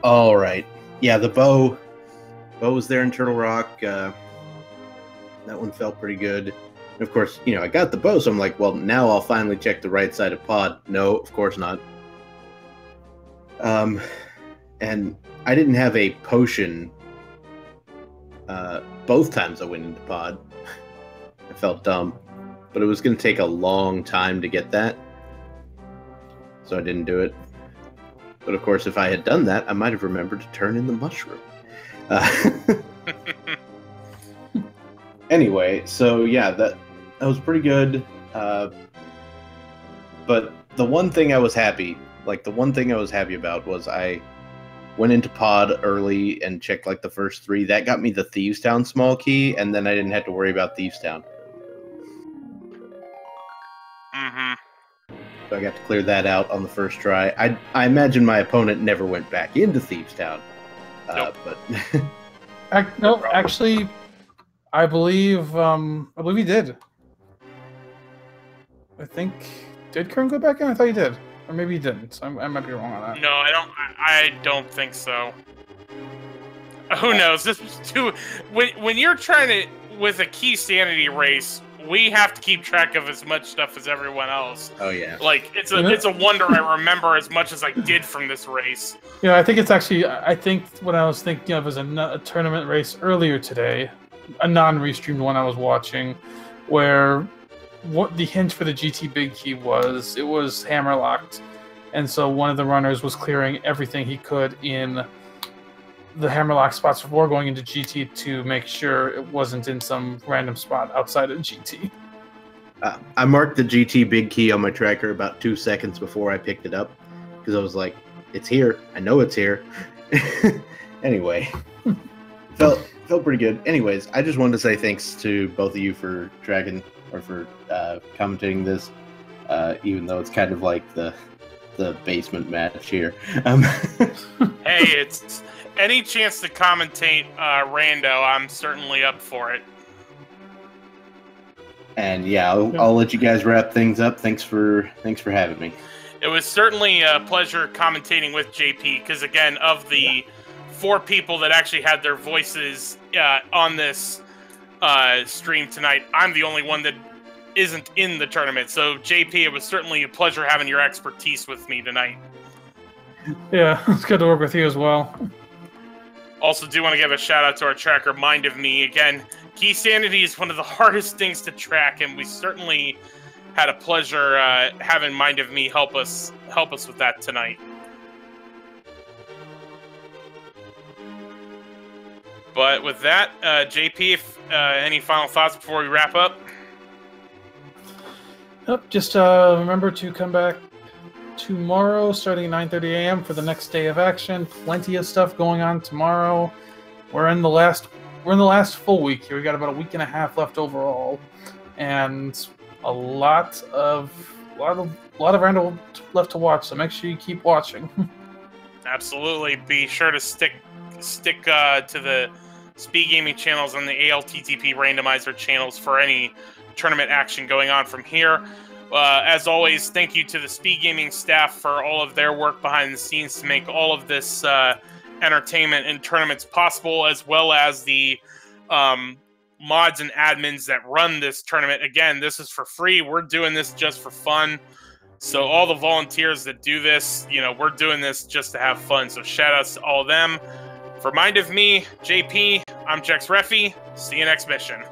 All right. Yeah, the bow was there in Turtle Rock. That one felt pretty good. And of course, you know, I got the bow, so I'm like, well, now I'll finally check the right side of pod. No, of course not. And I didn't have a potion both times I went into pod. I felt dumb. But it was going to take a long time to get that. So I didn't do it. But of course, if I had done that, I might have remembered to turn in the mushroom. Anyway, so yeah, that was pretty good. But the one thing I was happy about was I went into pod early and checked like the first 3. That got me the Thieves Town small key, and then I didn't have to worry about Thieves Town. Mm-hmm. So I got to clear that out on the first try. I imagine my opponent never went back into Thieves Town. Nope. But no, actually, I believe he did. I think, did Qirn go back in? I thought he did. Or maybe he didn't. I might be wrong on that. No, I don't think so. Who knows? This was too. When you're trying to with a key sanity race, we have to keep track of as much stuff as everyone else. Oh yeah. Like it's a wonder I remember as much as I did from this race. Yeah, I think it's actually. I think what I was thinking of is a tournament race earlier today, a non-restreamed one I was watching, where what the hint for the GT Big Key was, it was hammer locked, and so one of the runners was clearing everything he could in the hammerlock spots before going into GT to make sure it wasn't in some random spot outside of GT. I marked the GT Big Key on my tracker about 2 seconds before I picked it up because I was like, "It's here. I know it's here." Anyway, felt pretty good. Anyways, I just wanted to say thanks to both of you for commentating this, even though it's kind of like the basement match here. Hey, it's any chance to commentate Rando, I'm certainly up for it. And yeah, I'll let you guys wrap things up. Thanks for having me. It was certainly a pleasure commentating with JP, because again, of the 4 people that actually had their voices on this stream tonight, I'm the only one that isn't in the tournament. So JP, it was certainly a pleasure having your expertise with me tonight. Yeah, it's good to work with you as well. Also, do want to give a shout out to our tracker, Mind of Me. Again, key sanity is one of the hardest things to track, and we certainly had a pleasure having Mind of Me help us with that tonight. But with that, JP, if, any final thoughts before we wrap up? Yep, just remember to come back tomorrow starting at 9:30 a.m. for the next day of action. Plenty of stuff going on tomorrow. We're in the last full week here. We got about a week and a half left overall, and a lot of random left to watch. So make sure you keep watching. Absolutely. Be sure to stick to the Speed Gaming channels and the ALTTP Randomizer channels for any tournament action going on from here. As always, thank you to the Speed Gaming staff for all of their work behind the scenes to make all of this entertainment and tournaments possible, as well as the mods and admins that run this tournament. Again, this is for free. We're doing this just for fun. So all the volunteers that do this, we're doing this just to have fun. So shout outs to all of them. For Mind of Me, JP, I'm Jex Reffi. See you next mission.